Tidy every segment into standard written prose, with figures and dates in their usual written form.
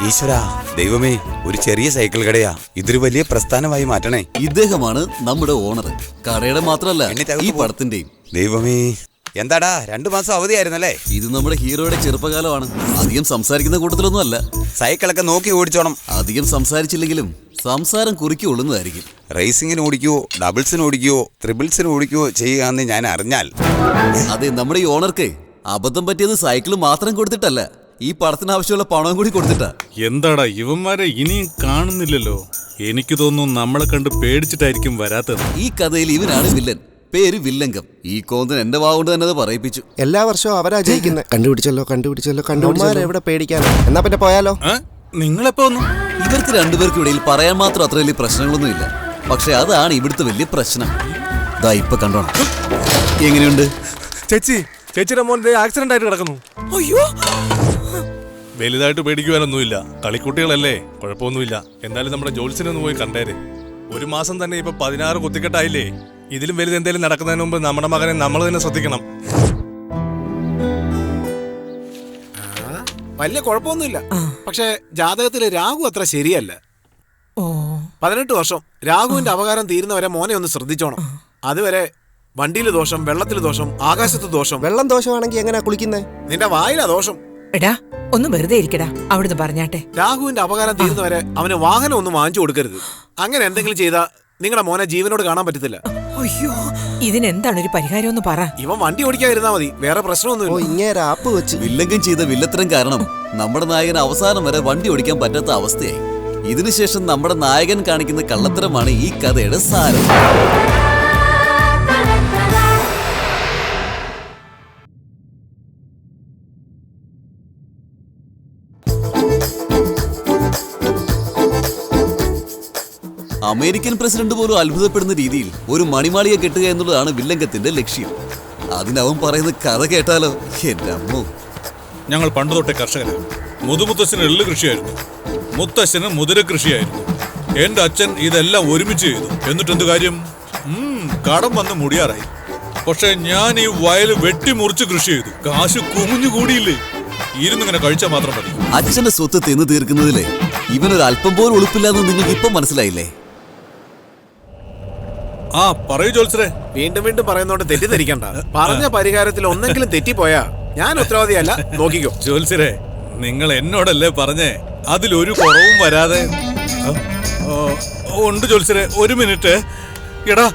ഈശ്വരാ, ദൈവമേ, ഒരു ചെറിയ സൈക്കിൾ കടയാ, ഇതൊരു വലിയ പ്രസ്ഥാനമായി മാറ്റണേ. ഇദ്ദേഹമാണ് നമ്മുടെ ഓണർ. കടയുടെ മാത്രമല്ല ഈ പടത്തിന്റെയും. ദൈവമേ, എന്താടാ 2 മാസം അവധിയായിരുന്നല്ലേ? ഇത് നമ്മുടെ ഹീറോയുടെ ചെറുപ്പകാലമാണ്. അധികം സംസാരിക്കുന്ന കൂട്ടത്തിലൊന്നും അല്ല. സൈക്കിളൊക്കെ നോക്കി ഓടിച്ചോണം. അധികം സംസാരിച്ചില്ലെങ്കിലും സംസാരം കുറിക്ക് ഒള്ളുന്നതായിരിക്കും. റേസിങ്ങിന് ഓടിക്കുവോ, ഡബിൾസിന് ഓടിക്കുവോ, ട്രിപ്പിൾസിന് ഓടിക്കുവോ ചെയ്യുകയെന്ന് ഞാൻ അറിഞ്ഞാൽ. അതെ, നമ്മുടെ ഈ ഓണർക്ക് അബദ്ധം പറ്റിയത് സൈക്കിൾ മാത്രം കൊടുത്തിട്ടല്ല, ഈ പടത്തിന് ആവശ്യമുള്ള പണവും കൂടി കൊടുത്തിട്ടാ. എന്താടാ ഇവന്മാരെ ഇനിയും കാണുന്നില്ലല്ലോ? എനിക്ക് തോന്നുന്നു നമ്മളെ കണ്ട് പേടിച്ചിട്ടായിരിക്കും വരാത്തത്. ഈ കഥയിൽ ഇവനാണ് വില്ലൻ. പേര് വില്ലങ്കം. ഈ കോന്തൻ എന്റെ വാഗോണ്ട് തന്നെ അത് പറയിപ്പിച്ചു. എല്ലാ വർഷവും അവരാ ജയിക്കുന്നത്. കണ്ടുപിടിച്ചല്ലോ എവിടെ പേടിക്കാനോ? എന്നാ പിന്നെ പോയാലോ? നിങ്ങളെപ്പോ വന്നു? ഇവർക്ക് രണ്ടുപേർക്കും ഇടയിൽ പറയാൻ മാത്രം അത്ര വലിയ പ്രശ്നങ്ങളൊന്നും ഇല്ല. പക്ഷെ അതാണ് ഇവിടുത്തെ വലിയ പ്രശ്നം. ദാ ഇപ്പൊ കണ്ടോണം. എങ്ങനെയുണ്ട് ചേച്ചിയുടെ മോൻ ആക്സിഡന്റ് ആയിട്ട് കിടക്കുന്നു. അയ്യോ, വലുതായിട്ട് പേടിക്കുവാനൊന്നുമില്ല. കളിക്കുട്ടികളല്ലേ, കുഴപ്പമൊന്നുമില്ല. എന്തായാലും നമ്മുടെ ജോത്സ്യനെ ഒന്ന് പോയി കണ്ടേര്. 1 മാസം തന്നെ ഇപ്പൊ 16 കുത്തിക്കെട്ടായില്ലേ? ഇതിലും വലുത് എന്തെങ്കിലും നടക്കുന്നതിന് മുമ്പ് നമ്മുടെ മകനെ നമ്മൾ തന്നെ ശ്രദ്ധിക്കണം. വലിയ കുഴപ്പമൊന്നുമില്ല. പക്ഷെ ജാതകത്തില് രാഹു അത്ര ശരിയല്ല. 18 വർഷം രാഹുവിന്റെ അപകാരം തീരുന്നവരെ മോനെ ഒന്ന് ശ്രദ്ധിച്ചോണം. അതുവരെ വണ്ടിയില് ദോഷം, വെള്ളത്തില് ദോഷം, ആകാശത്ത് ദോഷം. വെള്ളം ദോഷമാണെങ്കിൽ എങ്ങനെയാ കുളിക്കുന്നേ? നിന്റെ വായിലാ ദോഷം. എടാ ഒന്ന് വെറുതെ ഇരിക്കടാ, അവിടുന്ന് പറഞ്ഞാട്ടെ. രാഹുവിന്റെ അപകാരം തീരുന്നവരെ അവന് വാഹനം ഒന്നും വാങ്ങിച്ചു കൊടുക്കരുത്. അങ്ങനെ എന്തെങ്കിലും ചെയ്താ നിങ്ങളുടെ മോനെ ജീവനോട് കാണാൻ പറ്റത്തില്ല. അയ്യോ, ഇതിനെന്താണ് ഒരു പരിഹാരം ഒന്ന് പറ. ഇവൻ വണ്ടി ഓടിക്കാതിരുന്നാ മതി, വേറെ പ്രശ്നമൊന്നുമില്ല. ആപ്പ് വെച്ച് വില്ലങ്കം ചെയ്ത വില്ലത്തരം കാരണം നമ്മുടെ നായകൻ അവസാനം വരെ വണ്ടി ഓടിക്കാൻ പറ്റാത്ത അവസ്ഥയായി. ഇതിനുശേഷം നമ്മുടെ നായകൻ കാണിക്കുന്ന കള്ളത്തരമാണ് ഈ കഥയുടെ സാരം. അമേരിക്കൻ പ്രസിഡന്റ് പോലും അത്ഭുതപ്പെടുന്ന രീതിയിൽ ഒരു മണിമാളിയെ കെട്ടുക എന്നുള്ളതാണ് വില്ലങ്കത്തിന്റെ ലക്ഷ്യം. അതിനവൻ പറയുന്ന കഥ കേട്ടാലോ? എന്റെ അമ്മോ. ഞങ്ങൾ പണ്ട് തൊട്ടേ കർഷകരാണ്. മുതുമുത്തശ്ശന് എള്ളു കൃഷിയായിരുന്നു, മുത്തശ്ശന് മുതിര കൃഷിയായിരുന്നു. എന്റെ അച്ഛൻ ഇതെല്ലാം ഒരുമിച്ച് ചെയ്തു. എന്നിട്ടെന്ത് കാര്യം? കടം വന്ന് മുടിയാറായി. പക്ഷെ ഞാൻ ഈ വയൽ വെട്ടിമുറിച്ച് കൃഷി ചെയ്തു. കാശ് കുമിഞ്ഞു കൂടിയില്ലേ? ഇരുന്നിങ്ങനെ കഴിച്ചാൽ മാത്രം മതി. അച്ഛന്റെ സ്വത്ത് തിന്നു തീർക്കുന്നതിലെ ഇവനൊരു അല്പം പോലും ഉളുപ്പില്ലാന്ന് നിങ്ങൾക്ക് ഇപ്പം മനസ്സിലായില്ലേ? പറയൂ ജോത്സരെ. വീണ്ടും വീണ്ടും പറയുന്നോണ്ട് തെറ്റിദ്ധരിക്കണ്ട. പറഞ്ഞ പരിഹാരത്തിൽ ഒന്നെങ്കിലും തെറ്റിപ്പോയാ ഞാൻ ഉത്തരവാദിയല്ല, നോക്കിക്കോ. ജോത്സരെ, നിങ്ങൾ എന്നോടല്ലേ പറഞ്ഞേ അതിലൊരു കുറവും വരാതെ? ഉണ്ട് ജോത്സരെ, 1 മിനിറ്റ്. എടാ,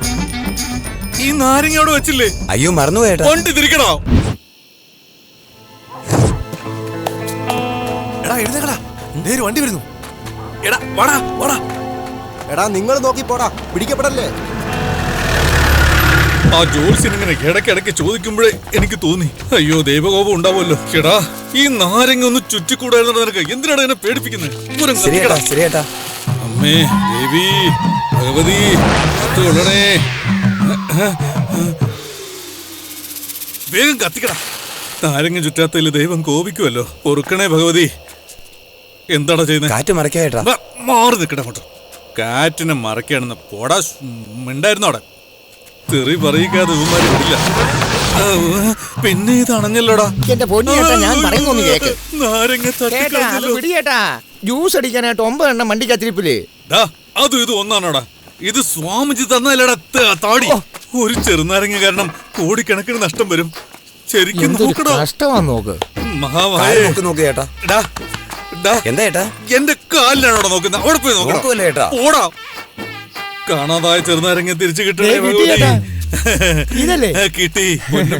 ഈ നാരങ്ങ അവിടെ വെച്ചില്ലേ? അയ്യോ, മറന്നുപോയേട്ടാ. വണ്ടി തിരിക്കണോ? എടാ എഴുതേക്കടാ, നേര് വണ്ടി വരുന്നു. എടാ വാടാ വാടാ. എടാ നിങ്ങൾ നോക്കി പോടാ, പിടിക്കപ്പെടല്ലേ. ആ ജോത്സ്യൻ ഇങ്ങനെ ഇടയ്ക്കിടയ്ക്ക് ചോദിക്കുമ്പോഴേ എനിക്ക് തോന്നി, അയ്യോ ദൈവകോപം ഉണ്ടാവുമല്ലോ. എടാ, ഈ നാരങ്ങ ഒന്ന് ചുറ്റിക്കൂടായിരുന്നു നിനക്ക്? എന്തിനാണ് എന്നെ പേടിപ്പിക്കുന്നത്? ശരിയേട്ടാ. അമ്മേ ദേവി ഭഗവതി തൊഴണേ. വേഗം കത്തിക്കടാ. നാരങ്ങ ചുറ്റാത്തതിൽ ദൈവം കോപിക്കുമല്ലോ. പൊറുക്കണേ ഭഗവതി. എന്താടാ ചെയ്യുന്നത്? കാറ്റ് മറക്കായിട്ടാ. മാറി നിൽക്കട്ടെ അങ്ങോട്ട്. കാറ്റിനെ മറക്കാണെന്ന് പോടാ. മിണ്ടായിരുന്നു അവിടെ. തെറി പറയിക്കാതെ ഇവന്മാര് വിടില്ല. പിന്നെ ഇത് അണഞ്ഞല്ലോടാ. എന്റെ പൊന്നിയേട്ടാ, ഞാൻ പറയുന്നൊന്ന് കേക്ക്. നാരങ്ങ പിടിയേട്ടാ, ജ്യൂസ് അടിക്കാനായിട്ട് 9 എണ്ണം വണ്ടിക്കത്തിരിപ്പില്ലേ? അതും ഇത് ഒന്നാണോടാ? ഇത് സ്വാമിജി തന്നല്ലടാ താടി. ഒരു ചെറുനാരങ്ങ കാരണം കോടിക്കണക്കിന് നഷ്ടം വരും. ശരിക്കും കഷ്ടമാന്ന് നോക്ക്. മഹാമായ നോക്ക് ചേട്ടാ. എന്താ ചേട്ടാ? എന്റെ കാലിലാണോടാ നോക്കുന്നത്? അവിടെ പോയി നോക്കണം. ഓടാ. കാണാതായ ചെറുനാരങ്ങ തിരിച്ചു കിട്ടണേ കിട്ടി.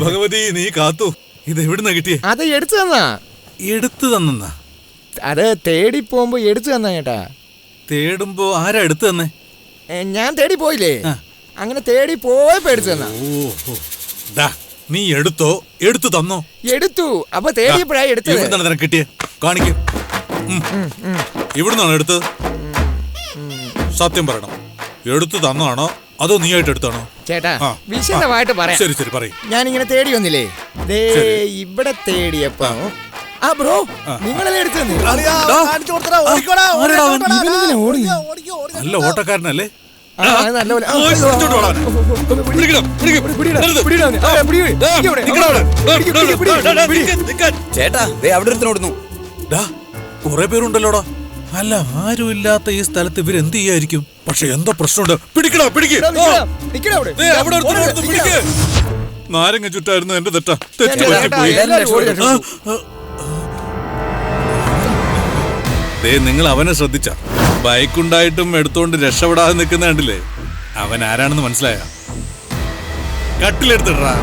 ഭഗവതി നീ കാത്തു. ഇത് എവിടുന്നാ കിട്ടിയേ? അത് എടുത്തു തന്നാ. എടുത്തു തന്നാ? അത് തേടി പോകുമ്പോ എടുത്തു തന്നാ ചേട്ടാ. തേടുമ്പോ ആരാ എടുത്തു തന്നെ? ഞാൻ തേടി പോയില്ലേ, അങ്ങനെ തേടി പോയപ്പോ എടുത്തു തന്നാ. ഓ, നീ എടുത്തോ? എടുത്തു തന്നോ? എടുത്തു. അപ്പൊ തേടിയപ്പോഴാ എടുത്തത്. എവിടുന്നാണ് നിനക്ക് കിട്ടിയേ? കാണിക്കും. ഇവിടുന്നാണ് എടുത്തത്? സത്യം പറയണം, എടുത്തു തന്നാണോ അതോ നീ ആയിട്ട് എടുത്താണോ? ചേട്ടാ വിശദമായിട്ട് പറയാം. ശരി ശരി പറയും. ഞാനിങ്ങനെ തേടി വന്നില്ലേ, ഇവിടെ തേടിയപ്പോ ബ്രോ നിങ്ങളല്ലേ എടുത്തു. നല്ല ഓട്ടക്കാരനല്ലേ? നല്ലപോലെ ചേട്ടാ അവിടെ ഓടുന്നു. കുറെ പേരുണ്ടല്ലോടാ. അല്ല ആരുമില്ലാത്ത ഈ സ്ഥലത്ത് ഇവരെന്ത് ചെയ്യായിരിക്കും? പക്ഷെ എന്തോ പ്രശ്നമുണ്ട്. പിടിക്കടാ, പിടിക്ക്. നിക്കടാ അവിടെ. ദേ, അവിടെ ഒരുത്തൻ പിടിക്ക്. നാരങ്ങ ചുറ്റായിരുന്നു എന്റെ തെറ്റാ. തെറ്റ് ചേട്ടാ, പറ്റിപ്പോയി. എല്ലാവരും ഓടി രക്ഷപ്പെട്ടു. ദേ, നിങ്ങൾ അവനെ ശ്രദ്ധിച്ച ബൈക്കുണ്ടായിട്ടും എടുത്തോണ്ട് രക്ഷപ്പെടാതെ നിൽക്കുന്ന കണ്ടില്ലേ? അവൻ ആരാണെന്ന് മനസ്സിലായ? കട്ടിലെടുത്തിട്ടാ.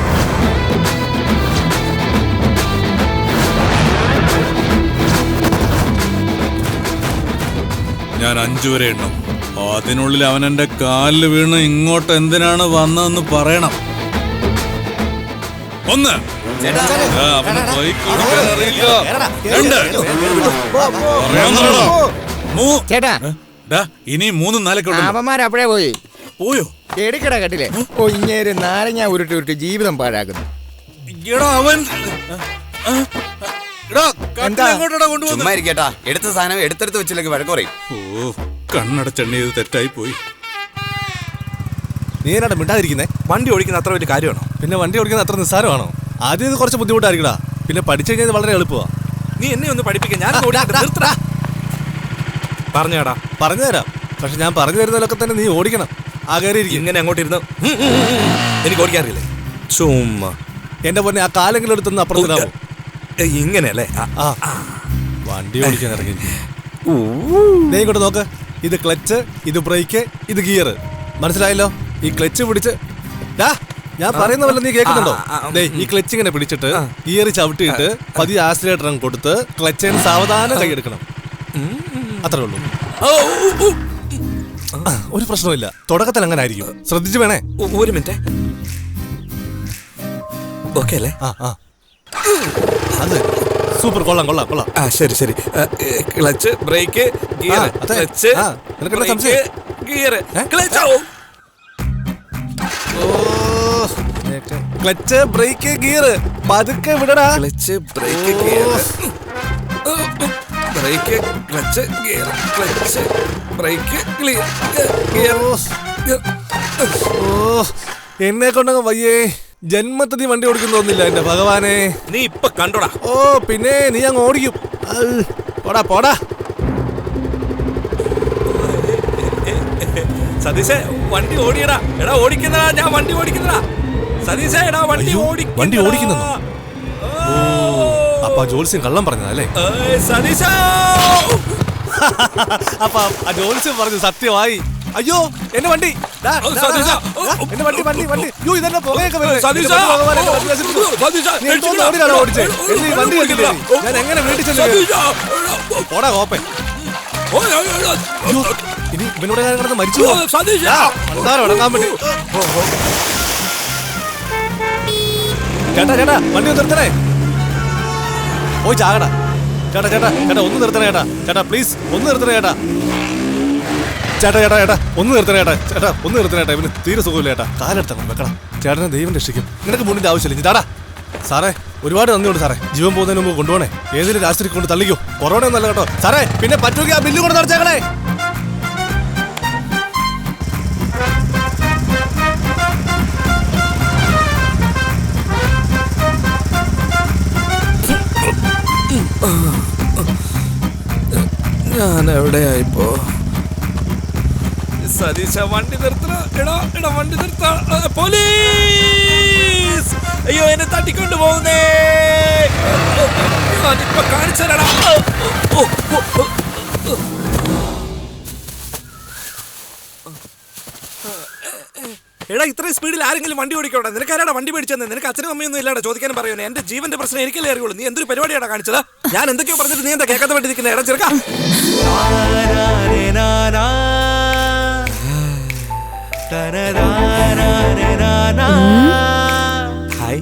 ഞാൻ 5 വരെ എണ്ണും. അതിനുള്ളിൽ അവൻ എന്റെ കാലിൽ വീണ് ഇങ്ങോട്ട് എന്തിനാണ് വന്നതെന്ന് പറയണം. 1. അവന് ബൈക്ക് ഓടിക്കാൻ അറിയില്ല. 2. ചേട്ടാ ഇനി 3, 4 ഒക്കെ ഉണ്ടല്ലോ. അവന്മാരപ്പോഴേ പോയി. പോയോ? എടുക്കട കട്ടില്ലേ. ഓ ഇങ്ങേര് നാരങ്ങ ഉരുട്ടി ഉരുട്ടി ജീവിതം പാഴാക്കുന്നു. എടാ അവൻ എടാ എന്താ? എങ്ങോട്ടാ കൊണ്ടുവന്നത്? ചുമ്മാ ഇരിക്കട്ടാ, എടുത്ത സാധനം എടുത്തെടുത്ത് വെച്ചില്ലെങ്കിൽ വഴക്ക് പറയും. ഓ, കണ്ണടച്ചെണ്ണ ചെയ്ത് തെറ്റായി പോയി. നീ എന്നാ മിണ്ടാതിരിക്കുന്നേ? വണ്ടി ഓടിക്കുന്ന അത്ര വലിയ കാര്യമാണോ? പിന്നെ വണ്ടി ഓടിക്കുന്ന അത്ര നിസ്സാരമാണോ? ആദ്യം ഇത് കുറച്ച് ബുദ്ധിമുട്ടായിരിക്കടാ, പിന്നെ പഠിച്ചു കഴിഞ്ഞാൽ വളരെ എളുപ്പമാണ്. നീ എന്നെ ഒന്ന് പഠിപ്പിക്കാൻ ഞാൻ പറഞ്ഞാടാ. പറഞ്ഞുതരാം, പക്ഷെ ഞാൻ പറഞ്ഞു തരുന്നതിലൊക്കെ തന്നെ നീ ഓടിക്കണം. ആ കയറി ഇങ്ങനെ അങ്ങോട്ട് ഇരുന്ന് എനിക്ക് ഓടിക്കാറില്ലേ? ചുമ്മാ എന്റെ പൊന്നെ, ആ കാലെങ്കിലും എടുത്തൊന്ന് അപ്പുറത്തിടാമോ? ഇങ്ങനെയല്ലേ? വണ്ടി ഓടിക്കാൻ ഇറങ്ങി. നീ ഇങ്ങോട്ട് നോക്ക്. ഇത് ക്ലച്ച്, ഇത് ബ്രേക്ക്, ഇത് ഗിയർ. മനസ്സിലായല്ലോ? ഈ ക്ലച്ച് പിടിച്ച് ഞാൻ പറയുന്ന പോലെ നീ കേൾക്കുന്നുണ്ടോ? ഈ ക്ലച്ച് ഇങ്ങനെ പിടിച്ചിട്ട് ഗിയർ ചവിട്ടിയിട്ട് പതിയെ ആക്സിലേറ്റർ കൊടുത്ത് ക്ലച്ചിന് സാവധാനം കൈയെടുക്കണം. അത്രേ ഉള്ളൂ. ഒരു പ്രശ്നമില്ല, തുടക്കത്തിൽ അങ്ങനെ ആയിരിക്കും. ശ്രദ്ധിച്ചു വേണേ. ഒരു മിനിറ്റ്. ഓക്കെ അല്ലേ? അത് സൂപ്പർ. കൊള്ളാം കൊള്ളാം കൊള്ളാം. ശരി ശരി. Clutch, brake, gear, clutch, gear, clutch, clutch, brake, gear. പതുക്കെ വിടടാ. Clutch, brake, gear, brake, clutch, gear, clutch, brake, gear. ഓ, എന്നെ കൊണ്ടങ്ങ് വയ്യേ. ജന്മത്തിൽ നീ വണ്ടി ഓടിക്കുന്നു തോന്നില്ല എന്റെ ഭഗവാനെ. നീ ഇപ്പൊ കണ്ടോടാ. ഓ പിന്നെ നീ അങ്ങ് ഓടിക്കും. പോടാ പോടാ. സതീശേ വണ്ടി ഓടിയടാ. എടാ ഓടിക്കുന്നടാ, ഞാൻ വണ്ടി ഓടിക്കുന്നടാ. സതീശേ എടാ വണ്ടി ഓടിക്കുന്നു. അപ്പൊ ജോത്സ്യം കള്ളം പറഞ്ഞതല്ലേ? സതീശ അപ്പൊ ആ ജോത്സ്യം പറഞ്ഞു സത്യമായി. അയ്യോ എന്റെ വണ്ടി, എന്റെ വണ്ടി വണ്ടി വണ്ടി. അയ്യോ ഇതെന്നെ പുകയൊക്കെ ഞാൻ എങ്ങനെ വീട്ടിൽ ചെല്ലും? പോടാ കോപ്പൻ. ഇനി ഇവനോട് കിടന്ന് മരിച്ചു ഉടങ്ങാൻ വേണ്ടി. ചേട്ടാ ചേട്ടാ വണ്ടി ഒന്ന് നിർത്തണേ. പോയി ചാകടാ. ചേട്ടാ ചേട്ടാ ചേട്ടാ ഒന്ന് നിർത്തണേ ചേട്ടാ. ചേട്ടാ പ്ലീസ് ഒന്ന് നിർത്തണേ ചേട്ടാ. ചേട്ടാ ചേട്ടാ ചേട്ടാ ഒന്ന് നിർത്തണേ ചേട്ടാ. ചേട്ടാ ഒന്ന് നിർത്തണേ ചേട്ടാ. ഇവന് തീരെ സുഖമില്ല ചേട്ടാ. കാലെടുത്തണം വെക്കണം. ചേട്ടനെ ദൈവം രക്ഷിക്കും. നിനക്ക് മുന്നിന്റെ ആവശ്യമില്ല. ചേട്ടാ സാറേ ഒരുപാട് നന്ദിയുണ്ട് സാറേ. ജീവൻ പോകുന്നതിന് മുമ്പ് കൊണ്ടുപോണേ. ഏതൊരു രാഷ്ട്രീയ കൊണ്ട് തള്ളിക്കോ. കൊറോണ ഒന്നല്ല കേട്ടോ സാറേ. പിന്നെ പറ്റുമെങ്കിൽ ആ ബില്ല് കൊണ്ട് നടച്ചേക്കണേ. ഞാൻ എവിടെയായിപ്പോ? സതീശ വണ്ടി നിർത്തണ. എടാ എടാ വണ്ടി നിർത്ത. പോലീസ്! അയ്യോ എന്നെ തട്ടിക്കൊണ്ട് പോകുന്നേ. ഞാനിപ്പോ കാണിച്ചടാ. എടാ ഇത്രയും സ്പീഡിൽ ആരെങ്കിലും വണ്ടി ഓടിക്കോട്ടെ? നിനക്ക് ആരാടാ വണ്ടി മേടിച്ചെന്ന്? നിനക്ക് അച്ഛനും അമ്മയൊന്നും ഇല്ലാടാ ചോദിക്കാനും പറയുന്നത്. എന്റെ ജീവന്റെ പ്രശ്നം എനിക്കല്ലേ അറിയുള്ളൂ. നീ എന്തൊരു പരിപാടിയാണ് കാണിച്ചത്? ഞാൻ എന്തൊക്കെയോ പറഞ്ഞിട്ട് നീ എന്താ കേൾക്കാത്ത വേണ്ടി നിൽക്കുന്നത്? എടാ ചെറുക്കാ. ഹായ്.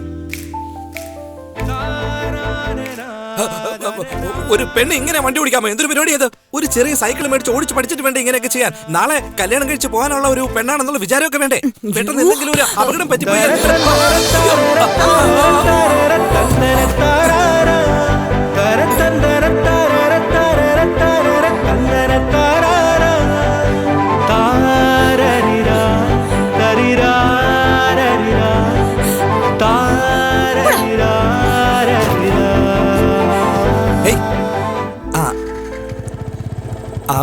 ഒരു പെണ്ണ് ഇങ്ങനെ വണ്ടി ഓടിക്കാമോ? എന്തൊരു പരിപാടി അത്? ഒരു ചെറിയ സൈക്കിൾ മേടിച്ച് ഓടിച്ച് പഠിച്ചിട്ട് വേണ്ടേ ഇങ്ങനെയൊക്കെ ചെയ്യാൻ? നാളെ കല്യാണം കഴിച്ച് പോകാനുള്ള ഒരു പെണ്ണാണെന്നുള്ള വിചാരമൊക്കെ വേണ്ടേ? പെട്ടെന്ന് എന്തെങ്കിലും ഒരു അപകടം പറ്റിപ്പോയാൽ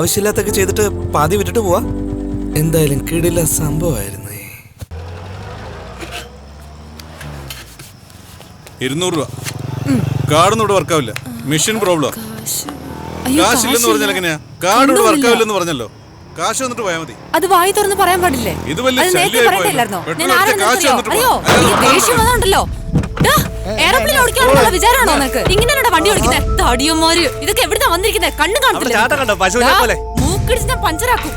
ആവശ്യമില്ലാത്തൊക്കെ ചെയ്തിട്ട് പാതി വിട്ടിട്ട് പോവാ. എന്തായാലും കിടില സംഭവമായിരുന്നു. 200 രൂപ. കാർഡൊന്നും ഇവിടെ വർക്കാവില്ല. Machine problem. കാശില്ലെന്ന് പറഞ്ഞാൽ എങ്ങനെയാ? കാർഡ് ഇവിടെ വർക്കാവില്ലെന്ന് പറഞ്ഞല്ലോ. കാശ് വന്നിട്ട് പോയാൽ മതി. അത് വായി തുറന്ന് പറയാൻ പാടില്ലേ? ഇത് വലിയ ശല്യമായിപ്പോയല്ലോ. കാശ് വന്നിട്ട് ദേഷ്യമുണ്ടല്ലോ. എയർപ്ലെയിൻ ഓടിക്കാനുള്ള വിചാരമാണോ നിനക്ക്? ഇങ്ങനെയാണോ വണ്ടി ഓടിക്കുന്നത്? തടിയന്മാര് ഇതൊക്കെ എവിടുന്നാ വന്നിരിക്കുന്നത്? കണ്ണു കാണത്തില്ല. മൂക്കിടിച്ച് ഞാൻ പഞ്ചറാക്കും.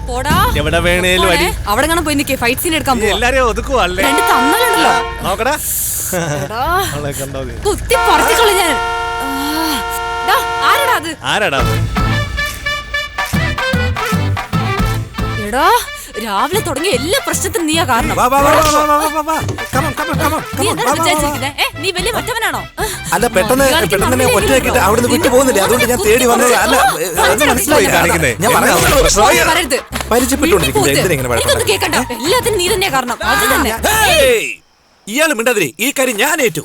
പോടാ. എവിടെ വേണേലും അടി. അവിടെ കാണാൻ പോയി നിൽക്കേ. ഫൈറ്റ് സീൻ എടുക്കാൻ പോവാ. എല്ലാരെയും ഒതുക്കുവല്ലേ? രണ്ട് തന്നലുണ്ടല്ലോ. നോക്കടാ. കുത്തി പറത്തിക്കളി ഞാൻ. ആരടാ അത്? ആരാടാ? എടാ രാവിലെ തുടങ്ങിയ എല്ലാ പ്രശ്നത്തിനും നീയാ കാരണം. നീ എന്താ വിചാരിച്ചിരിക്കുന്നെ? നീ വലിയ മറ്റവനാണോ? അല്ല പെട്ടെന്ന് തന്നെ ഒറ്റയാക്കിട്ട് അവിടുന്ന് വിട്ടു പോകുന്നില്ല. അതുകൊണ്ട് ഞാൻ തേടി വന്നത്. അല്ല മനസ്സിലായി കാണിക്കുന്നേ. ഞാൻ വരരുത്. പരിചയപ്പെട്ടുകൊണ്ടിരിക്കുന്നത് കേക്കണ്ട. എല്ലാത്തിനും നീ തന്നെയാ കാരണം. അത് തന്നെ. ഇയാള് മിണ്ടാതിരി. ഈ കാര്യം ഞാൻ ഏറ്റു.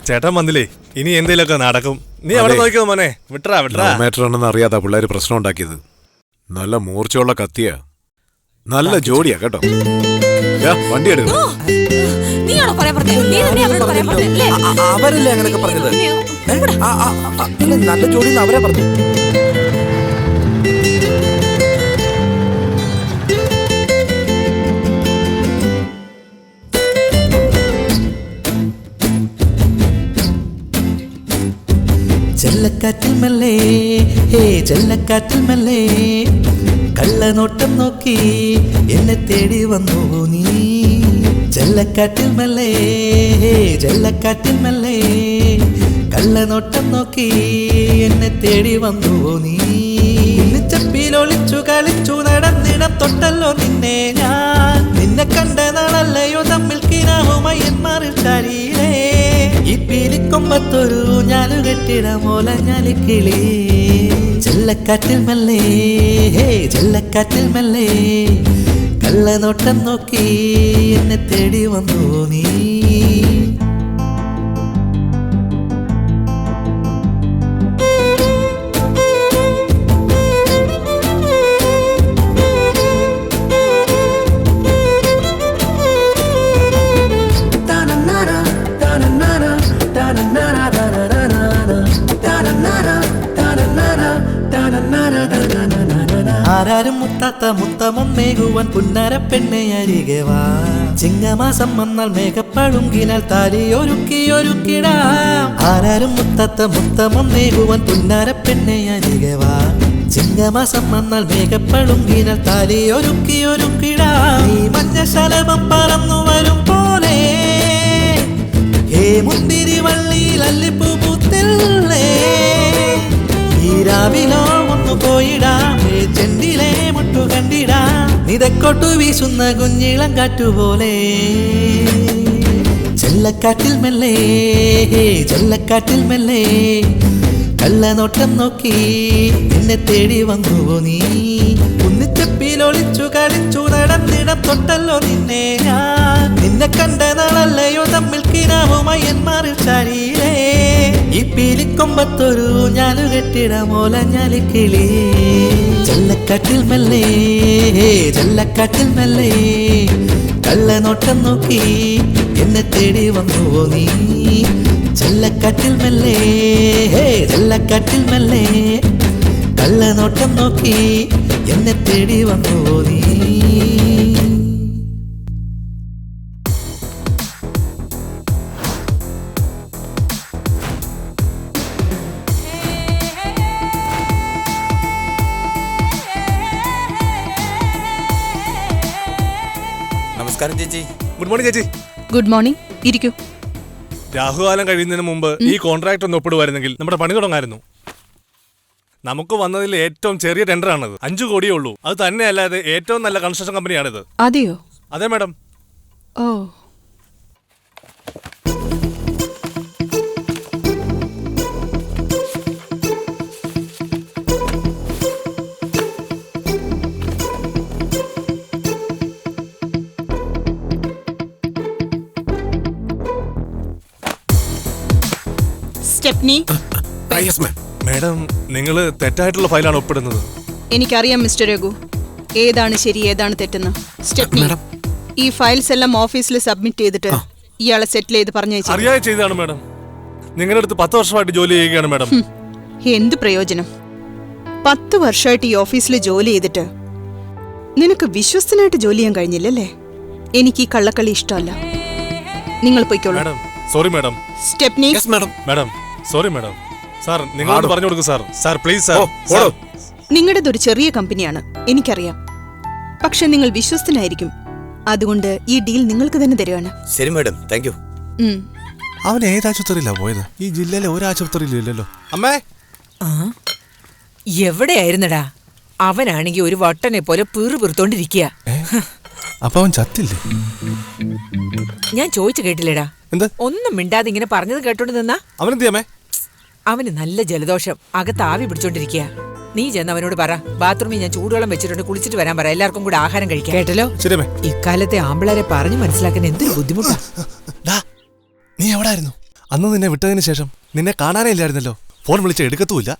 ചേട്ടൻ വന്നില്ലേ? ഇനി എന്തേലൊക്കെ നടക്കും. നീ അവിടെ നോക്കിയോ മോനെ. വിട്രാ മാറ്ററാണെന്ന് അറിയാത്ത പിള്ളേര് പ്രശ്നം ഉണ്ടാക്കിയത്. നല്ല മൂർച്ചയുള്ള കത്തിയാ. നല്ല ജോഡിയാ കേട്ടോ. വണ്ടി എടുക്കും. നീയാണോ പറയാൻ പറഞ്ഞത്? നീ തന്നെ അവരോട് പറയാൻ പറഞ്ഞല്ലേ? അവരല്ലേ അങ്ങനെയൊക്കെ പറഞ്ഞത്? നല്ല ജോഡി അവരെ പറഞ്ഞു. ചെല്ലക്കാറ്റിൽ മെല്ലെ ഹേ ചെല്ലക്കാറ്റിൽ മെല്ലെ കള്ളനോട്ടം നോക്കി എന്നെ തേടി വന്നു നീ. ചെല്ലക്കാറ്റിൽ മെല്ലെ ഹേ ചെല്ലക്കാറ്റിൽ മെല്ലെ കള്ളനോട്ടം നോക്കി എന്നെ തേടി വന്നു നീ. ചപ്പിലൊളിച്ചു കളിച്ചു നടന്നിടം തൊട്ടല്ലോ നിന്നെ ഞാൻ. നിന്നെ കണ്ട നാളല്ലയോ തമ്മിൽ കിനാവുമായി എൻ മാറിൽ ചാരിയിലേ. ഈ പീലിക്കൊമ്പത്തൊരു ഞാനു കെട്ടിടമോല ഞാലിക്കിളി. ചെല്ലക്കാറ്റിൽ മെല്ലെ ഹേ ചെല്ലക്കാറ്റിൽ മെല്ലെ കള്ളനോട്ടം നോക്കി എന്നെ തേടി വന്നു നീ. ആരാരും മുത്താത്ത മുത്തമൊന്നേകുവാൻ പുന്നര പെണ്ണെ അരികെ വാ. ചിങ്ങമാസം വന്നാൽ മേഘപ്പഴുങ്കിനാൽ താലിയൊരുക്കിയൊരുക്കിടാം. ആരാരും മുത്താത്ത മുത്തമൊന്നേകുവാൻ പുന്നര പെണ്ണെ അരികെ വാ. ചിങ്ങമാസം വന്നാൽ മേഘപ്പഴുങ്കിനാൽ താലിയൊരുക്കിയൊരുക്കിടാം. ഈ മഞ്ഞ ശലഭം പറന്നു വരും പോലെ ഹേ മുന്തിരി വള്ളിയിൽ അല്ലിപ്പൂ പൂത്തില്ലേ. ഈ രാവിലോ ഒന്ന് പോയിടാം. ചെണ്ടിലെ മുട്ടു കണ്ടിടാം. നിതക്കൊട്ടു വീശുന്ന കുഞ്ഞിളം കാറ്റുപോലെ. ചെല്ലക്കാറ്റിൽ മെല്ലെ ചെല്ലക്കാറ്റിൽ മെല്ലെ കള്ളനോട്ടം നോക്കി എന്നെ തേടി വന്നുവോ നീ. കുന്നിച്ചപ്പിലൊളിച്ചു കളിച്ചു നടന്നിടം തൊട്ടല്ലോ നിന്നെ ഞാൻ. നിന്നെ കണ്ട നാളല്ലയോ തമ്മിൽ കിനാവുമായി എൻ മാറിൽ ചാരിയിലേ. ഈ പീലിക്കൊമ്പത്തൊരു ഞാനു കെട്ടിടമോല ഞാലിക്കിളി. ചെല്ലക്കാറ്റിൽ മെല്ലെ ചെല്ലക്കാറ്റിൽ മെല്ലെ കള്ളനോട്ടം നോക്കി എന്നെ തേടി വന്നുവോ നീ. ചെല്ലക്കാറ്റിൽ മെല്ലെ ചെല്ലക്കാറ്റിൽ മെല്ലെ കള്ളനോട്ടം നോക്കി എന്നെ തേടി വന്നുവോ നീ. നമസ്കാരം ചേച്ചി. ഗുഡ് മോർണിംഗ് ചേച്ചി. Good morning. ഇരിക്കൂ. രാഹുകാലം കഴിയുന്നതിന് മുമ്പ് ഈ കോൺട്രാക്ട് ഒന്ന് ഒപ്പിടുവായിരുന്നെങ്കിൽ നമ്മുടെ പണി തുടങ്ങായിരുന്നു. നമുക്ക് വന്നതിൽ ഏറ്റവും ചെറിയ ടെൻഡറാണത്. 5 കോടിയേ ഉള്ളൂ. അത് തന്നെയല്ലാതെ ഏറ്റവും നല്ല കൺസ്ട്രക്ഷൻ കമ്പനിയാണിത്. അതെയോ? അതെ മാഡം. ഓ സ്റ്റെപ്നി. മേഡം നിങ്ങൾ തെറ്റായിട്ടുള്ള ഫയലാണ് ഒപ്പിടുന്നത്. എനിക്കറിയാം മിസ്റ്റർ രഘു, ഏതാണ് ശരി ഏതാണ് തെറ്റെന്ന്. സ്റ്റെപ്നി, ഈ ഫയൽസ് എല്ലാം ഓഫീസിൽ സബ്മിറ്റ് ചെയ്തിട്ട് ഇയാളെ സെറ്റിൽ ചെയ്ത് പറഞ്ഞയച്ചു. അറിയാതെ ചെയ്തതാണ് മേഡം. നിങ്ങളുടെ അടുത്ത് 10 വർഷമായിട്ട് ജോലി ചെയ്യുകയാണ് മേഡം. എന്ത് പ്രയോജനം? 10 വർഷമായിട്ട് ഈ ഓഫീസിൽ ജോലി ചെയ്തിട്ട് നിനക്ക് വിശ്വസ്തനായിട്ട് ജോലി ചെയ്യാൻ കഴിഞ്ഞില്ലല്ലേ? എനിക്ക് ഈ കള്ളക്കളി ഇഷ്ടമല്ല. നിങ്ങൾ പോയിക്കോളൂ. Madam sorry madam. Stepney. Madam sorry madam. Sir നിങ്ങളോട് പറഞ്ഞു കൊടുക്കും സാർ. Sir please sir. നിങ്ങളുടെതൊരു ചെറിയ കമ്പനിയാണ്, എനിക്കറിയാം. പക്ഷെ നിങ്ങൾ വിശ്വസ്തനായിരിക്കും. അതുകൊണ്ട് ഈ ഡീൽ നിങ്ങൾക്ക് തന്നെ തരുവാണ്. ശരി മാഡം, താങ്ക് യു. അവൻ ഏത് ആശുപത്രിയിലാ പോയത്? ഈ ജില്ലയിലെ ഒരു ആശുപത്രിയിലില്ലല്ലോ. അമ്മേ, എവിടെയായിരുന്നടാ? അവനാണെങ്കി ഒരു വട്ടനെ പോലെ പിറുപിറുത്തോണ്ടിരിക്കുക. അപ്പൊ അവൻ ചത്തില്ലേ? ഞാൻ ചോദിച്ചു കേട്ടില്ലേടാ? എന്ത്? ഒന്നും മിണ്ടാതെ ഇങ്ങനെ പറഞ്ഞത് കേട്ടോണ്ട് നിന്നാ? അവനെന്തിയമ്മേ? അവന് നല്ല ജലദോഷം, അകത്ത് ആവി പിടിച്ചോണ്ടിരിക്കുക. നീ ചെന്ന് അവനോട് പറ, ബാത്റൂമിൽ ഞാൻ ചൂടുവെള്ളം വെച്ചിട്ടുണ്ട്, കുളിച്ചിട്ട് വരാൻ പറ. എല്ലാവർക്കും കൂടെ ആഹാരം കഴിക്കാം. കേട്ടല്ലോ? ഇക്കാലത്തെ ആമ്പിളരെ പറഞ്ഞു മനസ്സിലാക്കാൻ എന്തൊരു ബുദ്ധിമുട്ടാ. നീ എവിടായിരുന്നു? അന്ന് നിന്നെ വിട്ടതിന് ശേഷം നിന്നെ കാണാനേ ഇല്ലായിരുന്നല്ലോ. ഫോൺ വിളിച്ച എടുക്കത്തുമില്ല.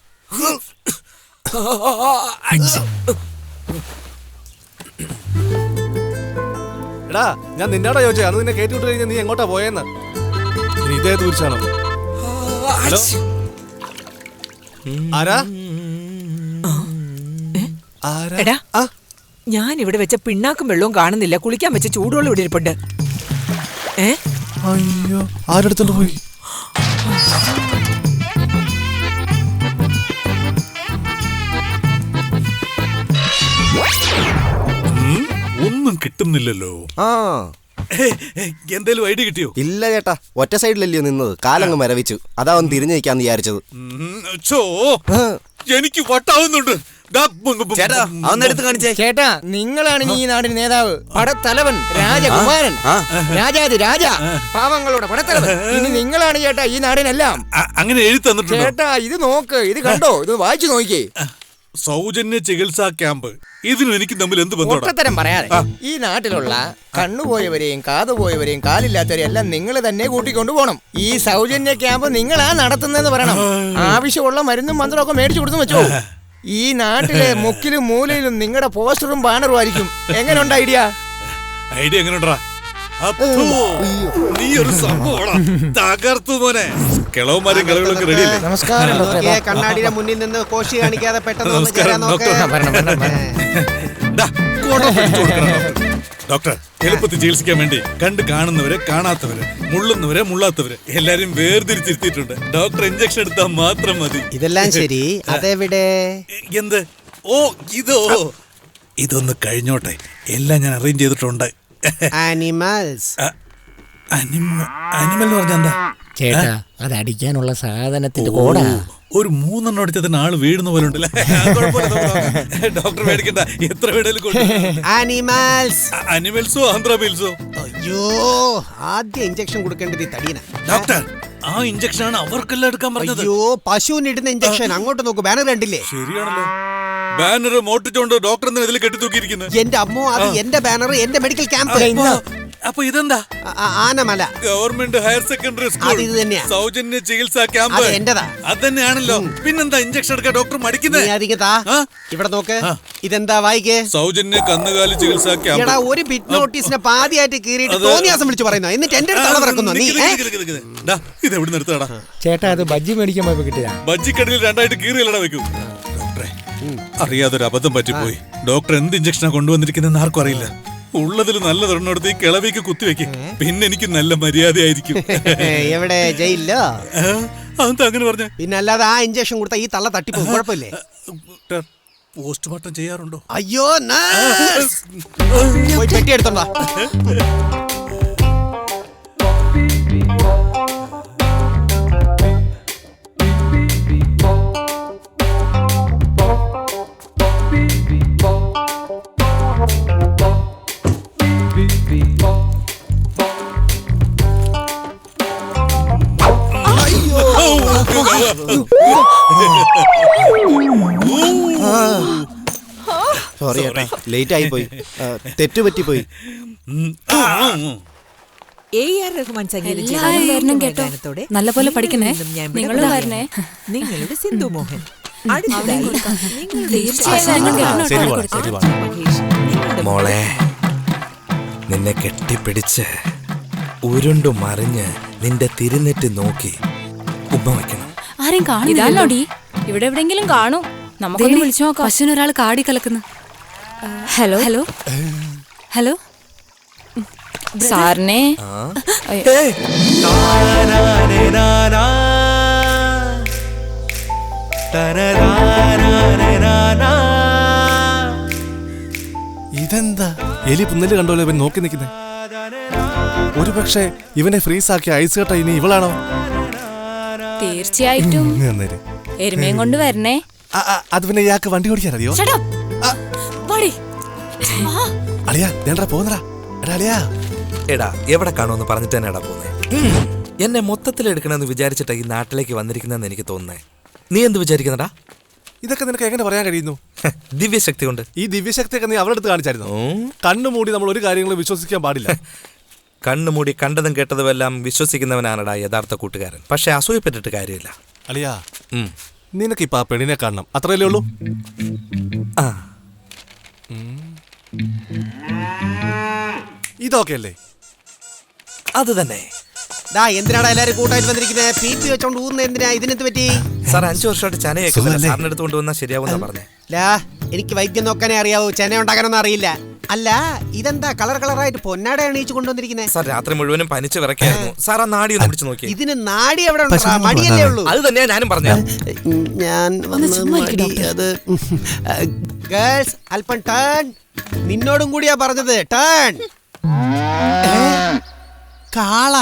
എടാ, ഞാൻ നിന്നോടാ ചോദിച്ചേ, അന്ന് നിന്നെ കയറ്റി വിട്ട് കഴിഞ്ഞാൽ നീ എങ്ങോട്ടാ പോയെന്ന്. ഇനി ഇതേ തീർച്ചാണോ? ഹലോ, ആരാ? എടാ, ഞാൻ ഇവിടെ വെച്ച പിണ്ണാക്കും വെള്ളവും കാണുന്നില്ല. കുളിക്കാൻ വെച്ച ചൂടുവെള്ളം ഇവിടെ ഇരിപ്പുണ്ട്. അയ്യോ, ആരെടുത്തോണ്ട് പോയി? ഒന്നും കിട്ടുന്നില്ലല്ലോ. എന്തേലും ഐഡിയ കിട്ടിയോ? ഇല്ല ചേട്ടാ, ഒറ്റ സൈഡിലല്ലയോ നിന്നത്. കാലങ്ങ് മരവിച്ചു. അതാ അവൻ തിരിഞ്ഞു നിൽക്കാന്ന് വിചാരിച്ചത്. എനിക്ക് വട്ടാവുന്നുണ്ട്. ചേട്ടാ, നിങ്ങളാണ് ഈ നാടിന് നേതാവ്, പടത്തലവൻ, രാജകുമാരൻ, രാജാതി രാജ, പാവങ്ങളുടെ പടത്തലവൻ. ഇനി നിങ്ങളാണ് ചേട്ടാ ഈ നാടിനെല്ലാം. അങ്ങനെ എഴുതി തന്നിട്ടുണ്ട് ചേട്ടാ. ഇത് നോക്ക്, ഇത് കണ്ടോ, ഇത് വായിച്ചു നോക്കിയേ. സൗജന്യ ചികിത്സാ ക്യാമ്പ്. ഇതിനും എനിക്ക് തമ്മിൽ എന്ത് ബന്ധം? ഒട്ടത്തരം പറയാതെ, ഈ നാട്ടിലുള്ള കണ്ണുപോയവരെയും കാതുപോയവരെയും കാലില്ലാത്തവരെയും എല്ലാം നിങ്ങൾ തന്നെ കൂട്ടിക്കൊണ്ടു പോകണം. ഈ സൗജന്യ ക്യാമ്പ് നിങ്ങളാ നടത്തുന്നതെന്ന് പറയണം. ആവശ്യമുള്ള മരുന്നും മന്ത്രവും ഒക്കെ മേടിച്ചു കൊടുത്തു വെച്ചോ. ഈ നാട്ടിലെ മുക്കിലും മൂലയിലും നിങ്ങളുടെ പോസ്റ്ററും ബാനറും ആയിരിക്കും. എങ്ങനെയുണ്ട് ഐഡിയ? ഐഡിയ എങ്ങനെയുണ്ടാ? നീ ഒരു സംഭവം തകർത്തു മോനെ. കിളവന്മാരും കിളകളൊക്കെ റെഡിയല്ലേ? നമസ്കാരം. കണ്ണാടിയുടെ മുന്നിൽ നിന്ന് കോശി കാണിക്കാതെ പെട്ടെന്ന് ഡോക്ടർ, എളുപ്പത്തിൽ ചികിത്സിക്കാൻ വേണ്ടി കണ്ട് കാണുന്നവരെ കാണാത്തവര്, മുള്ളുന്നവരെ മുള്ളാത്തവര് എല്ലാരും വേർതിരിച്ചിരുത്തിയിട്ടുണ്ട്. ഡോക്ടർ ഇഞ്ചക്ഷൻ എടുത്താൽ മാത്രം മതി. ഇതെല്ലാം ശരി. അതെവിടെ? എന്ത്? ഓ, ഇതൊന്ന് കഴിഞ്ഞോട്ടെ. എല്ലാം ഞാൻ അറേഞ്ച് ചെയ്തിട്ടുണ്ട്. ആനിമൽസ്. അനിമൽ എന്ന് പറഞ്ഞാ എന്താ ചേട്ടാ? അത് അടിക്കാനുള്ള സാധനത്തിന്റെ കോടാ. ഒരു 3 എണ്ണം അടിച്ചതിന് ആള് വീഴുന്ന പോലെ ഉണ്ടല്ലേ? ഡോക്ടർ മേടിക്കണ്ട, എത്ര വീടലും. അനിമൽസോ ആന്ധ്രാബിൽസോ? അയ്യോ, ആദ്യം ഇഞ്ചക്ഷൻ കൊടുക്കേണ്ടത് ഈ തടീന. ഡോക്ടർ, ആ ഇഞ്ചക്ഷൻ ആണ് അവർക്കെല്ലാം എടുക്കാൻ പറഞ്ഞത്. അയ്യോ, പശുവിന് ഇടുന്ന ഇഞ്ചക്ഷൻ. അങ്ങോട്ട് നോക്കൂ, ബാനർ കണ്ടില്ലേ? ശരിയാണല്ലോ, ബാനർ മോട്ടിച്ചോണ്ട് ഡോക്ടർ എന്തിനാ ഇതിൽ കെട്ടി തൂക്കിയിരിക്കുന്നത്? എന്റെ അമ്മോ, അത് എന്റെ ബാനർ, എന്റെ മെഡിക്കൽ ക്യാമ്പ്. അപ്പൊ ഇതെന്താ? Anamala government higher secondary school സൗജന്യ ചികിത്സാ ക്യാമ്പ്. അത് തന്നെയാണല്ലോ. പിന്നെന്താ ഇഞ്ചക്ഷൻ എടുക്കാൻ ഡോക്ടർ മടിക്കുന്നത്? ഇവിടെ നോക്ക്, ഇതെന്താ വായിക്കേ? സൗജന്യ കന്നുകാലി ചികിത്സാ ക്യാമ്പ്. ഒരു ബിറ്റ് നോട്ടീസിനെ പാതിയായിട്ട് കീറിയിട്ട് തോന്നിയാസം വിളിച്ചു പറയുന്നു. എന്നിട്ട് എന്റെ അടുത്ത് അളവിറക്കുന്നു നീ. ഇത് എവിടെ നിർത്തടാ ചേട്ടാ? അത് ബജ്ജി മേടിക്കാൻ പോയപ്പോ കിട്ടിയ ബജ്ജിക്കടലിൽ രണ്ടായിട്ട് കീറിയല്ലടാ വെക്കൂ. ഡോക്ടറെ, അറിയാതൊരു അബദ്ധം പറ്റിപ്പോയി. ഡോക്ടർ എന്ത് ഇഞ്ചക്ഷനാ കൊണ്ടുവന്നിരിക്കുന്നെന്ന് ആർക്കും അറിയില്ല. ഉള്ളതിൽ നല്ലതൊരെണ്ണെടുത്ത് ഈ കിളവിക്ക് കുത്തിവെക്കും. പിന്നെ എനിക്ക് നല്ല മര്യാദയായിരിക്കും. എവിടെ? ജയിലിലോ? അതെന്താ അങ്ങനെ പറഞ്ഞ? പിന്നെ അല്ലാതെ ആ ഇഞ്ചക്ഷൻ കൊടുത്ത ഈ തള്ള തട്ടിപ്പോ കുഴപ്പമില്ലേ? പോസ്റ്റ്മോർട്ടം ചെയ്യാറുണ്ടോ? അയ്യോ, പോയി പെട്ടി എടുത്തോണ്ടാ. സോറി ചേട്ടാ, ലേറ്റ് ആയി പോയി, തെറ്റുപറ്റിപ്പോയി. A.R. റഹ്മാൻ സംഗീതം ചെയ്ത എല്ലാവരും വരണം കേട്ടോ. ഗാനത്തോടെ നല്ലപോലെ പഠിക്കണേ. ഞാൻ നിങ്ങളും വിട വരണേ. നിങ്ങളുടെ സിന്ധു മോഹൻ. അടുത്തതായി നിങ്ങളുടെ തീർച്ചയായും ഞങ്ങൾ ശരി കേട്ടോ. മോളെ, ശരി മോളെ. മഹേഷ്, നിങ്ങളുടെ മോളെ നിന്നെ കെട്ടിപ്പിടിച്ച് ഉരുണ്ടു മറിഞ്ഞ് നിന്റെ തിരുനെറ്റ് നോക്കി ഉമ്മ വയ്ക്കണം. ആരെയും കാണില്ലല്ലോടി. ഇവിടെ എവിടെങ്കിലും കാണും. നമുക്കൊന്ന് വിളിച്ചു നോക്കാം. പശുവിനൊരാൾ കാടി കലക്കുന്നു. ഹലോ ഹലോ ഹലോ സാറിനെ ഇതെന്താ എലി പുന്നല് കണ്ടോലെ ഇവൻ നോക്കി നിൽക്കുന്നേ. ഒരു പക്ഷേ ഇവനെ ഫ്രീസാക്കിയ ഐസ് കട്ട ഇനി ഇവളാണോ? തീർച്ചയായിട്ടും എന്നേര്. എരുമയും കൊണ്ട് വരണേ. അത് പിന്നെ ഇയാൾക്ക് വണ്ടി ഓടിക്കാൻ അറിയോ? Shut up. വാടി. അളിയാ നേടാ പോകുന്നടാ. എടാ അളിയാ, എടാ എവിടെ കാണുമെന്ന് പറഞ്ഞിട്ട് തന്നെ എടാ പോന്നേ. എന്നെ മൊത്തത്തിൽ എടുക്കണമെന്ന് വിചാരിച്ചിട്ടാ ഈ നാട്ടിലേക്ക് വന്നിരിക്കുന്നതെന്ന് എനിക്ക് തോന്നുന്നേ. നീ എന്ത് വിചാരിക്കുന്നടാ? ഇതൊക്കെ നിനക്ക് എങ്ങനെ പറയാൻ കഴിയുന്നു? ദിവ്യശക്തി കൊണ്ട്. ഈ ദിവ്യശക്തിയൊക്കെ നീ അവരുടെ അടുത്ത് കാണിച്ചായിരുന്നു. കണ്ണുമൂടി നമ്മൾ ഒരു കാര്യങ്ങളും വിശ്വസിക്കാൻ പാടില്ല. കണ്ണുമൂടി കണ്ടതും കേട്ടതും എല്ലാം വിശ്വസിക്കുന്നവനാണടാ യഥാർത്ഥ കൂട്ടുകാരൻ. പക്ഷെ അസൂയപ്പെട്ടിട്ട് കാര്യമില്ല. അളിയാ നിനക്കിപ്പോ ആ പെണ്ണിനെ കാണണം, അത്രയല്ലേ ഉള്ളൂ? ആ ഇതൊക്കെ അല്ലേ? അത് തന്നെ. എന്തിനാടാ എല്ലാരും കൂട്ടായിട്ട് വന്നിരിക്കുന്നത്? PP വെച്ചോണ്ട് ഊർന്ന എന്തിനാ? ഇതിനെന്ത് പറ്റി? സാർ 5 വർഷമായിട്ട് ചനയൊക്കെ സാറിന് എടുത്ത് കൊണ്ടുവന്നാൽ ശരിയാവുന്ന പറഞ്ഞേ. എനിക്ക് വൈദ്യം നോക്കാനേ അറിയാവൂ, ചെന ഉണ്ടാക്കാനൊന്നും അറിയില്ല. അല്ല ഇതെന്താ കളർ കളറായിട്ട് പൊന്നാട അണിയിച്ചു കൊണ്ടുവന്നിരിക്കുന്നത്? സാർ രാത്രി മുഴുവനും പനിച്ച് വിറക്കായിരുന്നു. സാർ ആ നാടി ഒന്ന് പിടിച്ചു നോക്കി. ഇതിന് നാടി എവിടെ മടിയല്ലേ ഉള്ളൂ? അത് തന്നെയാ ഞാനും പറഞ്ഞു. ഞാൻ ഗേൾസ് അല്പം ടേൺ. നിന്നോടും കൂടിയാ പറഞ്ഞത്, ടേൺ. കാള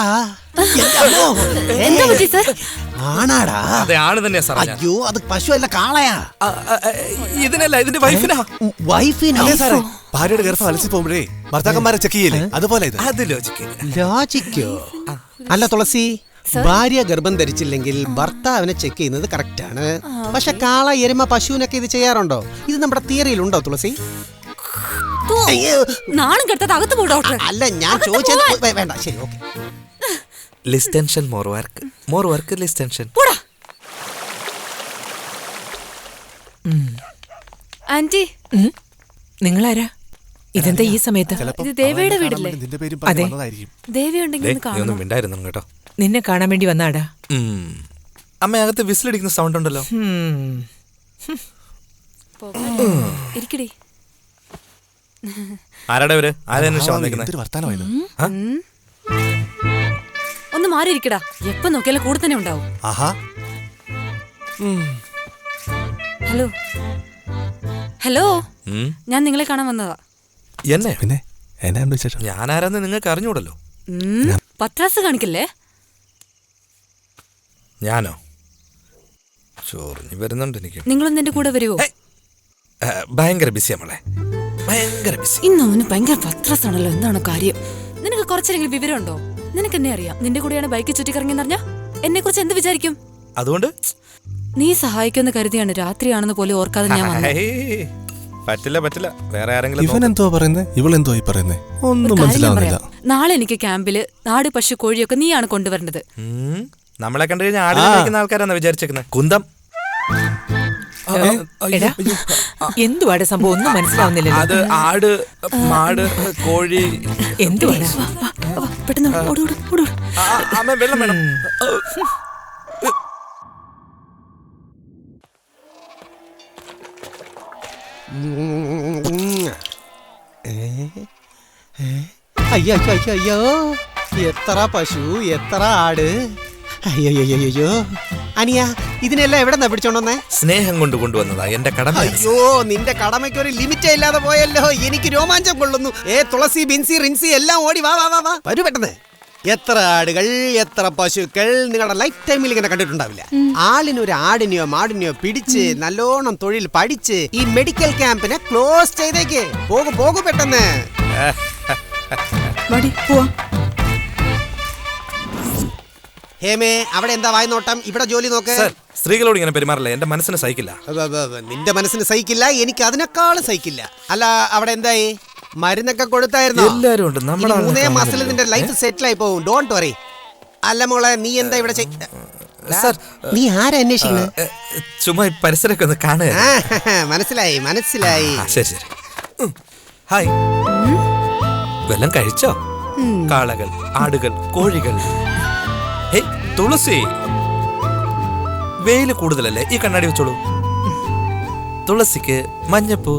ആണാടാ? അതെ ആണ് തന്നെയാ സാർ. അയ്യോ അത് പശു അല്ല, കാളയാ. ഇതിനല്ല, ഇതിന്റെ വൈഫിനാ. വൈഫിനാ? ഭാര്യയുടെ ഗർഭം അലസി പോകുമ്പോഴേ ഭർത്താക്കന്മാരെ ചെക്ക് ചെയ്യില്ലേ, അതുപോലെ ഇത്. അത് ലോജിക്ക്. ലോജിക്കോ? അല്ല തുളസി, ഭാര്യ ഗർഭം ധരിച്ചില്ലെങ്കിൽ ഭർത്താവിനെ ചെക്ക് ചെയ്യുന്നത് കറക്റ്റ് ആണ്. പക്ഷെ കാള, എരുമ, പശുവിനൊക്കെ ഇത് ചെയ്യാറുണ്ടോ? ഇത് നമ്മുടെ തിയറിയിലുണ്ടോ തുളസി? നാണം കെടുത്തത് അകത്ത് പോ ഡോക്ടർ. അല്ല ഞാൻ ചോദിച്ചത് വേണ്ട. ശരി okay. Less tension more work, more work less tension. Aunty നിങ്ങളാരാ? ഇതെന്താ ഈ സമയത്ത്? ഇത് ദേവിയുടെ വീടല്ലേ? അതെ. ദേവി ഉണ്ടെങ്കിൽ ഒന്നും മിണ്ടായിരുന്നു കേട്ടോ. നിന്നെ കാണാൻ വേണ്ടി വന്നാടാ. അമ്മ അകത്ത് വിസിലടിക്കുന്ന സൗണ്ട് ഉണ്ടല്ലോ. ഇരിക്കടി. ആരാടെ ഇവര്? ഒന്ന് മാറി ഇരിക്കടാ. എപ്പോ നോക്കിയാലും കൂടെ തന്നെ ഉണ്ടാവും. ഹലോ ഹലോ, ഞാൻ നിങ്ങളെ കാണാൻ വന്നതാ. എന്നെ? പിന്നെ എന്നെ വിശേഷം? ഞാൻ ആരാന്ന് നിങ്ങൾക്ക് അറിഞ്ഞൂടല്ലോ. പത്രാസ് കാണിക്കല്ലേ? ഞാനോ? ചോറിഞ്ഞു വരുന്നുണ്ട് എനിക്ക്. നിങ്ങളൊന്ന് എന്റെ കൂടെ വരുവോ? ഭയങ്കര ബിസിയാ മോളെ, ഭയങ്കര ബിസി. ഇന്ന് അവന് ഭയങ്കര പത്രാസാണല്ലോ. എന്താണ് കാര്യം? നിനക്ക് കുറച്ചെങ്കിലും വിവരമുണ്ടോ? നിനക്ക് എന്നെ അറിയാം. നിന്റെ കൂടെയാണ് ബൈക്ക് ചുറ്റിക്കറങ്ങിയെന്നറിഞ്ഞാ എന്നെ കുറിച്ച് എന്ത് വിചാരിക്കും? അതുകൊണ്ട് നീ സഹായിക്കുമെന്ന് കരുതിയാണ് രാത്രിയാണെന്ന് പോലും ഓർക്കാതെ ഞാൻ വന്നത്. പറ്റില്ല പറ്റില്ല, വേറെ ആരെങ്കിലും. ഇവൻ എന്തോ പറയുന്നേ, ഇവളെന്തോ ഈ പറയുന്നേ, ഒന്നും മനസ്സിലാവുന്നില്ല. നാളെ എനിക്ക് ക്യാമ്പില് നാട്, പശു, കോഴിയൊക്കെ നീയാണ് കൊണ്ടുവരേണ്ടത്. നമ്മളെ കണ്ടു കഴിഞ്ഞാൽ ആടിക്കുന്ന ആൾക്കാരാണ് വിചാരിച്ചേക്കുന്നത്. കുന്തം. എന്തുവാടെ സംഭവം? ഒന്നും മനസ്സിലാവുന്നില്ലല്ലോ. അത് ആട്, മാട്, കോഴി. എന്തുവാടാ? പെട്ടെന്ന് അമ്മ വെള്ളം വേണം. അയ്യോ അയ്യോ, എത്ര പശു, എത്ര ആട്. അയ്യോ അനിയ, ഇതിനെല്ലാം എവിടെ നിന്നാ പിടിച്ചോണ്ടേ? സ്നേഹം കൊണ്ട് കൊണ്ടുവന്നതാ, എന്റെ കടമ. അയ്യോ നിന്റെ കടമയ്ക്ക് ഒരു ലിമിറ്റേ ഇല്ലാതെ പോയല്ലോ. എനിക്ക് രോമാഞ്ചം കൊള്ളുന്നു. തുളസി, ബിൻസി, റിൻസി എല്ലാം ഓടി വാ വാ വാ വാ വരൂ പെട്ടെന്ന്. എത്ര ആടുകൾ, എത്ര പശുക്കൾ നിങ്ങളുടെ ലൈഫ് ടൈമിൽ ഇങ്ങനെ കണ്ടിട്ടുണ്ടാവില്ല. ആളിനൊരു ആടിനെയോ മാടിനെയോ പിടിച്ച് നല്ലോണം തൊഴിൽ പഠിച്ച് ഈ മെഡിക്കൽ ക്യാമ്പിനെ ക്ലോസ് ചെയ്തേക്ക്. പോകും പെട്ടെന്ന്. ഹേമേ, അവിടെ എന്താ വായി നോട്ടം? ഇവിടെ ജോലി നോക്ക്. സ്ത്രീകളോട് ഇങ്ങനെ പെരുമാറില്ല, എന്റെ മനസ്സിന് സഹിക്കില്ല. നിന്റെ മനസ്സിന് സഹിക്കില്ല, എനിക്ക് അതിനേക്കാളും സഹിക്കില്ല. അല്ല അവിടെ എന്തായി? മരുന്നൊക്കെ കൊടുത്തായിരുന്നോ? എല്ലാരും ഉണ്ട്. നമ്മുടെ ഇനി 3 മാസത്തിൽ നിന്റെ ലൈഫ് സെറ്റിൽ ആയി പോകും. Don't worry. അല്ല മോളെ, നീ എന്താ ഇവിടെ സാർ, നീ ആരാ അന്വേഷിക്കുന്നത്? ചുമ്മാ ഈ പരിസരമൊക്കെ ഒന്ന് കാണുക. മനസ്സിലായി മനസ്സിലായി. ശരി ശരി. ഹായ്. വല്ലം കഴിച്ചോ? കാളകൾ, ആടുകൾ, കോഴികൾ. ഹേയ് തുളസി, വെയില് കൂടുതലല്ലേ, ഈ കണ്ണാടി വെച്ചോളൂ. തുളസിക്ക് മഞ്ഞപ്പൂ.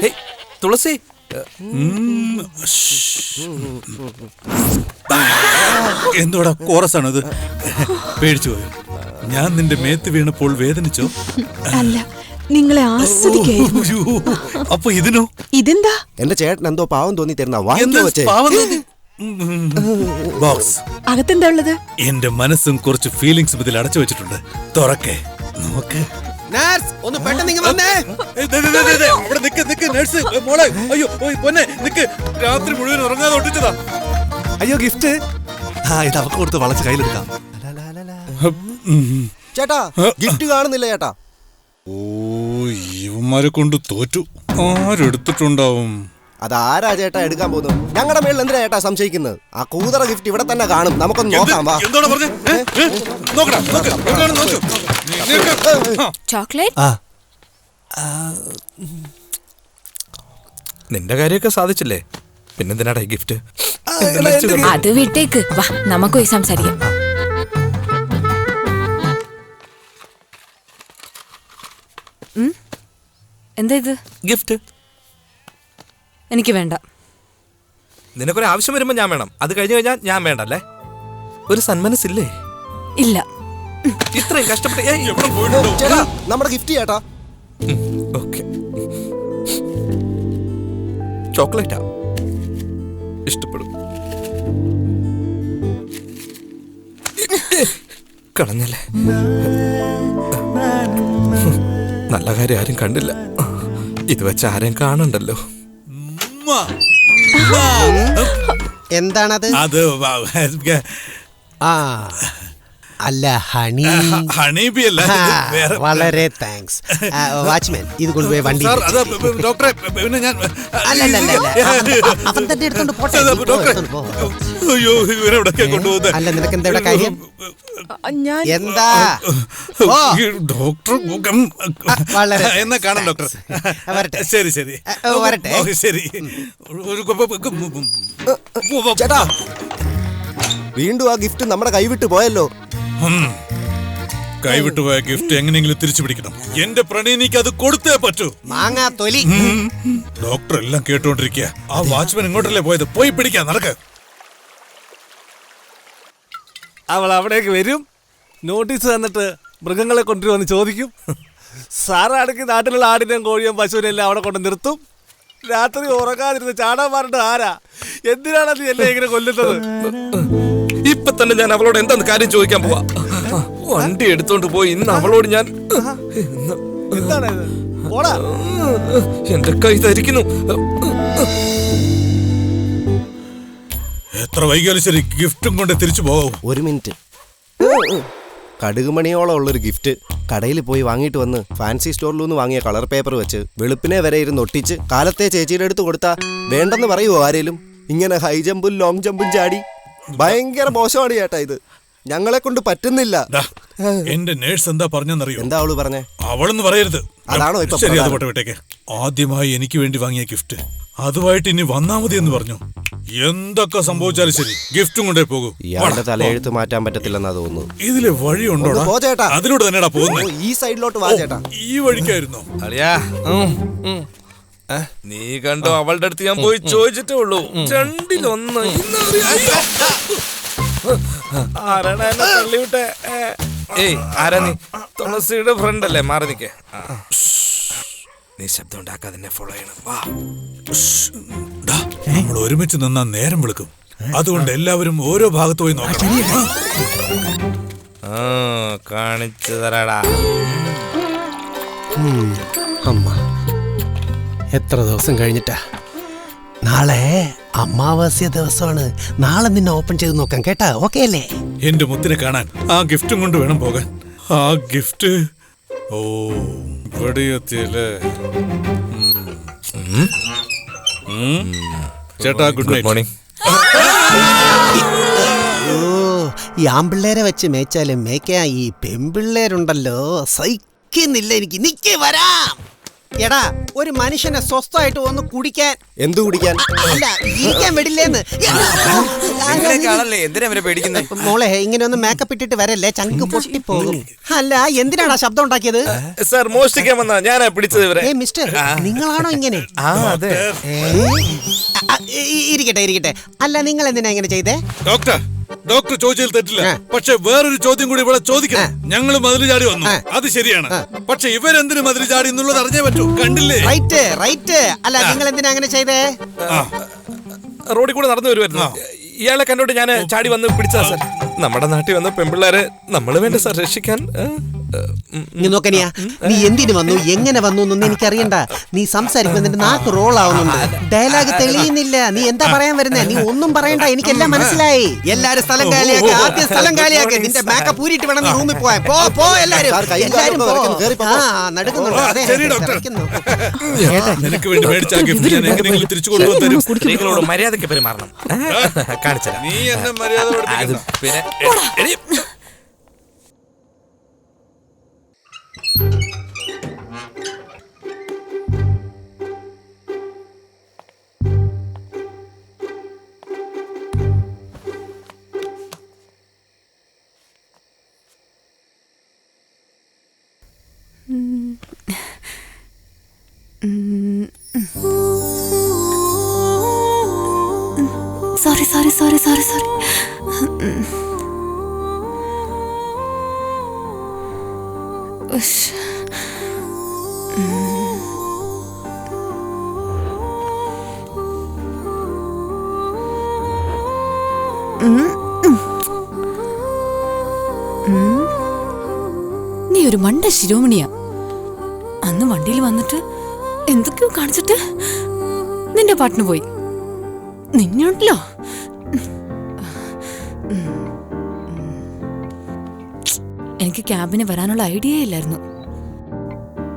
ഹേയ് തുളസി. എന്തോടാ കോറസാണ് ഇത്? പേടിച്ചു പോയോ? ഞാൻ നിന്റെ മേത്ത് വീണപ്പോൾ വേദനിച്ചോ? അല്ല, നിങ്ങളെ ആസ്വദിക്കായിരുന്നു. അപ്പൊ ഇതിനോ? ഇതെന്താ? എന്റെ ചേട്ടൻ എന്തോ പാവം തോന്നി തരുന്ന ബോക്സ്. അകത്തെന്താ ഉള്ളത്? എന്റെ മനസ്സും കുറച്ച് ഫീലിങ്സും ഇതിൽ അടച്ചു വെച്ചിട്ടുണ്ട്. തുറക്കേ നോക്ക്. നഴ്സ്, ഒന്ന് പെട്ടെന്ന് ഇങ്ങ് വന്നേ. അവിടെ നിക്ക് നിക്ക് നഴ്സ് മോളെ. അയ്യോ പൊന്നെ നിക്ക്. രാത്രി മുഴുവൻ ഉറങ്ങാതെ ഒട്ടിച്ചതാ. അയ്യോ ഗിഫ്റ്റ്. ഇത് അവക്ക് കൊടുത്ത് വളച്ച് കയ്യിലെടുക്കാം. ചേട്ടാ ഗിഫ്റ്റ് കാണുന്നില്ല ചേട്ടാ. ഓ, ഇവന്മാരെ കൊണ്ട് തോറ്റു. ആരെടുത്തിട്ടുണ്ടാവും? അതാരാ ചേട്ടാ എടുക്കാൻ പോകുന്നു? ഞങ്ങളുടെ മേളിൽ എന്തിനാ ചേട്ടാ സംശയിക്കുന്നത്? ആ കൂതറ ഗിഫ്റ്റ് ഇവിടെ തന്നെ കാണും, നമുക്കൊന്ന് നോക്കാം. വാ. ചോക്ലേറ്റ്. നിന്റെ കാര്യമൊക്കെ സാധിച്ചില്ലേ, പിന്നെന്തിനാടാ ഈ ഗിഫ്റ്റ്? അത് വിട്ടേക്ക്, വാ നമുക്ക് പോയി സംസാരിക്കാം. എന്താ ഇത്? ഗിഫ്റ്റ്. എനിക്ക് വേണ്ട. നിനക്കൊരു ആവശ്യം വരുമ്പോ ഞാൻ വേണം, അത് കഴിഞ്ഞു കഴിഞ്ഞാൽ ഞാൻ വേണ്ടല്ലേ? ഒരു സന്മനസ്സില്ലേ? ഇല്ല. ഇത്രയും കഷ്ടപ്പെട്ട് ചേട്ടാ നമ്മുടെ ഗിഫ്റ്റ് ചേട്ടാ. ഓക്കെ, ചോക്ലേറ്റാ. ഇഷ്ടപ്പെടും. കളഞ്ഞല്ലേ. നല്ല കാര്യം ആരും കണ്ടില്ല. ഇത് വെച്ച് ആരെയും കാണണ്ടല്ലോ. എന്താണത്? അത് അല്ല, ഹണി. ഹണീബി അല്ല, വളരെ താങ്ക്സ്. വാച്ച്മാൻ, ഇത് കൊണ്ടുപോയി വണ്ടി. ഡോക്ടറെ പിന്നെ ഞാൻ അവൻ തന്നെ എടുത്തോണ്ട് പോട്ടെ. അയ്യോ ഇവരെവിടൊക്കെ കൊണ്ടുപോകുന്നത്? അല്ല, നിനക്ക് എന്താ ഇവിടെ കാര്യം? എന്താ ഡോക്ടർ? എന്നാ കാണാം ഡോക്ടർ. ശരി ശരി വരട്ടെ. ശരി. ചേട്ടാ വീണ്ടും ആ ഗിഫ്റ്റ് നമ്മുടെ കൈവിട്ട് പോയല്ലോ. കൈവിട്ടു പോയ ഗിഫ്റ്റ് എങ്ങനെയെങ്കിലും തിരിച്ചു പിടിക്കണം. എന്റെ പ്രണയിനിക്ക് അത് കൊടുത്തേ പറ്റൂ. മാങ്ങാ തൊലി. ഡോക്ടർ എല്ലാം കേട്ടോണ്ടിരിക്കുക. ആ വാച്ച്മാൻ ഇങ്ങോട്ടല്ലേ പോയത്? പോയി പിടിക്കാൻ നടക്ക്. അവൾ അവിടേക്ക് വരും, നോട്ടീസ് തന്നിട്ട് മൃഗങ്ങളെ കൊണ്ടുവന്ന് ചോദിക്കും. സാറാണെങ്കിൽ നാട്ടിലുള്ള ആടിനെയും കോഴിയും പശുവിനെയും എല്ലാം അവിടെ കൊണ്ട് നിർത്തും. രാത്രി ഉറങ്ങാതിരുന്ന് ചാടാൻ പറഞ്ഞിട്ട് ആരാ? എന്തിനാണ് നീ എന്നെ ഇങ്ങനെ കൊല്ലുന്നത്? ഇപ്പൊ തന്നെ ഞാൻ അവളോട് എന്താന്ന് കാര്യം ചോദിക്കാൻ പോവാ. വണ്ടി എടുത്തോണ്ട് പോയി ഇന്ന് അവളോട് ഞാൻ എന്താണ് എന്റെ കൈ ധരിക്കുന്നു. എത്ര വൈകിയാലും ശരി ഗിഫ്റ്റും കൊണ്ട് തിരിച്ചു പോകാവൂ. ഒരു മിനിറ്റ്. കടുകുമണിയോളം ഉള്ളൊരു ഗിഫ്റ്റ് കടയിൽ പോയി വാങ്ങിയിട്ട് വന്ന് ഫാൻസി സ്റ്റോറിൽ നിന്ന് വാങ്ങിയ കളർ പേപ്പർ വെച്ച് വെളുപ്പിനെ വരെ ഇരുന്ന് ഒട്ടിച്ച് കാലത്തെ ചേച്ചിയുടെ അടുത്ത് കൊടുത്താ വേണ്ടെന്ന് പറയുമോ ആരേലും? ഇങ്ങനെ ഹൈ ജമ്പും ലോങ് ജമ്പും ചാടി ഭയങ്കര മോശമാണ് ചേട്ടാ ഇത്. ഞങ്ങളെ കൊണ്ട് പറ്റുന്നില്ല. എന്റെ നേഴ്സ് എന്താ പറഞ്ഞെന്നറിയോ? എന്താ അവള് പറഞ്ഞേ? അവളെന്ന് പറയരുത്. അതാണോ ഇപ്പൊ? ശരി, അത് വിട്ടേക്ക്. ആദ്യമായി എനിക്ക് വേണ്ടി വാങ്ങിയ ഗിഫ്റ്റ് അതുമായിട്ട് ഇനി വന്നാ മതി എന്ന് പറഞ്ഞു. എന്തൊക്കെ സംഭവിച്ചാലും ശരി ഗിഫ്റ്റും കൊണ്ടേ പോകൂ. ഇയാളുടെ തലയെഴുത്ത് മാറ്റാൻ പറ്റത്തില്ലെന്നാ തോന്നുന്നു. ഇതിലെ വഴിയുണ്ടോ? അതിലൂടെ തന്നെയാ പോകുന്നത്. ഈ സൈഡിലോട്ട് വാ ചേട്ടാ. ഈ വഴിക്കായിരുന്നോ? നീ കണ്ടോ? അവളുടെ അടുത്ത് ഞാൻ പോയി ചോദിച്ചിട്ടേ ഉള്ളൂ. രണ്ടിലൊന്ന്. ഏയ് ആരാ നീ? തുളസിയുടെ ഫ്രണ്ട് അല്ലേ? മാറി നിക്കേ. നീ ശബ്ദം ഉണ്ടാക്കാതെ എന്നെ ഫോളോ ചെയ്യണം. വാ. നമ്മൾ ഒരുമിച്ച് നിന്നാ നേരം വിളിക്കും. അതുകൊണ്ട് എല്ലാവരും ഓരോ ഭാഗത്ത് പോയി നോക്കാം. കാണിച്ചു തരാടാ. അമ്മ, എത്ര ദിവസം കഴിഞ്ഞിട്ടാ. നാളെ അമാവാസ്യ ദിവസമാണ്. നാളെ നിന്നെ ഓപ്പൺ ചെയ്ത് നോക്കാം കേട്ടാ? ഓക്കെ അല്ലേ? എന്റെ മുത്തിനെ കാണാൻ ആ ഗിഫ്റ്റും കൊണ്ട് വേണം പോകാൻ. ആ ഗിഫ്റ്റ് ഇവിടെ എത്തിയല്ലേ? ചേട്ടാ ഗുഡ് നൈറ്റ്. മോർണിംഗ്. ഈ ആമ്പിള്ളേരെ വെച്ച് മേച്ചാലും മേയ്ക്കാൻ ഈ പെമ്പിള്ളേരുണ്ടല്ലോ, സഹിക്കുന്നില്ല എനിക്ക്. നിക്ക് വരാം. എടാ, ഒരു മനുഷ്യനെ സ്വസ്ഥമായിട്ട് ഒന്ന് കുടിക്കാൻ, എന്തു കുടിക്കാൻ? അല്ല ഇരിക്കാൻ വിടില്ലേന്ന്. മോളെ ഇങ്ങനെ ഒന്ന് മേക്കപ്പ് ഇട്ടിട്ട് വരല്ലേ, ചങ്ക് പൊട്ടിപ്പോകും. അല്ല എന്തിനാടാ ശബ്ദം ഉണ്ടാക്കിയത്? സാർ മോഷ്ടിക്കാൻ വന്നാ ഞാനാ പിടിച്ചത് ഇവരെ. മിസ്റ്റർ, നിങ്ങളാണോ ഇങ്ങനെ? അതെ. ഇരിക്കട്ടെ. അല്ല നിങ്ങൾ എന്തിനാ ഇങ്ങനെ ചെയ്തേ? ഡോക്ടർ ചോദിച്ചതിൽ തെറ്റില്ല. പക്ഷെ വേറൊരു ചോദ്യം കൂടി ഇവിടെ ചോദിക്കണം. ഞങ്ങൾ മതിൽ ചാടി വന്നു, അത് ശരിയാണ്. പക്ഷെ ഇവരെന്തിനു മതിൽ ചാടി എന്നുള്ളത് അറിഞ്ഞേ പറ്റൂ. കണ്ടില്ലേ? റൈറ്റ്. അല്ല നിങ്ങൾ എന്തിനാ അങ്ങനെ ചെയ്തേ? റോഡിൽ കൂടെ നടന്നു വരുമായിരുന്നു. ഇയാളെ കണ്ടോട്ട് ഞാൻ ചാടി വന്ന് പിടിച്ചതാ സാർ. നമ്മുടെ നാട്ടിൽ വന്ന പെൺപിള്ളേരെ നമ്മൾ വേണ്ട സാർ രക്ഷിക്കാൻ. നോക്കനിയാ, നീ എന്തിനു വന്നു, എങ്ങനെ വന്നു എന്നൊന്നും എനിക്കറിയണ്ട. നീ സംസാരിക്കുമ്പോൾ നിന്റെ നാക്ക് റോൾ ആവുന്നുണ്ട്, ഡയലോഗ് തെളിയുന്നില്ല. നീ എന്താ പറയാൻ വരുന്നേ? നീ ഒന്നും പറയണ്ട, എനിക്കെല്ലാം മനസ്സിലായി. എല്ലാരും സ്ഥലം കാലിയാക്കി, ആദ്യം സ്ഥലം കാലിയാക്കി. നിന്റെ മേക്കപ്പ് ഊരിട്ട് വേണം നീ റൂമിൽ പോയാൽ. പോ എല്ലാരും. നടക്കുന്നുണ്ടോ? നിങ്ങളോട് മര്യാദയ്ക്ക് പെരുമാറണം. കാണിച്ചത് നീ എന്നെ മര്യാദ പിന്നെ സോറി. നീ ഒരു മണ്ട ശിരോമണിയാ. അന്ന് വണ്ടിയിൽ വന്നിട്ട് എന്തൊക്കെയോ കാണിച്ചിട്ട് നിന്റെ പാട്ടിന് പോയി. നിന്നുണ്ടല്ലോ. എനിക്ക് ക്യാബിന് വരാനുള്ള ഐഡിയ ഇല്ലായിരുന്നു.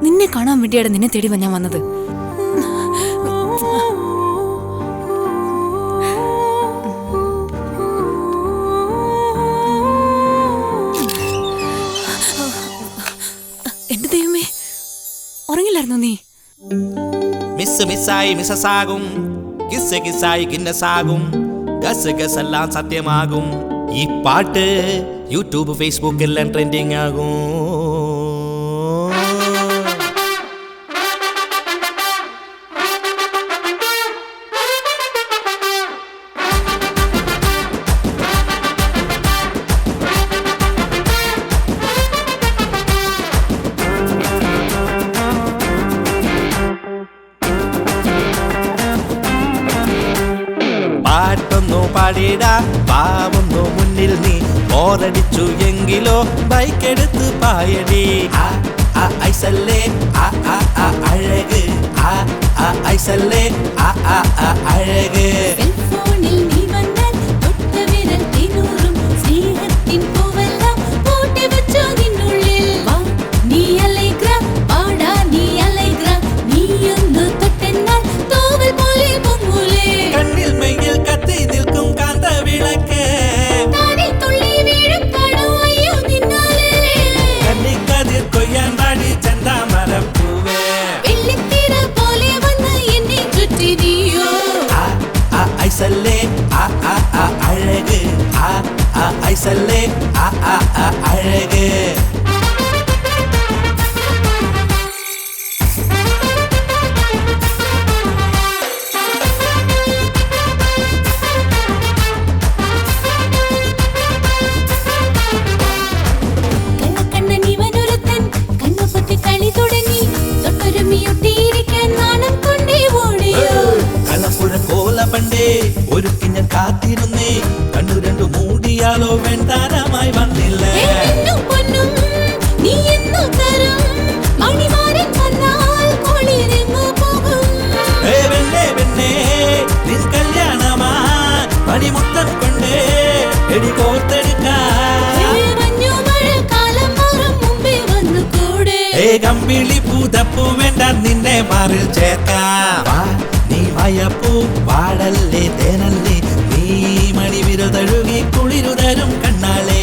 നിന്നെ കാണാൻ വേണ്ടിയാണ് നിന്നെ തേടി ഞാൻ വന്നത്. എന്റെ ദൈവമേ, ഉറങ്ങില്ലായിരുന്നു നീ? മിസ്സായി മിസ്സാകും, കിസ്സായി കിന്നസാകും, ഗസെല്ലാം സത്യമാകും. ഈ പാട്ട് യൂട്യൂബ് ഫേസ്ബുക്ക് എല്ലാം ട്രെൻഡിങ് ആകും. പാട്ടൊന്നു പാടിടാ, പാവൊന്നു മുന്നിൽ നീ. ഓരടിച്ചു എങ്കിലോ ബൈക്ക് എടുത്ത് പായടി. ഐസല്ലേ അഴക്, ഐസല്ലേ അഴക്. കണ്ണിൽ മെയ്യിൽ കത്തി നിൽക്കും കാന്ത വിളക്ക്. കണ്ണിക്കതിർ കൊയ്യാൻ പാടി ചെന്താമരപ്പൂവേ. ഐസല്ലേ അഴക്, ഐസല്ലേ അഴക്. പണ്ടേ ഒരുക്കി ഞാൻ കാത്തിരുന്നേ. കണ്ണു രണ്ടു മൂടിയാലോ വെണ്ടാരമായി വന്നില്ലേ. നിൻ കല്യാണമാ പണിമുത്തം കൊണ്ടേ എടി കോർത്തെടുക്കാം. കമ്പിളി പൂതപ്പൂ വേണ്ട നിന്നെ മാറിൽ ചേർക്കാം. നീ മായപ്പൂ പാടല്ലേ തേനല്ലേ നീ മണിവിരൽ തഴുകി കുളിരുതരും കണ്ണാളെ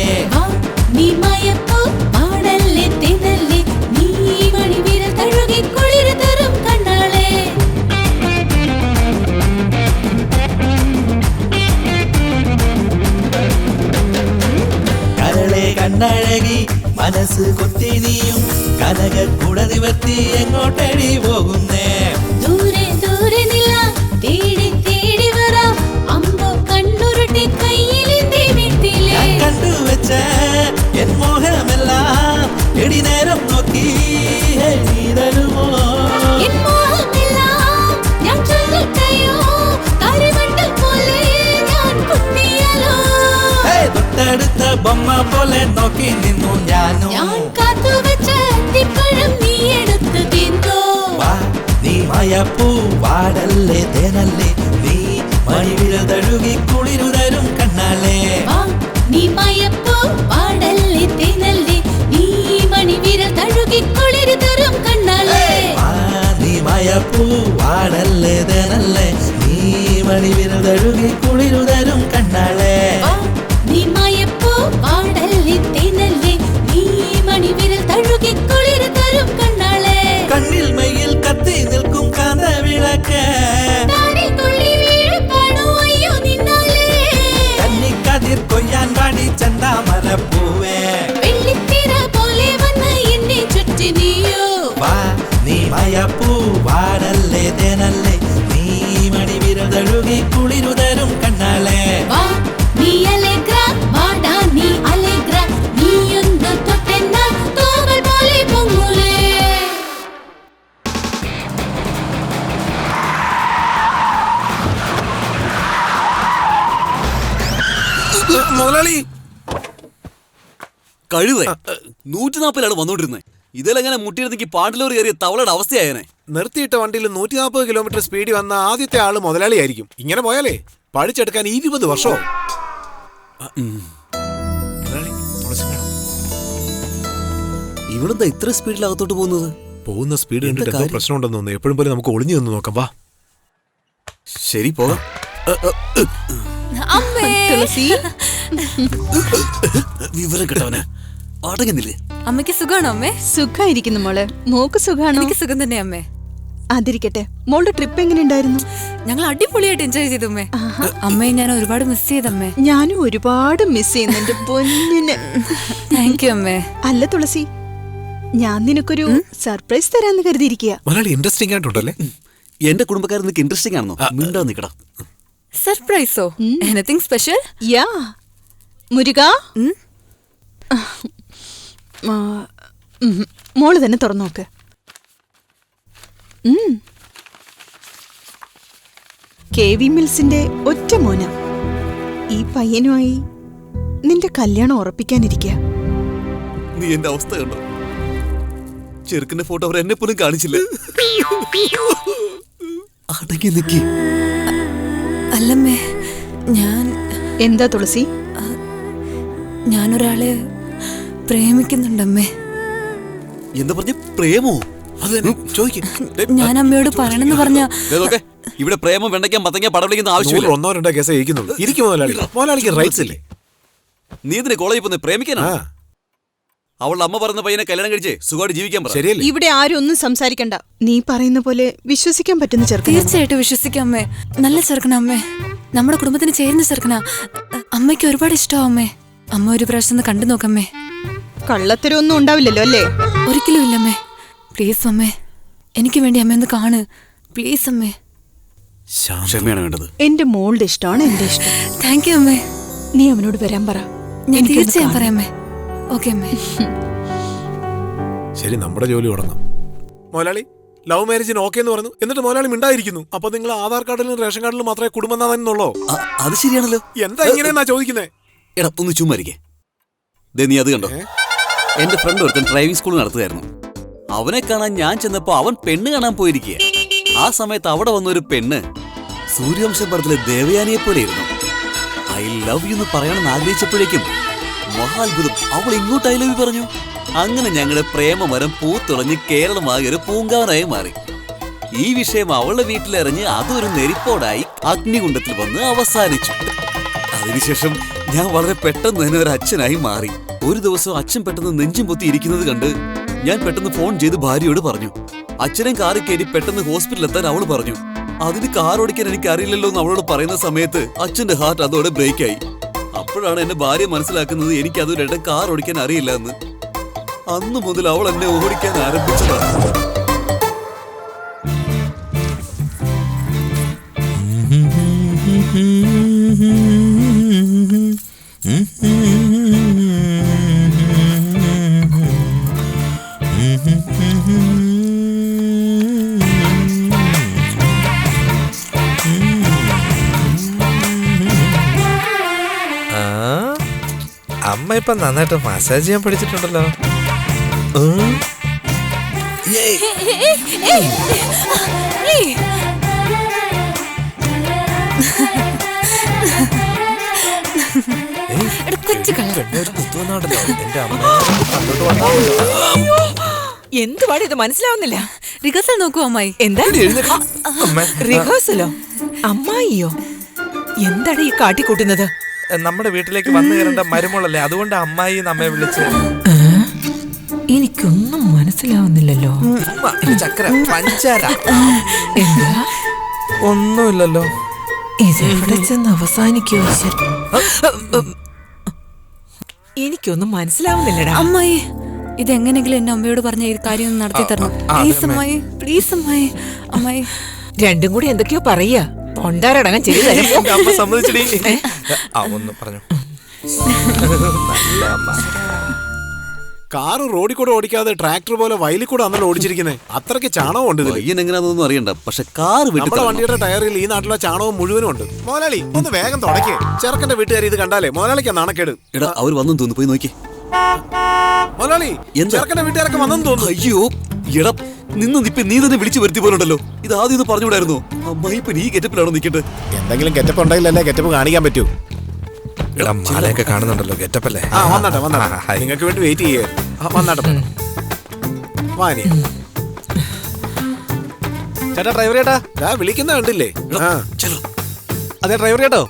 നീ മായപ്പൂ പാടല്ലേ തേനല്ലേ നീ മണിവിരൽ തഴുകി കുളിരുതരും കണ്ണാളെ കരളെ കണ്ണഴകി മനസ്സ് കൊത്തി നീയും കനക കുട നിവർത്തി എങ്ങോട്ടടി പോകുന്നേ ദൂരെ ദൂരെ നില തേടി തേടി വരാം അമ്പോ കണ്ണുരുട്ടി കയ്യിലെന്തേ വീട്ടിലെ കണ്ടുവെച്ച എൻ മോഹമെല്ലാം എടി നേരം നോക്കി നീ തരുമോ എൻ മോഹമെല്ലാം ഞാൻ ചൊല്ലട്ടെയോ താരമണ്ടൽ പോലെ ഞാൻ കുത്തിയാലോ തൊട്ടടുത്ത ബൊമ്മ പോലെ നോക്കി നിന്നു ഞാനും ഞാൻ കാത്തുവെച്ച അത്തിപ്പഴം നീ എടുത്തു തിന്നോ നീ മായപ്പൂ പാടല്ലേ തേനല്ലേ നീ മണിവിരൽ തഴുകി കുളിരുതരും കണ്ണാളെ നീ മായപ്പൂ പാടല്ലേ തേനല്ലേ നീ മണിവിരൽ തഴുകി കുളിരുതരും കണ്ണാളെ നീ മായപ്പൂ പാടല്ലേ തേനല്ലേ നീ മണിവിരൽ തഴുകി കുളിരുതരും കണ്ണാളെ നീ മായപ്പൂ പാടല്ലേ തേനല്ലേ നീ മണിവിരൽ തഴുകി കുളിരുതരും കണ്ണാളെ കണ്ണിൽ മയിൽ കത്തി നിൽക്കും കാന്ത വിളക്ക് കന്നിക്കതിർ കൊയ്യാൻ പാടി ചന്താമര പൂവേ വെള്ളിത്തിര പോലെ വന്ന് എന്നെ ചുറ്റി നീയോ വാ നീ മായപ്പൂ പാടല്ലേ തേനല്ലേ നീ മണിവിരൽ തഴുകി കുളിരുതരും കണ്ണാളെ നീ അലേഗ്ര വാടാ നീ അലേഗ്ര നീയൊന്ന് തൊട്ടെന്ന തോവൽ പോലെ പൊങ്ങൂലേ മുതലാളി കഴിവേ 140 വന്നോണ്ടിരുന്നേ ഇതിലെങ്ങനെ മുട്ടിയിരുന്നെങ്കിൽ പാണ്ടിലോറി കയറിയ തവളയുടെ അവസ്ഥയായനെ. നിർത്തിയിട്ട വണ്ടിയിൽ 140 കിലോമീറ്റർ സ്പീഡിൽ വന്ന ആദ്യത്തെ ആള് മുതലാളിയായിരിക്കും. ഇങ്ങനെ പോയാലേ പഠിച്ചെടുക്കാൻ 20 വർഷവും. ഇവിടെന്താ ഇത്ര സ്പീഡിൽ അകത്തോട്ട് പോകുന്നത്? പോകുന്ന സ്പീഡ് കണ്ടിട്ട് എന്തോ പ്രശ്നമുണ്ടെന്ന് തോന്നുന്നു. എപ്പോഴും പോലെ നമുക്ക് ഒളിഞ്ഞു നിന്ന് നോക്കാം. വാ ശരി പോകാം. വിവരം കിട്ടവനെ അടങ്ങുന്നില്ലേ? അമ്മയ്ക്ക് സുഖാണോ അമ്മേ? സുഖായിരിക്കുന്നു മോളെ. മോക്ക് സുഖാണോ? എനിക്ക് സുഖം തന്നെ അമ്മേ. അതിരിക്കട്ടെ, മോളുടെ ട്രിപ്പ് എങ്ങനെ ഉണ്ടായിരുന്നു? ഞങ്ങൾ അടിപൊളിയായിട്ട് എൻജോയ് ചെയ്തു അമ്മേ. അമ്മയെ ഞാൻ ഒരുപാട് മിസ് ചെയ്തമ്മേ. ഞാനും ഒരുപാട് മിസ് ചെയ്യുന്നുണ്ട് പൊന്നിന്. താങ്ക് യു അമ്മേ. അല്ല തുളസി, ഞാൻ നിനക്കൊരു സർപ്രൈസ് തരാന്ന് കരുതിയിരിക്കുക. ഇൻട്രസ്റ്റിംഗ് ആയിട്ടുണ്ടല്ലേ? എന്റെ കുടുംബക്കാരൻ നിനക്ക് ഇൻട്രസ്റ്റിംഗ് ആണെന്നോ? മിണ്ടാ നിക്കടാ. സർപ്രൈസോ? Anything special? യാ മുരുക, മോള് തന്നെ തുറന്നു നോക്ക്. KV മിൽസിന്റെ ഒറ്റ മോന. ഈ പയ്യനുമായി നിന്റെ കല്യാണം ഉറപ്പിക്കാനിരിക്കുക. നീ എന്റെ അവസ്ഥ കണ്ടോ? ചെറുക്കന്റെ ഫോട്ടോ അവർ എന്നെ പോലും കാണിച്ചില്ല. അടങ്ങി നിക്കി. അല്ലമ്മേ, ഞാൻ എന്താ തുളസി? ഞാനൊരാളെ പ്രേമിക്കുന്നുണ്ടമ്മേ. എന്താ പറഞ്ഞ? പ്രേമോ? ഞാൻ അമ്മയോട് പറയണെന്ന് പറഞ്ഞ ഇവിടെ പ്രേമം വെണ്ടയ്ക്കാൻ മത്തങ്ങ പടം വിളിക്കുന്ന ആവശ്യമില്ല. 1-2 കേസ് ജയിക്കുന്നുള്ളൂ. ഇരിക്കും മുതലാളിക്ക് റൈറ്റ്സ് ഇല്ലേ? നീ ഇതിന് കോളേജിൽ പോന്ന് പ്രേമിക്കാനാ? അവളുടെ അമ്മ പറഞ്ഞ പയ്യനെ കല്യാണം കഴിച്ച് സുഖമായിട്ട് ജീവിക്കാൻ പറ. ഇവിടെ ആരും ഒന്നും സംസാരിക്കണ്ട. നീ പറയുന്ന പോലെ വിശ്വസിക്കാൻ പറ്റുന്ന ചെറുക്കൻ. തീർച്ചയായിട്ടും വിശ്വസിക്കാം അമ്മേ. നല്ല ചെറുക്കനാ അമ്മേ. നമ്മുടെ കുടുംബത്തിന് ചേരുന്ന ചെറുക്കനാ. അമ്മയ്ക്ക് ഒരുപാട് ഇഷ്ടമാ അമ്മേ. അമ്മ ഒരു പ്രാവശ്യം കണ്ടു നോക്കമ്മേ. കള്ളത്തരൊന്നും ഉണ്ടാവില്ലല്ലോ അല്ലേ? ഒരിക്കലും ഇല്ലമ്മേ. പ്ലീസ് അമ്മേ, എനിക്ക് വേണ്ടി അമ്മ ഒന്ന് കാണ്. പ്ലീസ് അമ്മേ. ക്ഷമയാണ് വേണ്ടത്. എന്റെ മോളുടെ ഇഷ്ടമാണ് എന്റെ ഇഷ്ടം. താങ്ക് യു അമ്മേ. നീ അവനോട് വരാൻ പറ. ഞാൻ തീർച്ചയായും പറയാമേ. ഓക്കെ അമ്മേ. ശരി, നമ്മുടെ ജോലി തുടങ്ങാം. മുതലാളി ലവ് മാരേജിന് ഓക്കെ എന്ന് പറഞ്ഞു, എന്നിട്ട് മുതലാളി മിണ്ടായിരിക്കുന്നു. അപ്പൊ നിങ്ങൾ ആധാർ കാർഡിലും റേഷൻ കാർഡിലും മാത്രമേ കുടുംബനാഥനുള്ളോ? അത് ശരിയാണല്ലോ. എന്താ ഇങ്ങനെയെന്നാ ചോദിക്കുന്നേ? എടാ ഒന്ന് ചുമ്മാരിക്കേ. നീ അത് കണ്ടോ? എന്റെ ഫ്രണ്ട് ഒരുത്തൻ ഡ്രൈവിംഗ് സ്കൂൾ നടത്തുകയായിരുന്നു. അവനെ കാണാൻ ഞാൻ ചെന്നപ്പോ അവൻ പെണ്ണ് കാണാൻ പോയിരിക്കുക. ആ സമയത്ത് അവിടെ വന്നൊരു പെണ്ണ് സൂര്യവംശം പടത്തിലെ ദേവയാനിയെ പോലെ ഇരുന്നു. ഐ ലവ് യു എന്ന് പറയണമെന്ന് ആഗ്രഹിച്ചപ്പോഴേക്കും മഹാത്ഭുതം, അവൾ ഇങ്ങോട്ട് ഐ ലവ് യു പറഞ്ഞു. അങ്ങനെ ഞങ്ങളുടെ പ്രേമമരം പൂത്തുളഞ്ഞ് കേരളമാകെ ഒരു പൂങ്കാവനായി മാറി. ഈ വിഷയം അവളുടെ വീട്ടിലിറങ്ങി അതൊരു നെരിപ്പോടായി അഗ്നികുണ്ഡത്തിൽ വന്ന് അവസാനിച്ചു. അതിനുശേഷം ഞാൻ വളരെ പെട്ടെന്ന് തന്നെ ഒരു അച്ഛനായി മാറി. ഒരു ദിവസം അച്ഛൻ പെട്ടെന്ന് നെഞ്ചും പൊത്തി ഇരിക്കുന്നത് കണ്ട് ഞാൻ പെട്ടെന്ന് ഫോൺ ചെയ്ത് ഭാര്യയോട് പറഞ്ഞു. അച്ഛനെ കാറിൽ കയറി പെട്ടെന്ന് ഹോസ്പിറ്റലിൽ എത്താൻ അവള് പറഞ്ഞു. അതിന് കാർ ഓടിക്കാൻ എനിക്ക് അറിയില്ലല്ലോ എന്ന് അവളോട് പറയുന്ന സമയത്ത് അച്ഛന്റെ ഹാർട്ട് അതോടെ ബ്രേക്കായി. അപ്പോഴാണ് എന്റെ ഭാര്യ മനസ്സിലാക്കുന്നത് എനിക്ക് അതൊരിടം കാർ ഓടിക്കാൻ അറിയില്ല എന്ന്. അന്നു മുതൽ അവൾ എന്നെ ഓടിക്കാൻ ആരംഭിച്ചതാണ്. അമ്മ ഇപ്പൊ നന്നായിട്ട് മസാജ് ചെയ്യാൻ പഠിച്ചിട്ടുണ്ടല്ലോ. എന്തുവാണ് ഇത് മനസ്സിലാവുന്നില്ല. റിഹേഴ്സൽ നോക്കൂ അമ്മായി. എന്താ റിഹേഴ്സലോ? അമ്മായിയോ? എന്താണ് ഈ കാട്ടിക്കൂട്ടുന്നത്? നമ്മുടെ വീട്ടിലേക്ക് വന്നു കയറേണ്ട മരുമോളല്ലേ, അതുകൊണ്ട് അമ്മായി നമ്മെ വിളിച്ച്. എനിക്കൊന്നും മനസ്സിലാവുന്നില്ലല്ലോ. ചക്ര പഞ്ചാര എന്താ? ഒന്നുമില്ലല്ലോ. ഇതെവിടെ ചെന്ന് അവസാനിക്കോ? എനിക്കൊന്നും മനസ്സിലാവുന്നില്ലടാ. അമ്മായി, ഇതെങ്ങനെങ്കിലും എന്റെ അമ്മയോട് പറഞ്ഞ ഈ കാര്യം ഒന്ന് നടത്തി തരണം. പ്ലീസ് അമ്മായി, പ്ലീസ് അമ്മായി. അമ്മായി രണ്ടും കൂടി എന്തൊക്കെയോ പറയാ. പൊണ്ടാരടങ്ങാൻ അമ്മ സമ്മതിച്ചടി. ഒന്ന് പറഞ്ഞു. കാറ് റോഡിൽ കൂടെ ഓടിക്കാതെ ട്രാക്ടർ പോലെ വയലിൽ കൂടെ അന്നല്ലോ ഓടിച്ചിരിക്കുന്നത്. അത്രയ്ക്ക് ചാണകം ഉണ്ട് ഇതിൽ. എങ്ങനെയാണെന്നൊന്നും അറിയണ്ട, പക്ഷെ കാർ നമ്മുടെ വണ്ടിയുടെ ടയറിൽ ഈ നാട്ടിലെ ചാണകവും മുഴുവനും ഉണ്ട്. മോലാളി ഒന്ന് വേഗം തുടക്കേ. ചെറുക്കന്റെ വീട്ടുകാർ ഇത് കണ്ടാലേ മോലാളിക്കാ നാണക്കേട്. എടാ അവർ വന്നു തോന്നുന്നു, പോയി നോക്കി. മോലാളി ചെറുക്കന്റെ വീട്ടുകാരൊക്കെ വന്നെന്ന് തോന്നുന്നു. അയ്യോ എടാ നിന്ന് ഇപ്പൊ നീ തന്നെ വിളിച്ചു വരുത്തി പോലുണ്ടല്ലോ. ഇത് ആദ്യം ഒന്ന് പറഞ്ഞുകൂടായിരുന്നു. അമ്മായി ഇപ്പൊ നീ ഗെറ്റപ്പിലാണോ നിൽക്കട്ടെ? എന്തെങ്കിലും ഗെറ്റപ്പ് ഉണ്ടെങ്കിലല്ലേ ഗെറ്റപ്പ് കാണിക്കാൻ പറ്റൂ. മാലയൊക്കെ കാണുന്നുണ്ടല്ലോ, ഗെറ്റപ്പല്ലേ? വന്നാട്ടെ വന്നാട്ടെ, നിങ്ങൾക്ക് വേണ്ടി വെയിറ്റ് ചെയ്യേ. വന്നാട്ടെ വാനി. ചേട്ടാ ഡ്രൈവർ ചേട്ടാ വിളിക്കുന്ന കണ്ടില്ലേ? അതെ ഡ്രൈവർ ചേട്ടോ.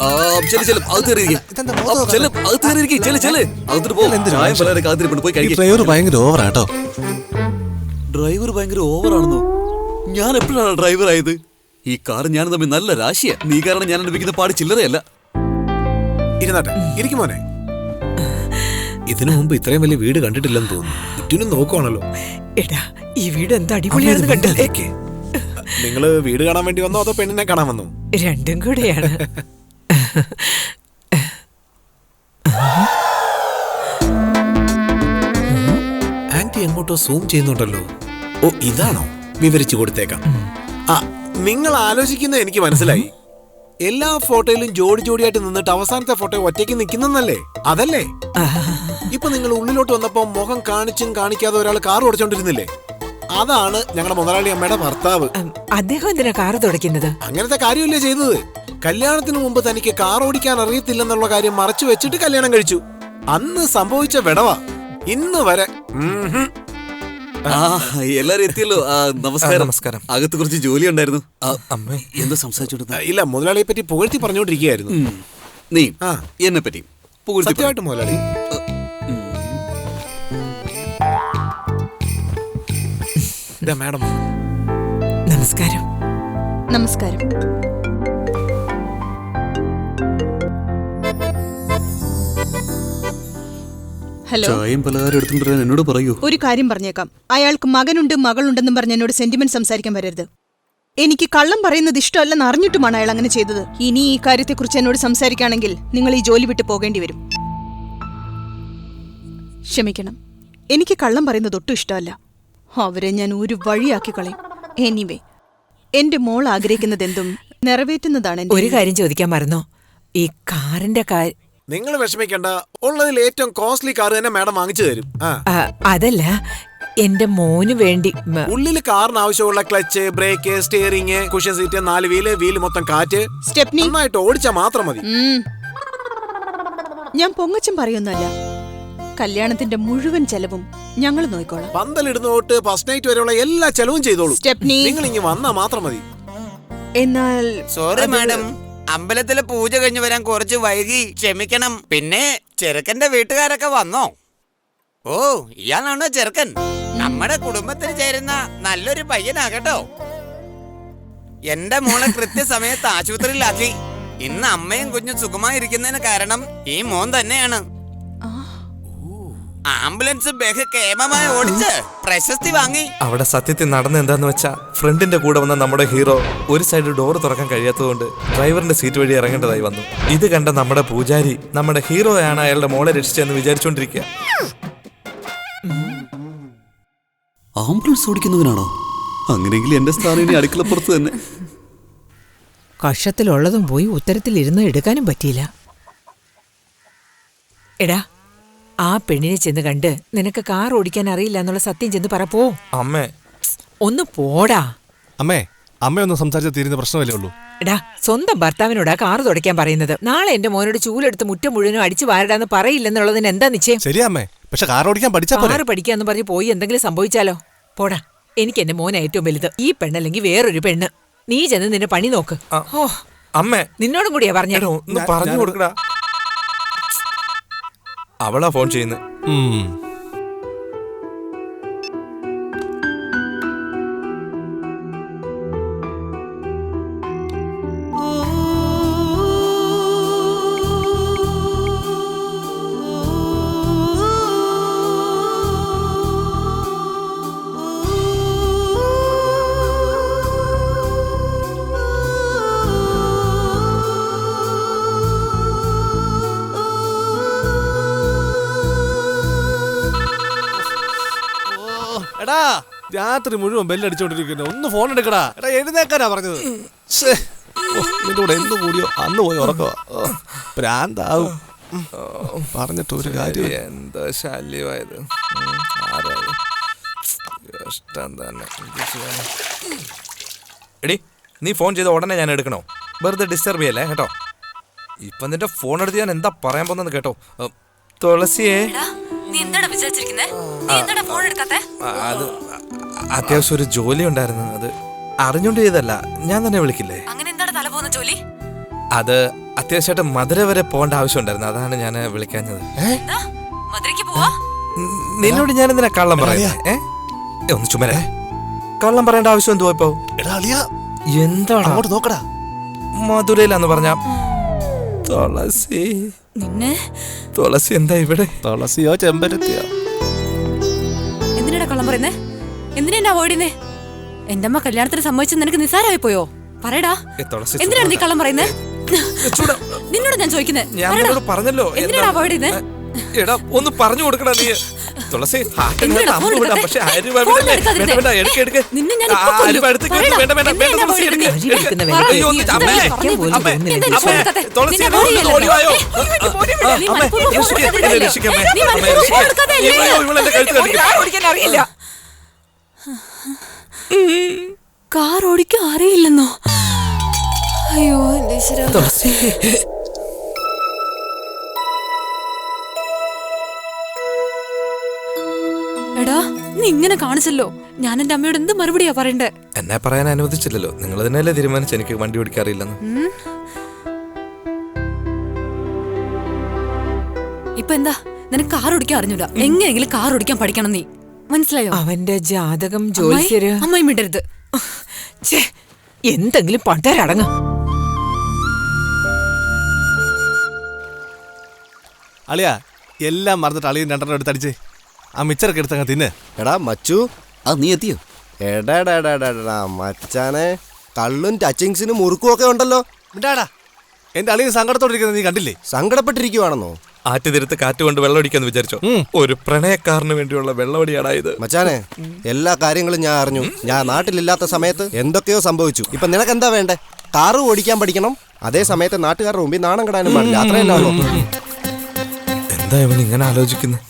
ഡ്രൈവർ ഭയങ്കര ഓവറാട്ടോ. ഡ്രൈവർ ഭയങ്കര ഓവറാണെന്നോ? ഞാൻ എപ്പോഴാണ് ഡ്രൈവർ ആയത്? ഈ കാർ ഞാൻ തമ്മിൽ നല്ല രാശിയാ. നീ കാരണം ഞാൻ അനുഭവിക്കുന്ന പാട് ചില്ലറയല്ല. ഇരുന്നാട്ടെ, ഇരിക്കും മോനെ. ഇതിനു മുമ്പ് ഇത്രയും വലിയ വീട് കണ്ടിട്ടില്ലെന്ന് തോന്നുന്നു. ചുറ്റിനും നോക്കുവാണല്ലോ. എടാ ഈ വീട് എന്താ അടിപൊളിയാണെന്ന് കണ്ടല്ലേ? നിങ്ങള് വീട് കാണാൻ വേണ്ടി വന്നോ അതോ പെണ്ണിനെ കാണാൻ വന്നോ? രണ്ടും കൂടെയാണ്. ആന്റി എങ്ങോട്ടോ സൂം ചെയ്യുന്നുണ്ടല്ലോ. ഓ ഇതാണോ? വിവരിച്ചു കൊടുത്തേക്കാം. നിങ്ങൾ ആലോചിക്കുന്നത് എനിക്ക് മനസ്സിലായി. എല്ലാ ഫോട്ടോയിലും ജോഡി ജോഡിയായിട്ട് നിന്നിട്ട് അവസാനത്തെ ഫോട്ടോ ഒറ്റയ്ക്ക് നിൽക്കുന്നല്ലേ? അതല്ലേ? ഇപ്പൊ നിങ്ങൾ ഉള്ളിലോട്ട് വന്നപ്പോ മുഖം കാണിച്ചും കാണിക്കാതെ ഒരാൾ കാർ ഓടിച്ചോണ്ടിരുന്നില്ലേ? അതാണ് ഞങ്ങളുടെ മുതലാളി അമ്മയുടെ ഭർത്താവ്. അദ്ദേഹം എന്തിനാ കാറ് തുടയ്ക്കുന്നത്? അങ്ങനത്തെ കാര്യമല്ലേ ചെയ്തത്. കല്യാണത്തിന് മുമ്പ് തനിക്ക് കാർ ഓടിക്കാൻ അറിയത്തില്ലെന്നുള്ള കാര്യം മറച്ചു വെച്ചിട്ട് കല്യാണം കഴിച്ചു. അന്ന് സംഭവിച്ച വിടവാ ഇന്ന് വരെ. എല്ലാരും എത്തിയല്ലോ. നമസ്കാരം. നമസ്കാരം. അകത്ത് കുറച്ച് ജോലി ഉണ്ടായിരുന്നു. എന്താ സംസാരിച്ചോണ്ടിരുന്നത്? ഇല്ല, മുതലാളിയെ പറ്റി പുകഴ്ത്തി പറഞ്ഞോണ്ടിരിക്കുകയായിരുന്നു. നീ എന്നെ പറ്റി സത്യമായിട്ട് മുതലാളി? മാഡം നമസ്കാരം. നമസ്കാരം. ഹലോ. ചായയും പലഹാരം എടുത്തിട്ട് എന്നോട് പറയൂ. ഒരു കാര്യം പറഞ്ഞേക്കാം. അയാൾക്ക് മകനുണ്ട് മകളുണ്ടെന്നും പറഞ്ഞ് എന്നോട് സെന്റിമെന്റ് സംസാരിക്കാൻ വരരുത്. എനിക്ക് കള്ളം പറയുന്നത് ഇഷ്ടമല്ലെന്ന് അറിഞ്ഞിട്ടുമാണ് അയാൾ അങ്ങനെ ചെയ്തത്. ഇനി ഈ കാര്യത്തെക്കുറിച്ച് എന്നോട് സംസാരിക്കുകയാണെങ്കിൽ നിങ്ങൾ ഈ ജോലി വിട്ട് പോകേണ്ടി വരും. ക്ഷമിക്കണം, എനിക്ക് കള്ളം പറയുന്നത് ഒട്ടും ഇഷ്ടമല്ല. അവരെ ഞാൻ ഒരു വഴിയാക്കി കളയും. എനിവേ, എന്റെ മോൾ ആഗ്രഹിക്കുന്നതെന്തും നിറവേറ്റുന്നതാണ്. ഒരു കാര്യം ചോദിക്കാൻ മറന്നോ? ഈ കാറിന്റെ കാര്യം നിങ്ങൾ വിഷമിക്കണ്ട. ഉള്ളതിൽ ഏറ്റവും കോസ്റ്റ്ലി കാർ തന്നെ മാഡം വാങ്ങിച്ചു തരും. അതല്ല, എന്റെ മോന് വേണ്ടി. ഉള്ളിൽ കാറിന് ആവശ്യമുള്ള clutch, brake, steering, cushion seat, 4 wheel മൊത്തം കാറ്റ്, സ്റ്റെപ്നി നന്നായിട്ട് ഓടിച്ചാൽ മാത്രം മതി. ഞാൻ പൊങ്ങച്ചം പറയുന്നല്ല. കല്യാണത്തിന്റെ മുഴുവൻ ചെലവും ഞങ്ങൾ നോക്കിക്കോളാം. പന്തലിടുന്ന തൊട്ട് ഫസ്റ്റ് നൈറ്റ് വരെയുള്ള എല്ലാ ചെലവും ചെയ്തോളൂ. സ്റ്റെപ്നി, നിങ്ങൾ ഇങ്ങ് വന്നാ മാത്രം മതി. എന്നാൽ സോറി മാഡം, അമ്പലത്തിലെ പൂജ കഴിഞ്ഞു വരാൻ കുറച്ച് വൈകി, ക്ഷമിക്കണം. പിന്നെ ചെറുക്കന്റെ വീട്ടുകാരൊക്കെ വന്നോ? ഓ, ഇയാളാണോ ചെറുക്കൻ? നമ്മുടെ കുടുംബത്തിൽ ചേരുന്ന നല്ലൊരു പയ്യനാകട്ടോ. എന്റെ മോളെ കൃത്യസമയത്ത് ആശുപത്രിയിലാക്കി. ഇന്ന് അമ്മയും കുഞ്ഞും സുഖമായിരിക്കുന്നതിന് കാരണം ഈ മോൻ തന്നെയാണ്. ആംബുലൻസ് ബഹുക്ഷേമമായി ഓടിച്ച് പ്രശസ്തി വാങ്ങി. അവിടെ സത്യത്തിൽ നടന്ന എന്താന്ന് വെച്ചാ, ഫ്രണ്ടിന്റെ കൂടെ വന്ന നമ്മുടെ ഹീറോ ഒരു സൈഡ് ഡോർ തുറക്കാൻ കഴിയാത്തതുകൊണ്ട് ഡ്രൈവറിന്റെ സീറ്റ് വഴി ഇറങ്ങേണ്ടതായി വന്നു. ഇത് കണ്ട നമ്മുടെ പൂജാരി നമ്മുടെ ഹീറോയാണ് അയാളുടെ മോളെ രക്ഷിച്ചെന്ന് വിചാരിച്ചോണ്ടിരിക്കുക. ആംബുലൻസ് ഓടിക്കുന്നവനാണോ? അങ്ങനെയെങ്കിൽ എന്റെ സ്ഥാനം ഇനി അടുക്കളപ്പുറത്ത് തന്നെ. കഷത്തിലുള്ളതും പോയി ഉത്തരത്തിലിരുന്ന് എടുക്കാനും പറ്റിയില്ല. എടാ, ആ പെണ്ണിനെ ചെന്ന് കണ്ട് നിനക്ക് കാർ ഓടിക്കാൻ അറിയില്ല എന്നുള്ള സത്യം ചെന്ന് പറ. പോ അമ്മേ, ഒന്ന് പോടാ. അമ്മേ, അമ്മയൊന്നും സംസാരിച്ച തീരുന്ന പ്രശ്നമല്ലേ ഉള്ളൂ. എടാ, സ്വന്തം ഭർത്താവിനോടാ കാറ് തുടയ്ക്കാൻ പറയുന്നത്. നാളെ എന്റെ മോനോട് ചൂലെടുത്ത് മുറ്റം മുഴുവനും അടിച്ചു വാരടാന്ന് പറയില്ലെന്നുള്ളതിന് എന്താ നിശ്ചയം? ശരിയാ അമ്മേ, പക്ഷെ കാർ ഓടിക്കാൻ പഠിച്ചാ കാറ് പഠിക്കാന്ന് പറഞ്ഞ് പോയി എന്തെങ്കിലും സംഭവിച്ചാലോ? പോടാ. എനിക്ക് എന്റെ മോനെ ഏറ്റവും വലുത്. ഈ പെണ്ണല്ലെങ്കിൽ വേറൊരു പെണ്ണ്. നീ ചെന്ന് നിന്റെ പണി നോക്ക്. ഓ അമ്മേ, നിന്നോടും കൂടിയാ പറഞ്ഞ. പറഞ്ഞു കൊടുക്കടാ. അവളാ ഫോൺ ചെയ്യുന്നത്. എടാ, രാത്രി മുഴുവൻ ബെല്ലടിച്ചോണ്ടിരിക്കുന്നു. ഒന്ന് ഫോൺ എടുക്കടാ. എടാ, എഴുന്നേക്കാനാ പറഞ്ഞത്. നിന്റെ കൂടെ എന്ന് കൂടിയോ അന്ന് പോയി ഉറക്കോ. ഭ്രാന്താവും. പറഞ്ഞിട്ട് ഒരു കാര്യം. എന്താ ശല്യമായത്. ഇഷ്ടം തന്നെ. എടി, നീ ഫോൺ ചെയ്ത ഉടനെ ഞാൻ എടുക്കണോ? വെറുതെ ഡിസ്റ്റർബ് ചെയ്യല്ലേ കേട്ടോ. ഇപ്പൊ നിന്റെ ഫോൺ എടുത്ത് ഞാൻ എന്താ പറയാൻ പോകുന്നത് കേട്ടോ. തുളസിയെ, അത് അത്യാവശ്യം ഒരു ജോലി ഉണ്ടായിരുന്നു. അത് അറിഞ്ഞോണ്ട് ചെയ്തല്ല, ഞാൻ തന്നെ വിളിക്കില്ലേ. അത് അത്യാവശ്യമായിട്ട് മധുര വരെ പോകേണ്ട ആവശ്യം ഉണ്ടായിരുന്നു. അതാണ് ഞാൻ വിളിക്കാഞ്ഞത്. നിന്നോട് ഞാൻ എന്തിനാ കള്ളം പറയുന്നത്? ഒന്ന് ചുമരേ, കള്ളം പറയേണ്ട ആവശ്യം എന്തുവാ ഇപ്പൊ? എന്താ നോക്കടാ, മധുരയിലാന്ന് പറഞ്ഞ തുളസി. തുളസി എന്താ ഇവിടെ? തുളസിയോ ചെമ്പരത്തിയോ? എന്തിനാ കള്ളം പറയുന്നേ? എന്തിനാ അവോയ്ഡ് ചെയ്യുന്നേ? എന്റെ അമ്മ കല്യാണത്തിന് സമ്മതിച്ചത് നിനക്ക് നിസ്സാരമായി പോയോ? പറയടാ, എന്തിനാണ് നീ കള്ളം പറയുന്നേ? നിന്നോട് ഞാൻ ചോദിക്കുന്നത്. പറഞ്ഞല്ലോ, എന്തിനാ അവോയ്ഡ് ചെയ്യുന്നേ? എടാ, ഒന്ന് പറഞ്ഞു കൊടുക്കടാ നീ. തുളസി, കാർ ഓടിക്കാൻ അറിയില്ലെന്നോ? അയ്യോ എന്റെ ഈശ്വരാ. തുളസി, എടാ, നീ ഇങ്ങനെ കാണിച്ചല്ലോ. ഞാൻ എന്റെ അമ്മയോട് എന്ത് മറുപടിയാ പറയണ്ടേ? എന്നെ പറയാൻ അനുവദിച്ചില്ലല്ലോ. നിങ്ങൾ തന്നെയല്ലേ തീരുമാനിച്ചു എനിക്ക് വണ്ടി ഓടിക്കാറില്ലെന്ന്. ഇപ്പൊ എന്താ? നിനക്ക് കാർ ഓടിക്കാൻ അറിഞ്ഞൂടാ. എങ്ങനെയെങ്കിലും കാർ ഓടിക്കാൻ പഠിക്കണം നീ. മനസ്സിലായോ? അവന്റെ ജാതകം ജോലിസ്യര്. അമ്മായി മിണ്ടരുത്. എന്തെങ്കിലും പണ്ടരടങ്ങ. അളിയാ, എല്ലാം മറന്നിട്ട് അളിയൻ രണ്ടെണ്ണം എടുത്ത് അടിച്ചേ. ആ മിച്ചറൊക്കെ എടുത്തങ്ങ് തിന്നെ. എടാ മച്ചു, നീ എത്തിയോ? എടാ മച്ചാനെ, കള്ളും ടച്ചിങ്സിനും മുറുക്കും ഒക്കെ ഉണ്ടല്ലോ. മിണ്ടാടാ, എന്റെ അളിയൻ സങ്കടത്തോടിരിക്കുന്നത് നീ കണ്ടില്ലേ? സങ്കടപ്പെട്ടിരിക്കുവാണെന്നോ? ആറ്റുതിരുത്ത് കാറ്റ് കൊണ്ട് വെള്ളമടിക്കാന്ന് വിചാരിച്ചോ? ഒരു പ്രണയക്കാരന് വേണ്ടിയുള്ള വെള്ളമടിയാടാ ഇത്. മച്ചാനെ, എല്ലാ കാര്യങ്ങളും ഞാൻ അറിഞ്ഞു. ഞാൻ നാട്ടിലില്ലാത്ത സമയത്ത് എന്തൊക്കെയോ സംഭവിച്ചു. ഇപ്പൊ നിനക്ക് എന്താ വേണ്ടേ? കാറ് ഓടിക്കാൻ പഠിക്കണം, അതേ സമയത്ത് നാട്ടുകാരുടെ മുമ്പിൽ നാണം കെടാനും പാടില്ല. അത്രയല്ലേ ഉള്ളൂ. എന്താ ഇവൻ ഇങ്ങനെ ആലോചിക്കുന്നത്?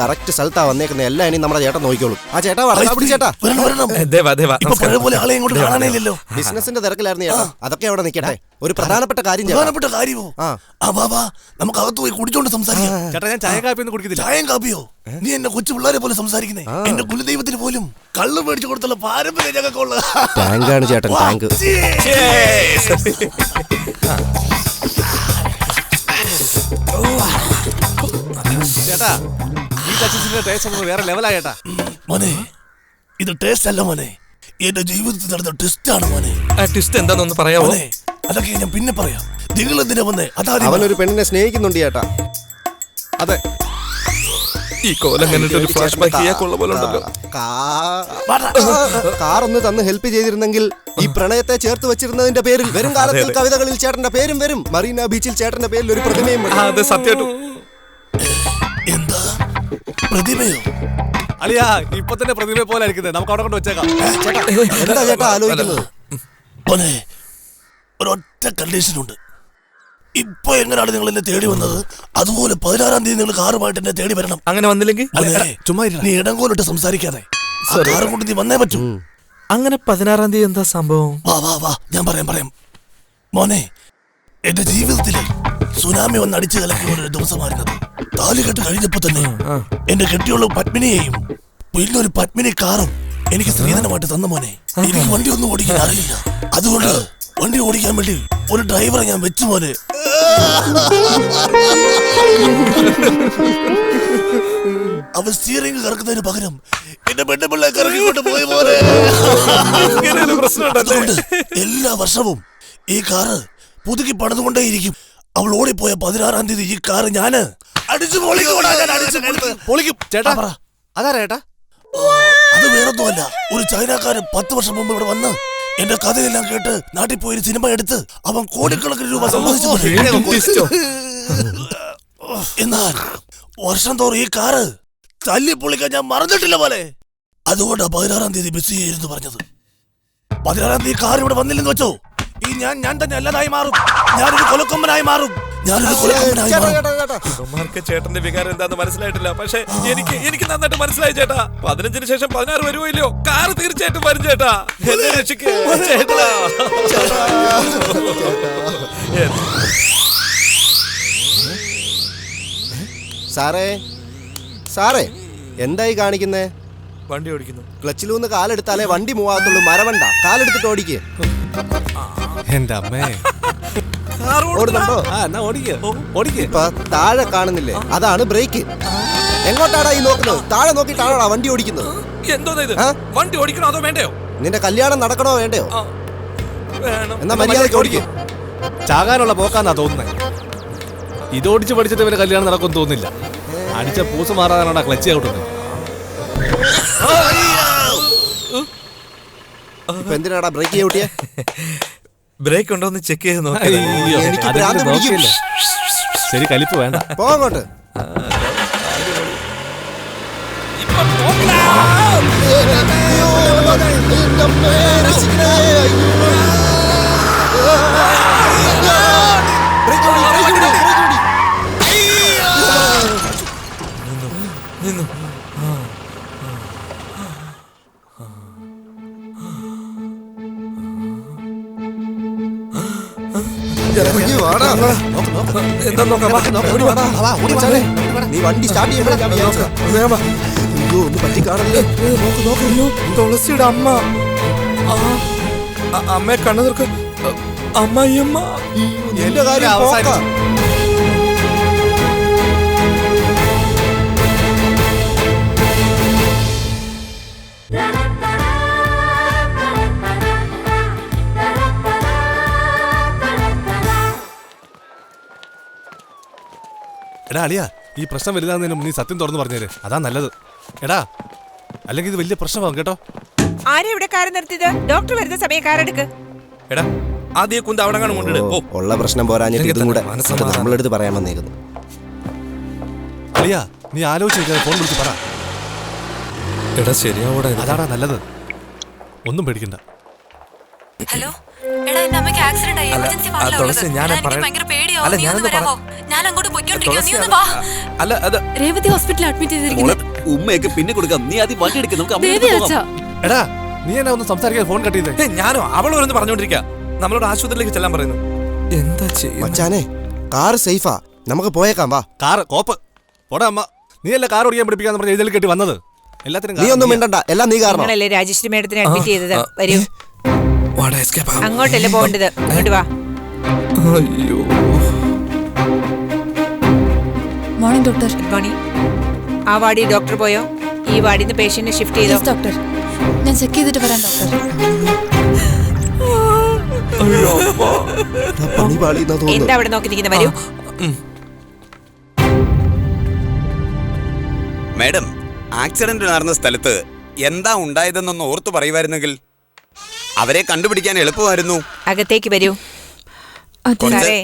കറക്റ്റ് സ്ഥലത്താ വന്നേക്കുന്നത്. എല്ലാം ഇനി നമ്മുടെ ചേട്ടൻ നോക്കിക്കോളും. ആ ചേട്ടാ ചേട്ടാ ബിസിനസിന്റെ തിരക്കിലായിരുന്നു ചേട്ടാ. അതൊക്കെ അവിടെ നിൽക്കട്ടെ. ഒരു പ്രധാനപ്പെട്ട കാര്യം കാര്യമോ? നമുക്ക് അകത്ത് പോയി കുടിച്ചോണ്ട് സംസാരിക്കാം. ചേട്ടാ ഞാൻ ചായ കാപ്പി ഒന്നും കുടിക്കുന്നില്ല. ചായം കാപ്പിയോ? നീ എന്നെ കൊച്ചു പിള്ളേരെ പോലെ സംസാരിക്കുന്നേ. എന്റെ കുലദൈവത്തിന് പോലും കള്ള് മേടിച്ചു കൊടുത്തുള്ള പാരമ്പര്യ ഞങ്ങൾക്കുള്ള ടാങ്കാണ് ചേട്ടൻ, ടാങ്ക്. ചേട്ടാ ഈ കച്ചിന്റെ ടേസ്റ്റ് ഒന്ന് വേറെ ലെവലാ ചേട്ടാ. മോനെ ഇത് ടേസ്റ്റ് അല്ല മോനെ, എന്റെ ജീവിതത്തിൽ നടന്ന ട്വിസ്റ്റ് ആണ് മോനെ. ട്വിസ്റ്റ് എന്താണെന്ന് പറയാമോ? അതൊക്കെ ഞാൻ പിന്നെ പറയാം. നിങ്ങൾ എന്തിനാ വന്നേ? അവനൊരു പെണ്ണിനെ സ്നേഹിക്കുന്നുണ്ട് ചേട്ടാ. അതെ, ഈ കോലം കണ്ടിട്ട് ഒരു ഫ്ലാഷ് ബാക്ക് ചെയ്യാനുള്ള പോലെ ഉണ്ടല്ലോ. കാറൊന്ന് തന്ന് ഹെൽപ്പ് ചെയ്തിരുന്നെങ്കിൽ ഈ പ്രണയത്തെ ചേർത്ത് വെച്ചിരുന്നതിന്റെ പേരിൽ വരും കാലത്തിൽ കവിതകളിൽ ചേട്ടന്റെ പേരും വരും. മറീന ബീച്ചിൽ ചേട്ടന്റെ പേരിൽ ഒരു പ്രതിമയും വരും. അതെ സത്യമായിട്ടും. എന്താ പ്രതിമയോ? അളിയാ ഇപ്പൊ തന്നെ പ്രതിമയെ പോലെ ആയിരിക്കുന്നത്. നമുക്ക് അവിടെ കൊണ്ട് വെച്ചേക്കാം. എന്താ ചേട്ടാ ആലോചിക്കുന്നത്? ഒരൊറ്റ കണ്ടീഷൻ ഉണ്ട്. ഇപ്പൊ എങ്ങനെയാണ് നിങ്ങൾ എന്നെ തേടി വന്നത്, അതുപോലെ 16-ാം തീയതി നിങ്ങൾ കാറുമായിട്ട് എന്നെ തേടി വരണം. അങ്ങനെ വന്നില്ലെങ്കിൽ ചുമ്മാ നീ ഇടങ്കോലിട്ട് സംസാരിക്കാതെ കാറും കൊണ്ട് നീ വന്നേ പറ്റൂ. അങ്ങനെ 16-ാം തീയതി എന്താ സംഭവം? വാ ഞാൻ പറയാം മോനെ. എന്റെ ജീവിതത്തിലെ സുനാമി വന്ന് അടിച്ചു കലക്കിയ ഒരു ദിവസമായിരുന്നത്. താലികെട്ട് കഴിഞ്ഞപ്പോ തന്നെ എന്റെ കെട്ടിയുള്ള പത്മിനിയെയും പിന്നെ ഒരു പത്മിനി കാറും എനിക്ക് സ്ത്രീധനമായിട്ട് തന്ന മോനെ. എനിക്ക് വണ്ടി ഒന്നും ഓടിക്കാൻ അറിയില്ല. അതുകൊണ്ട് വണ്ടി ഓടിക്കാൻ വേണ്ടി ഒരു ഡ്രൈവറെ ഞാൻ വെച്ചു മോനെ. അവൻ സ്റ്റിയറിംഗ് കറക്കുന്നതിന് പകരം എന്റെ പെണ്ണുപിള്ളെ കറക്കിക്കൊണ്ട് പോയി പോലെ. അതുകൊണ്ട് എല്ലാ വർഷവും ഈ കാറ് പുതുക്കി പണിതുകൊണ്ടേയിരിക്കും. അവൾ ഓടിപ്പോയ 16-ാം തീയതി ഈ കാറ് ഞാന് അടിച്ചു പൊളിക്കും. ചേട്ടാ അതാരാ ചേട്ടാ? അത് വേറൊന്നുമല്ല, ഒരു ചൈനക്കാരൻ 10 വർഷം മുമ്പ് ഇവിടെ വന്ന് എന്റെ കഥയെല്ലാം കേട്ട് നാട്ടിൽ പോയി സിനിമ എടുത്ത് അവൻ കോടിക്കണക്കിന് രൂപ സമ്പാദിച്ചു. എന്നാൽ വർഷം തോറും ഈ കാറ് തല്ലി പൊളിക്കാൻ ഞാൻ മറന്നിട്ടില്ല പോലെ. അതുകൊണ്ടാ 16-ാം തീയതി മിസ് ചെയ്തെന്ന് പറഞ്ഞത്. 16-ാം തീയതി കാർ ഇവിടെ വന്നില്ലെന്ന് വെച്ചോ, ഈ ഞാൻ തന്നെ അല്ലാതായി മാറും. ഞാനൊരു കൊലക്കൊമ്പനായി മാറും. ചേട്ടന്റെ വികാരം എന്താന്ന് മനസ്സിലായിട്ടില്ല. പക്ഷെ എനിക്ക് നന്നായിട്ട് മനസ്സിലായി ചേട്ടാ. 15-ന് ശേഷം 16 വരുമോ ഇല്ലയോ, കാറ് തീർച്ചയായിട്ടും വരും ചേട്ടാ. എന്നെ രക്ഷിക്ക് ചേട്ടാ. സാറേ എന്തായി കാണിക്കുന്നേ? വണ്ടി ഓടിക്കുന്നു. ക്ലച്ചിലൂന്ന് കാലെടുത്താലേ വണ്ടി മൂവാകത്തുള്ളൂ. മരവണ്ട, കാലെടുത്തിട്ട് ഓടിക്കേ. എന്റെ അമ്മേ, ഓടുന്നുണ്ടോ? ഇപ്പൊ താഴെ കാണുന്നില്ലേ, അതാണ് ബ്രേക്ക്. എങ്ങോട്ടാടാ ഈ നോക്കുന്നത്? താഴെ നോക്കിയിട്ടാണോടാ വണ്ടി ഓടിക്കുന്നത്? വണ്ടി ഓടിക്കണോ അതോ വേണ്ടയോ? നിന്റെ കല്യാണം നടക്കണോ വേണ്ടയോ? എന്നാ മര്യാദയ്ക്ക് ഓടിക്കേ. ചാകാനുള്ള പോക്കാന്നാ തോന്നുന്നത്. ഇതോടിച്ച് പഠിച്ചിട്ട് ഇവരെ കല്യാണം നടക്കുമെന്ന് തോന്നുന്നില്ല. അടിച്ച പൂസ് മാറാനാണ് ക്ലച്ച് ഔട്ടുന്നത്. എന്തിനാടാ ബ്രേക്ക് ചവിട്ടിയേ? ബ്രേക്ക് ഉണ്ടോന്ന് ചെക്ക് ചെയ്ത് നോക്കി. ശരി, കലിപ്പ് വേണ്ട. പോങ്ങോട്ട്. നീ വണ്ടി സ്റ്റാർട്ട് ചെയ്യുമ്പോഴാണ് ഒന്ന് പറ്റിക്കാണല്ലേ. തുളസിയുടെ അമ്മ. അമ്മയെ കണ്ണു തീർക്ക്. അമ്മയമ്മ എന്റെ കാര്യം അവസാനം. എടാ അളിയാ, ഈ പ്രശ്നം വലുതാകുന്നതിന് നീ സത്യം തുറന്നു പറഞ്ഞേര്, അതാ നല്ലത്. എടാ, അല്ലെങ്കിൽ ഇത് വലിയ പ്രശ്നമാകും കേട്ടോ. ആരെ ഇവിടെ കാർ നിർത്തിയത്? ഡോക്ടർ വരുന്ന സമയം കാറെടുക്ക്. എടാ ആദ്യ കുന്ത അവിടെ കൊണ്ടിട്. ഉള്ള പ്രശ്നം പോരാഞ്ഞിട്ട് ഇതും കൂടെ നമ്മളെടുത്ത് പറയാൻ വന്നേക്കുന്നു. അളിയാ, നീ ആലോചിച്ച് ഫോൺ വിളിച്ച് പറ. എടാ ശരിയാവൂടാ, അതാടാ നല്ലത്. ഒന്നും പേടിക്കണ്ട. ഹലോ എടാ എന്റെ അമ്മയ്ക്ക് ആക്സിഡന്റ് ആയി എമർജൻസി വാർഡിലാണ് ഉള്ളത്. തുളസി, ഞാൻ എടാ, എനിക്ക് പറയാം. ഭയങ്കര പേടിയാവും. അല്ല, നീ ഒന്ന് ഞാനൊന്ന് വരാമോ? ഞാൻ അങ്ങോട്ട് പോയിക്കൊണ്ടിരിക്കുക. നീ ഒന്ന് തുളസി, വാ. അല്ല അത് രേവതി ഹോസ്പിറ്റലിൽ അഡ്മിറ്റ് ചെയ്തിരിക്കുന്നു. ഉമ്മയൊക്കെ പിന്നെ കൊടുക്കാം. നീ ആദ്യം വണ്ടി എടുക്കുക. നമുക്ക് ദേവി അമ്മയുടെ അച്ഛാ. എടാ നീ എന്നെ ഒന്ന് സംസാരിക്കാൻ ഫോൺ കട്ട് ചെയ്തേ. ഞാനോ അവൾ ഓരോന്ന് പറഞ്ഞോണ്ടിരിക്കുക. നമ്മളോട് ആശുപത്രിയിലേക്ക് ചെല്ലാൻ പറയുന്നു. എന്താ ചെയ്യുക? മച്ചാനെ കാർ സേഫാ, നമുക്ക് പോയേക്കാം വാ. കാർ കോപ്പ് പോടാ അമ്മ. നീ അല്ല കാർ ഓടിക്കാൻ പഠിപ്പിക്കാന്ന് പറഞ്ഞ എഴുതൽ കെട്ടി വന്നത്. എല്ലാത്തിനും നീ ഒന്നും മിണ്ടണ്ട, എല്ലാം നീ കാരണം. നിങ്ങളല്ലേ രാജശ്രീ മേഡത്തിനെ അഡ്മിറ്റ് ചെയ്തത്? വരൂ, വാടാ, escape ആവാം. അങ്ങോട്ടല്ലേ പോകേണ്ടത്, ഇങ്ങോട്ട് വാ. അയ്യോ, മോർണിംഗ് ഡോക്ടർ. Good morning. ആ വാർഡിൽ ഡോക്ടർ പോയോ? ഈ വാർഡിൽ നിന്ന് പേഷ്യന്റിനെ ഷിഫ്റ്റ് ചെയ്തോ? ഡോക്ടർ, ഞാൻ ചെക്ക് ചെയ്തിട്ട് വരാം ഡോക്ടർ. പണി പാളിയെന്നാ തോന്നുന്നു. എന്താ അവിടെ നോക്കി നിൽക്കുന്ന? വരൂ. മാഡം, ആക്സിഡന്റ് നടന്ന സ്ഥലത്ത് എന്താ ഉണ്ടായതെന്നൊന്ന് ഓർത്തു പറയുമായിരുന്നെങ്കിൽ അവരെ കണ്ടുപിടിക്കാൻ എളുപ്പമായിരുന്നു. അകത്തേക്ക് വരൂ. സാറേ,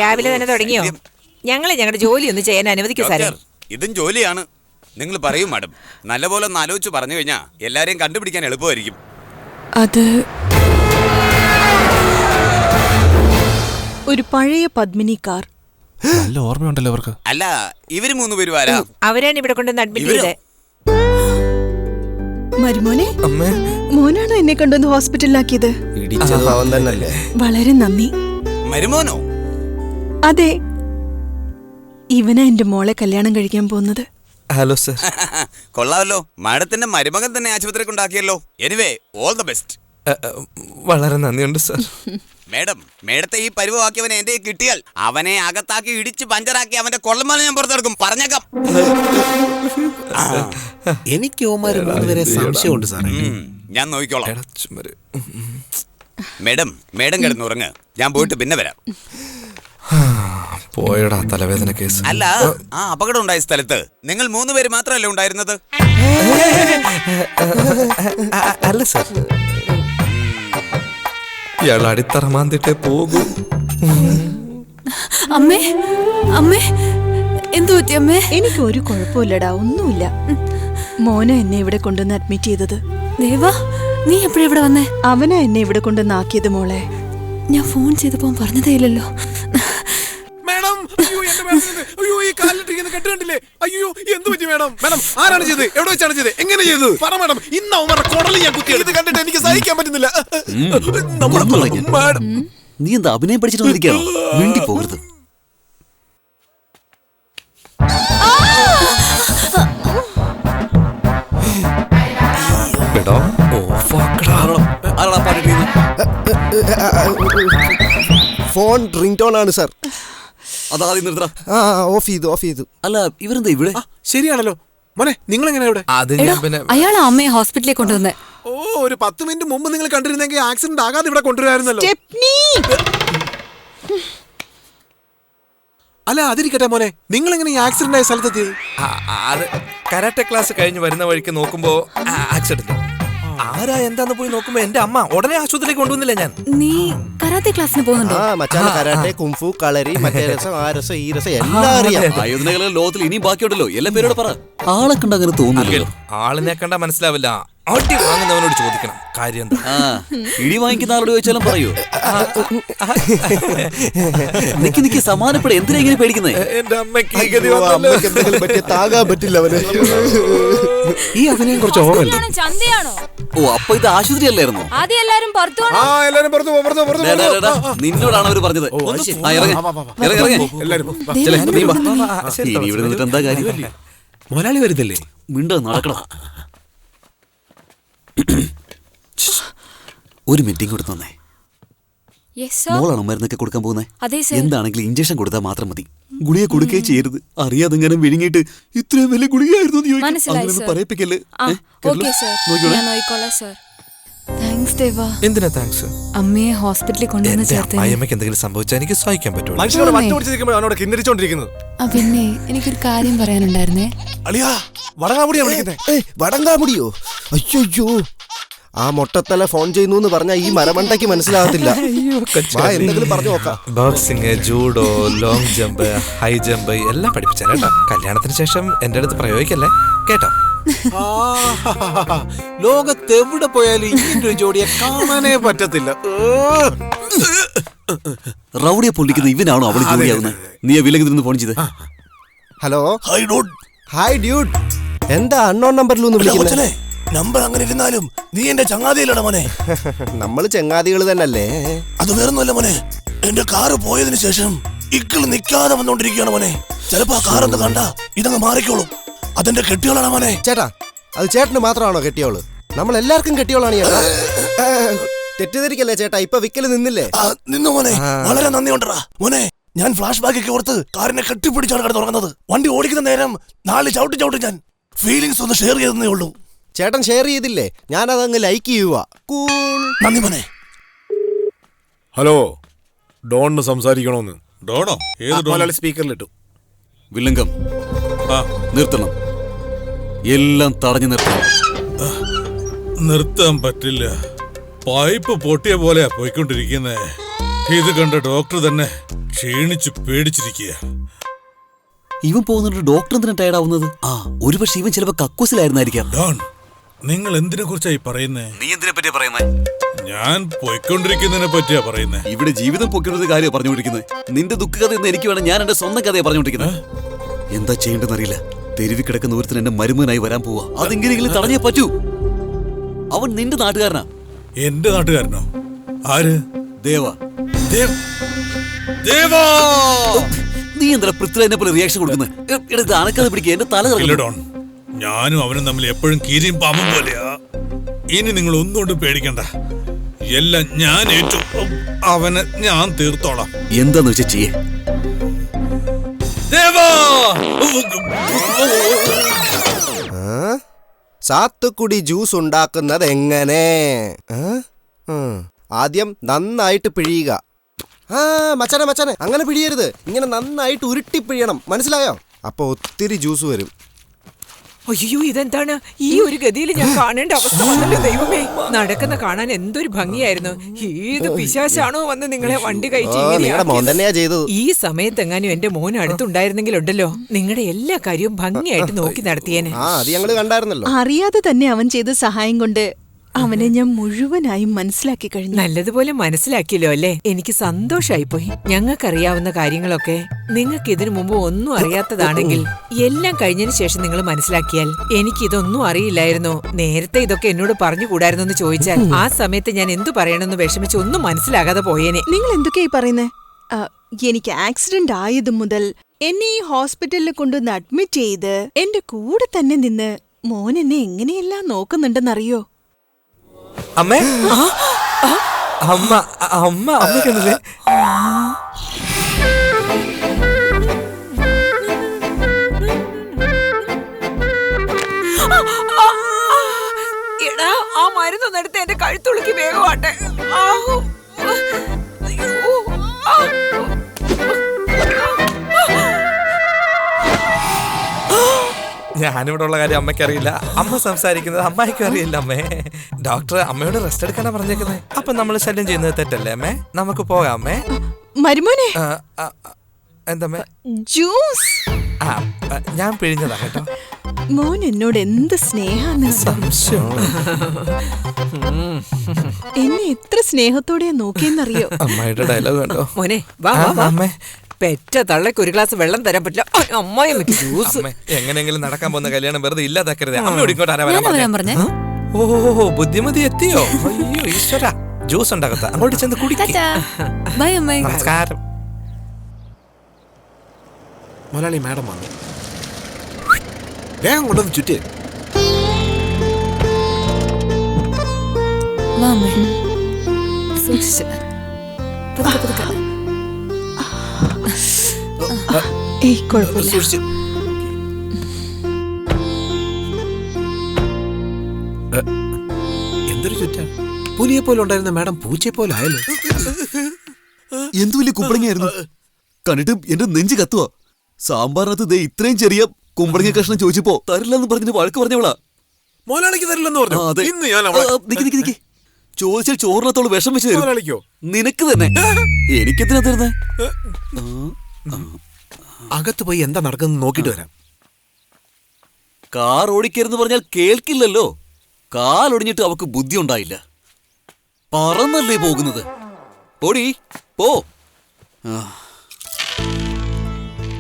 രാവിലെ തന്നെ തുടങ്ങിയോ? ഞങ്ങളെ ഞങ്ങളുടെ ജോലി ഒന്ന് ചെയ്യാൻ അനുവദിക്കൂ സാറേ. ഇതും ജോലിയാണ്. നിങ്ങൾ പറയൂ മാഡം. നല്ലപോലെ ഒന്ന് ആലോചിച്ച് പറഞ്ഞു കഴിഞ്ഞാൽ എല്ലാരെയും കണ്ടുപിടിക്കാൻ എളുപ്പമായിരിക്കും. അത് ഒരു പഴയ പദ്മിനി കാർ. നല്ല ഓർമ്മയുണ്ടല്ലോ അവർക്ക്. അല്ല, ഇവര് 3 പേരും ആരാ? അവരാണ് ഇവിടെ കൊണ്ടുവന്ന് അഡ്മിറ്റ് ചെയ്തത്. മരുമോനെ, അമ്മേ. മോനാണോ എന്നെ കൊണ്ടുവന്ന് ഹോസ്പിറ്റലിലാക്കിയത്? ഇടിച്ചത് അവൻ തന്നല്ലേ? വളരെ നന്ദി. മരുമോനോ? അതെ, ഇവനാ എന്റെ മോളെ കല്യാണം കഴിക്കാൻ പോകുന്നത്. Hello sir. കൊള്ളാമല്ലോ. മാഡത്തിന്റെ മരുമകൻ തന്നെ ആശുപത്രി കൊണ്ടാക്കിയല്ലോ. Anyway, all the best. വളരെ നന്ദിയുണ്ട് സർ. മേഡം, മേഡത്തെ ഈ പരിവാക്കിയവനെ എന്റെ കിട്ടിയാൽ അവനെ അകത്താക്കി ഇടിച്ച് പഞ്ചറാക്കി അവന്റെ കൊള്ളമാല ഞാൻ പുറത്തെടുക്കും. പറഞ്ഞേക്കാം. എനിക്ക് ഓമാര് 3 പേരെ സംശയമുണ്ട് സാറേ. ഞാൻ നോക്കിക്കോളാം. മേഡം, മേഡം കിടന്നുറങ്ങ്. ഞാൻ പോയിട്ട് പിന്നെ വരാം. പോയടാ തലവേദന കേസ്. അല്ല, ആ അപകടം ഉണ്ടായ സ്ഥലത്ത് നിങ്ങൾ 3 പേര് മാത്രമല്ലേ ഉണ്ടായിരുന്നത്? അല്ല സർ, ഇയാൾ അടിത്തറ മാന്തിട്ടേ പോകൂ. അമ്മേ, അമ്മേ, എന്തു പറ്റി അമ്മേ? എനിക്ക് ഒരു കുഴപ്പമില്ലടാ, ഒന്നുമില്ല. മോന എന്നെ ഇവിടെ കൊണ്ടുവന്ന് അഡ്മിറ്റ് ചെയ്തത്. ദേവാ, നീ എപ്പോഴാ ഇവിടെ വന്നേ? അവനാ എന്നെ ഇവിടെ കൊണ്ടുവന്ന് ആക്കിയത് മോളെ. ഞാൻ ഫോൺ ചെയ്തപ്പോ പറഞ്ഞതേ ഇല്ലല്ലോ. മേഡം, അയ്യോ എന്റെ മേഡത്തിന്, അയ്യോ ഈ കാലിട്ടിരിക്കുന്ന കെട്ട് കണ്ടില്ലേ? അയ്യോ എന്ത് പറ്റി മേഡം? മേഡം ആരാണ് ചെയ്തത്? എവിടെ വെച്ചാണ് ചെയ്തത്? എങ്ങനെ ചെയ്തത്? പറ മേഡം. ഇന്ന് അവന്മാരുടെ കുടലിൽ ഞാൻ കുത്തി. ഇത് കണ്ടിട്ട് എനിക്ക് സഹിക്കാൻ പറ്റുന്നില്ല. മേഡം, നീ എന്താ അഭിനയം പഠിച്ചിട്ട് വന്നിരിക്കുകയാണോ? വേണ്ടി പോകരുത്. ഫോൺ റിംഗ് ടോൺ ആണ് സാർ. അതാദ്യം നിർത്തണം. ഓഫ് ചെയ്തു. അല്ല, ഇവരെന്താ ഇവിടെ? ശരിയാണല്ലോ മോനെ. നിങ്ങൾ എങ്ങനെ ഇവിടെ? അയാളാ അമ്മയെ ഹോസ്പിറ്റലിൽ കൊണ്ടുവന്നേ. ഓ, ഒരു 10 മിനിറ്റ് മുമ്പ് നിങ്ങൾ കണ്ടിരുന്നെങ്കിൽ ആക്സിഡന്റ് ആകാതെ ഇവിടെ കൊണ്ടുവരായിരുന്നല്ലോ. അല്ല, അതിരിക്കട്ടെ മോനെ, നിങ്ങൾ എങ്ങനെ ഈ ആക്സിഡന്റ് ആയ സ്ഥലത്തെത്തിയത്? അത് കരാട്ടെ ക്ലാസ് കഴിഞ്ഞ് വരുന്ന വഴിക്ക് നോക്കുമ്പോ ആക്സിഡന്റ്. ആരാ എന്താന്ന് പോയി നോക്കുമ്പോ എന്റെ അമ്മ ഉടനെ ആശുപത്രിയിലേക്ക് കൊണ്ടുവന്നില്ല. ഞാൻ നീ കരാത്തെ ക്ലാസ്സിന് പോകുന്നുണ്ടോ? മച്ചാനെ കരാട്ടെ, കുംഫു, കളരി, മറ്റേ രസം, ആ രസം, ഈ രസം എല്ലാം അറിയാം. ആയോധനകളെ ലോകത്തിൽ ഇനിയും ബാക്കിയുണ്ടല്ലോ. എല്ലാ പേരോട് പറ. ആളെ കണ്ട അങ്ങനെ തോന്നില്ല. ആളിനെ കണ്ട മനസ്സിലാവില്ല. അടി വാങ്ങുന്നവനോട് ചോദിക്കണം കാര്യം എന്താ. ഇടി വാങ്ങിക്കുന്ന ആളോട് ചോദിച്ചാലും പറയൂ. നിക്ക് സമാനപ്പെടെ. എന്തിനാ ഇങ്ങനെ പേടിക്കുന്നേ? എന്റെ അമ്മയ്ക്ക് എന്തെങ്കിലും പറ്റിയ താകാൻ പറ്റില്ല അവന്. ഈ അഭിനയം കുറച്ച് ഓവറല്ലേ? ചന്തയാണോ? ഓ, അപ്പൊ ഇത് ആശുപത്രി അല്ലായിരുന്നു? ആദ്യം എല്ലാരും പുറത്തു പോണം. എല്ലാരും പുറത്തു. നിന്നോടാണ് അവര് പറഞ്ഞത്. ഇവിടെ നിന്നിട്ട് എന്താ കാര്യം? മുതലാളി വരുന്നില്ലേ? മിണ്ടോ, നടക്കണം. ഒരു മീറ്റിംഗ് കൊടുത്തു തന്നേ. മോളാണോ മരുന്നൊക്കെ കൊടുക്കാൻ പോകുന്നത്? എന്താണെങ്കിലും ഇഞ്ചക്ഷൻ കൊടുത്താൽ മാത്രം മതി. ഗുളിക കൊടുക്കുകയും ചെയ്യരുത്. അറിയാതെങ്ങനെ വിഴുങ്ങിയിട്ട് ഇത്രയും വലിയ ഗുളികയായിരുന്നു പറയിപ്പിക്കല്ലേ. എന്തിനാ താങ്ക്സ്? അമ്മയെ ഹോസ്പിറ്റലിൽ കൊണ്ടുവന്ന് ചേർത്ത് അമ്മയ്ക്ക് എന്തെങ്കിലും സംഭവിച്ചാൽ എനിക്ക് സഹിക്കാൻ പറ്റുള്ളൂ. മനുഷ്യനോട് മറ്റുപിടിച്ചിരിക്കുമ്പോൾ അവനോട് കിന്നരിച്ചോണ്ടിരിക്കുന്നത്. പിന്നെ എനിക്കൊരു കാര്യം പറയാനുണ്ടായിരുന്നേ. അളിയാ, വടങ്ങാമുടിയാ വിളിക്കുന്നേ. വടങ്ങാമുടിയോ? അയ്യോ, ആ മൊട്ടത്തല ഫോൺ ചെയ്യുന്നു എന്ന് പറഞ്ഞാൽ ഈ മരമണ്ടയ്ക്ക് മനസ്സിലാകത്തില്ല. എന്തെങ്കിലും പറഞ്ഞു നോക്കാം. Boxing, judo, long jump, high jump എല്ലാം പഠിപ്പിച്ചാൽ കേട്ടോ. കല്യാണത്തിന് ശേഷം എന്റെ അടുത്ത് പ്രയോഗിക്കല്ലേ കേട്ടോ. ലോകത്തെവിടെ പോയാലും ഇങ്ങനെ ഒരു ജോഡിയെ കാണാനേ പറ്റത്തില്ല. റൗഡിയെ പൊള്ളിക്കുന്ന ഇവനാണോ അവള് ജോലിയാവുന്നത്? നീ വിലക്ക് നിന്ന് ഫോൺ ചെയ്ത്. Hello hi dude. Hi dude. എന്താ അൺനോൺ നമ്പറിലൊന്നും വിളിക്കുന്നത്? നമ്പർ അങ്ങനെ ഇരുന്നാലും നീ എന്റെ ചങ്ങാതിയിലട മോനെ. നമ്മൾ ചങ്ങാതികൾ തന്നല്ലേ. അത് വേറൊന്നുമല്ല മോനെ, എന്റെ കാറ് പോയതിനു ശേഷം ഇക്കള് നിൽക്കാതെ വന്നോണ്ടിരിക്കുകയാണ് മോനെ. ചിലപ്പോ ആ കാറൊന്ന് കണ്ട ഇതങ്ങ് മാറിക്കോളും. അതെന്റെ കെട്ടിയോളാണ് മോനെ. ചേട്ടാ, അത് ചേട്ടന് മാത്രമാണോ കെട്ടിയോള്? നമ്മൾ എല്ലാവർക്കും കെട്ടിയോളാണ് ചേട്ടാ. തെറ്റിദ്ധരിക്കല്ലേ ചേട്ടാ, ഇപ്പൊ വിക്കല് നിന്നില്ലേ? നിന്നു മോനെ, വളരെ നന്ദി ഉണ്ടടാ മോനെ. ഞാൻ ഫ്ലാഷ് ബാക്ക് ഒക്കെ ഓർത്ത് കാറിനെ കെട്ടിപ്പിടിച്ചാണ് കിടന്ന് തുടങ്ങുന്നത്. വണ്ടി ഓടിക്കുന്ന നേരം നാളെ ചവിട്ടി ഞാൻ ഫീലിങ്സ് ഒന്ന് ഷെയർ ചെയ്തേ ഉള്ളൂ. ചേട്ടൻ ഷെയർ ചെയ്തില്ലേ? ഞാനതങ്ങ് ലൈക്ക് ചെയ്യുക. നന്ദി മോനെ. ഹലോ, ഡോണിന് സംസാരിക്കണോന്ന്. ഡോണോ? ഏത് ഡോൺ? മലയാളി സ്പീക്കറിലിട്ടു. വില്ലങ്കം നിർത്തണം, എല്ലാം തടഞ്ഞു നിർത്തണം. നിർത്താൻ പറ്റില്ല. പൈപ്പ് പൊട്ടിയ പോലെയാ പോയിക്കൊണ്ടിരിക്കുന്നേ. ഇത് കണ്ട ഡോക്ടർ തന്നെ ക്ഷീണിച്ച് പേടിച്ചിരിക്കുക. ഇവൻ പോകുന്നുണ്ട്, ഡോക്ടർ എന്തിനാ ടയർഡാവുന്നത്? ഒരുപക്ഷെ ഇവൻ ചിലപ്പോ കക്കൂസിലായിരുന്നായിരിക്കാം. ഡോൺ, നിങ്ങൾ എന്തിനെ കുറിച്ചായി പറയുന്നേ? നീ എന്തിനെ പറ്റിയാ പറയുന്നേ? ഞാൻ പോയിക്കൊണ്ടിരിക്കുന്നതിനെ പറ്റിയാ പറയുന്നേ. ഇവിടെ ജീവിതം പൊക്കിടുന്ന കാര്യം പറഞ്ഞുകൊണ്ടിരിക്കുന്നത്. നിന്റെ ദുഃഖകഥ എന്ന് എനിക്ക് വേണം, ഞാൻ എന്റെ സ്വന്തം കഥയെ പറഞ്ഞുകൊണ്ടിരിക്കുന്നത്. എന്താ ചെയ്യേണ്ടെന്ന് അറിയില്ല. തെരുവി കിടക്കുന്ന ഒരുത്തിന് എന്റെ മരുമനായി വരാൻ പോവാ. അതെങ്ങനെയെങ്കിലും തടഞ്ഞേ പറ്റൂ. അവൻ നിന്റെ നാട്ടുകാരനാ. എന്റെ നാട്ടുകാരനോ? ആര്? ദേവ. ദേവാ! നീ എന്താ പൃഥ്വിരാജിനെ പോലെ റിയാക്ഷൻ കൊടുക്കുന്നത്? അനക്കാതെ പിടിക്കുക, എന്റെ തല ഡോൺ. ഞാനും അവനും തമ്മിൽ എപ്പോഴും കീരിയും പാമ്പും പോലെയാ. ഇനി നിങ്ങൾ ഒന്നുകൊണ്ടും പേടിക്കണ്ട, എല്ലാം ഞാൻ ഏറ്റു. അവനെ ഞാൻ തീർത്തോളാം. എന്താന്ന് വെച്ചാ ചെയ്യേ. സാത്തുക്കുടി ജ്യൂസ് ഉണ്ടാക്കുന്നത് എങ്ങനെ? ആദ്യം നന്നായിട്ട് പിഴിയുക. മച്ചനെ അങ്ങനെ പിഴിയരുത്, ഇങ്ങനെ നന്നായിട്ട് ഉരുട്ടി പിഴിയണം, മനസ്സിലായോ? അപ്പൊ ഒത്തിരി ജ്യൂസ് വരും. അയ്യോ, ഇതെന്താണ് ഈ ഒരു ഗതിയിൽ ഞാൻ കാണേണ്ട അവസ്ഥ വന്നല്ലോ ദൈവമേ. നടക്കുന്ന കാണാൻ എന്തൊരു ഭംഗിയായിരുന്നു. ഏത് പിശാശാണോ വന്ന് നിങ്ങളെ വണ്ടി കയറ്റി? ഈ സമയത്ത് എങ്ങാനും എന്റെ മോൻ അടുത്തുണ്ടായിരുന്നെങ്കിലുണ്ടല്ലോ, നിങ്ങളുടെ എല്ലാ കാര്യവും ഭംഗിയായിട്ട് നോക്കി നടത്തിയേനെ. അറിയാതെ തന്നെ അവൻ ചെയ്ത സഹായം കൊണ്ട് അവനെ ഞാൻ മുഴുവനായും മനസ്സിലാക്കി കഴിഞ്ഞു. നല്ലതുപോലെ മനസ്സിലാക്കിയല്ലോ അല്ലേ? എനിക്ക് സന്തോഷായിപ്പോയി. ഞങ്ങൾക്കറിയാവുന്ന കാര്യങ്ങളൊക്കെ നിങ്ങൾക്ക് ഇതിനു മുമ്പ് ഒന്നും അറിയാത്തതാണെങ്കിൽ എല്ലാം കഴിഞ്ഞതിന് ശേഷം നിങ്ങൾ മനസ്സിലാക്കിയാൽ, എനിക്കിതൊന്നും അറിയില്ലായിരുന്നു, നേരത്തെ ഇതൊക്കെ എന്നോട് പറഞ്ഞുകൂടായിരുന്നു എന്ന് ചോദിച്ചാൽ ആ സമയത്ത് ഞാൻ എന്തു പറയണമെന്ന് വിഷമിച്ച് ഒന്നും മനസ്സിലാകാതെ പോയേനെ. നിങ്ങൾ എന്തൊക്കെയായി പറയുന്നേ? എനിക്ക് ആക്സിഡന്റ് ആയത് മുതൽ എന്നെ ഈ ഹോസ്പിറ്റലിൽ കൊണ്ടുവന്ന് അഡ്മിറ്റ് ചെയ്ത് എന്റെ കൂടെ തന്നെ നിന്ന് മോൻ എന്നെ എങ്ങനെയെല്ലാം നോക്കുന്നുണ്ടെന്നറിയോ? അമ്മേ, അമ്മ അമ്മ അമ്മക്കല്ലേ? എടാ, ആ മരുന്നൊന്നെടുത്ത് എന്റെ കഴുത്തുളുക്കി വേഗമാട്ടെ. ഞാനിവിടെ ഉള്ള കാര്യം അമ്മയ്ക്ക് അറിയില്ല, അമ്മ സംസാരിക്കുന്നത് അമ്മായിക്കും അറിയില്ല. അമ്മേ, ഡോക്ടർ അമ്മയോട് റെസ്റ്റ് എടുക്കാനാ പറഞ്ഞേക്കുന്നത്. അപ്പൊ നമ്മൾ ശല്യം ചെയ്യുന്നത് തെറ്റല്ലേ അമ്മേ? നമുക്ക് പോകാം അമ്മേ. മരുമോനെ, എന്താ ജ്യൂസ് ഞാൻ പിഴിഞ്ഞതാ കേട്ടോ. മോൻ എന്നോട് എന്ത് സ്നേഹാന്ന്. എന്നെ എത്ര സ്നേഹത്തോടെ നോക്കിയെന്നറിയോ? അമ്മായിയുടെ ഡയലോഗ് കണ്ടോ മോനെ? വാ അമ്മേ. പെറ്റ തള്ളക്ക് ഒരു ഗ്ലാസ് വെള്ളം തരാൻ പറ്റില്ല, അമ്മായി ജ്യൂസ്. എങ്ങനെയെങ്കിലും നടക്കാൻ പോകുന്ന കല്യാണം വെറുതെ ഇല്ലാതാക്കരുത്. അമ്മയോട് ഇങ്ങോട്ട് ആരാ വരാൻ പറഞ്ഞേ? ഓ, ബുദ്ധിമതി എത്തിയോ? അയ്യോ ഈശ്വര, ജ്യൂസ് ഉണ്ടാകത്ത, അങ്ങോട്ട് ചെന്ന് കുടിക്കാം. നമസ്കാരം. മലയാളി മാഡം വന്നു. വേഗം കൊണ്ടൊന്ന് ചുറ്റി. എന്തൊരു ചുറ്റ. പുലിയെ പോലെ ഉണ്ടായിരുന്ന മാഡം പൂച്ചയെ പോലെ ആയല്ലോ. എന്തു വലിയ കുമ്പളങ്ങയായിരുന്നു. കണ്ടിട്ട് എന്റെ നെഞ്ച് കത്തുവാ. സാമ്പാറിനകത്ത് ഇത്രയും ചെറിയ കുമ്പളങ്ങ കഷ്ണം ചോദിച്ചപ്പോ തരില്ലെന്ന് പറഞ്ഞിട്ട് വഴക്ക് പറഞ്ഞവളാ. മോലാളിക്ക് തരില്ലെന്ന് പറഞ്ഞു. ചോദിച്ചാൽ ചോറിനകത്തോളം വിഷം വെച്ച് തരും. നിനക്ക് തന്നെ. എനിക്കെന്തിനാ തരുന്നേ? അകത്ത് പോയി എന്താ നടക്കുന്നത് നോക്കിട്ട് വരാം. കാർ ഓടിക്കരുന്ന് പറഞ്ഞാൽ കേൾക്കില്ലല്ലോ. കാലൊടിഞ്ഞിട്ട് അവക്ക് ബുദ്ധി ഉണ്ടായില്ല. പറന്നല്ലേ പോകുന്നത്. ഓടി പോ.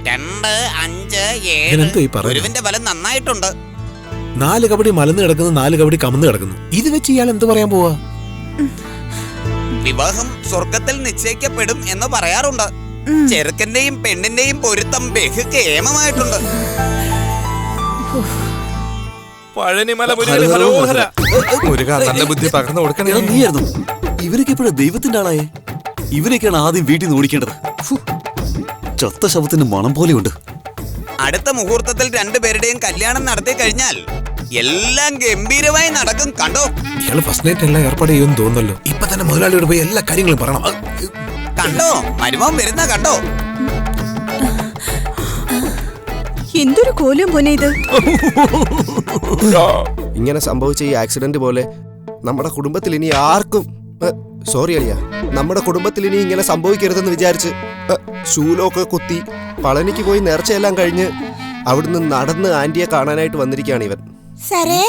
2, 5, ഇതെന്തോ ഈ 7 പറയുന്നത്? ഒരുവിന്റെ ബലം നന്നായിട്ടുണ്ട്. 4 കബഡി മലന്ന് കിടക്കുന്നു, 4 കബഡി കമന്ന് കിടക്കുന്നു. ഇത് വെച്ച് ഇയാൾ എന്ത് പറയാൻ പോവാ? വിവാഹം സ്വർഗത്തിൽ നിശ്ചയിക്കപ്പെടും എന്ന് പറയാറുണ്ട്. ചെറുക്കന്റെയും പെണ്ണിന്റെയും പൊരുത്തം ബഹുകേമമായിട്ടുണ്ട്. പഴനിമല മുരുകന് ഹരോഹര. മുരുക നല്ല ബുദ്ധി പകർന്നു കൊടുക്കണേ. എടാ, നീയായിരുന്നു ഇവരൊക്കെ എപ്പോഴാ ദൈവത്തിന്റെ ആളായേ? ഇവരൊക്കെയാണ് ആദ്യം വീട്ടിൽ നിന്ന് ഓടിക്കേണ്ടത്. ചത്ത ശവത്തിന് മണം പോലെയുണ്ട്. അടുത്ത മുഹൂർത്തത്തിൽ രണ്ടുപേരുടെയും കല്യാണം നടത്തി കഴിഞ്ഞാൽ എല്ലാം ഗംഭീരമായി നടക്കും. കണ്ടോ? ഇയാള് ഫസ്റ്റ് നൈറ്റ് എല്ലാം ഏർപ്പാട് ചെയ്യുമെന്ന് തോന്നുന്നല്ലോ. ഇപ്പൊ തന്നെ മുതലാളിയോട് പോയി എല്ലാ കാര്യങ്ങളും പറയണം. കണ്ടോ? മരുമോൻ വരുന്ന കണ്ടോ? എന്തൊരു കോലം പോനെ ഇത്. ഇങ്ങനെ സംഭവിച്ച ഈ ആക്സിഡന്റ് പോലെ നമ്മുടെ കുടുംബത്തിൽ ഇനി ആർക്കും സോറി അളിയ, നമ്മുടെ കുടുംബത്തിൽ ഇനി ഇങ്ങനെ സംഭവിക്കരുതെന്ന് വിചാരിച്ച് ഷൂലൊക്കെ കുത്തി പളനിക്ക് പോയി നേർച്ചയെല്ലാം കഴിഞ്ഞ് അവിടുന്ന് നടന്ന് ആന്റിയെ കാണാനായിട്ട് വന്നിരിക്കുകയാണ് ഇവൻ. സാറേ,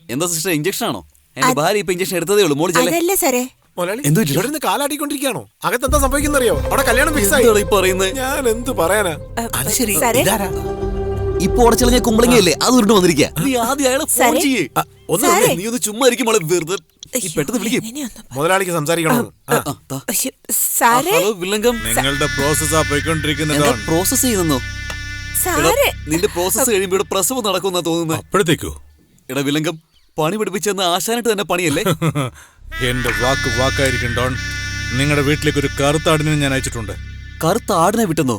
എന്താ സിസ്റ്റർ, ഇഞ്ചക്ഷൻ ആണോ? എന്റെ ഭാര്യ ഇപ്പൊ ഇഞ്ചക്ഷൻ എടുത്തതേ ഉള്ളൂ. മോളി ചെല്ലേ. അതല്ല സാറേ. മുതലാളി കാലാടിക്കൊണ്ടിരിക്കുകയാണോ? അകത്തെന്താ സംഭവിക്കുന്നറിയോ? അവിടെ കല്യാണം ഫിക്സ് ആയി. ഞാൻ എന്ത് പറയാനാ? അത് ശരി. ഇപ്പൊ ഉടച്ചളഞ്ഞ കുമ്പളങ്ങയല്ലേ അത് ഉരുണ്ട് വന്നിരിക്കുക. നീ ആദ്യം അയാളെ ഫോൺ ചെയ്യേ. നീ ഒന്ന് ചുമ്മാ ഇരിക്കും മോളെ. വെറുതെ പെട്ടെന്ന് വിളിക്കും. മുതലാളിക്ക് സംസാരിക്കണോ? ഹലോ വില്ലങ്കം, നിങ്ങളുടെ പ്രോസസ്സാ പോയിക്കൊണ്ടിരിക്കുന്നത്. പ്രോസസ് ചെയ്യുന്നോ? നിന്റെ പ്രോസസ് കഴിയുമ്പോ ഇവിടെ പ്രസവം നടക്കുന്ന തോന്നുന്നത്. അപ്പോഴത്തേക്കോ? എടാ വില്ലങ്കം, പണി പഠിപ്പിച്ചെന്ന് ആശാനായിട്ട് തന്നെ പണിയല്ലേ? എന്റെ വാക്കായിരിക്കും ഡോൺ. നിങ്ങളുടെ വീട്ടിലേക്ക് ഒരു കറുത്ത ആടിനെ ഞാൻ അയച്ചിട്ടുണ്ട്. കറുത്ത ആടിനെ വിട്ടെന്നോ?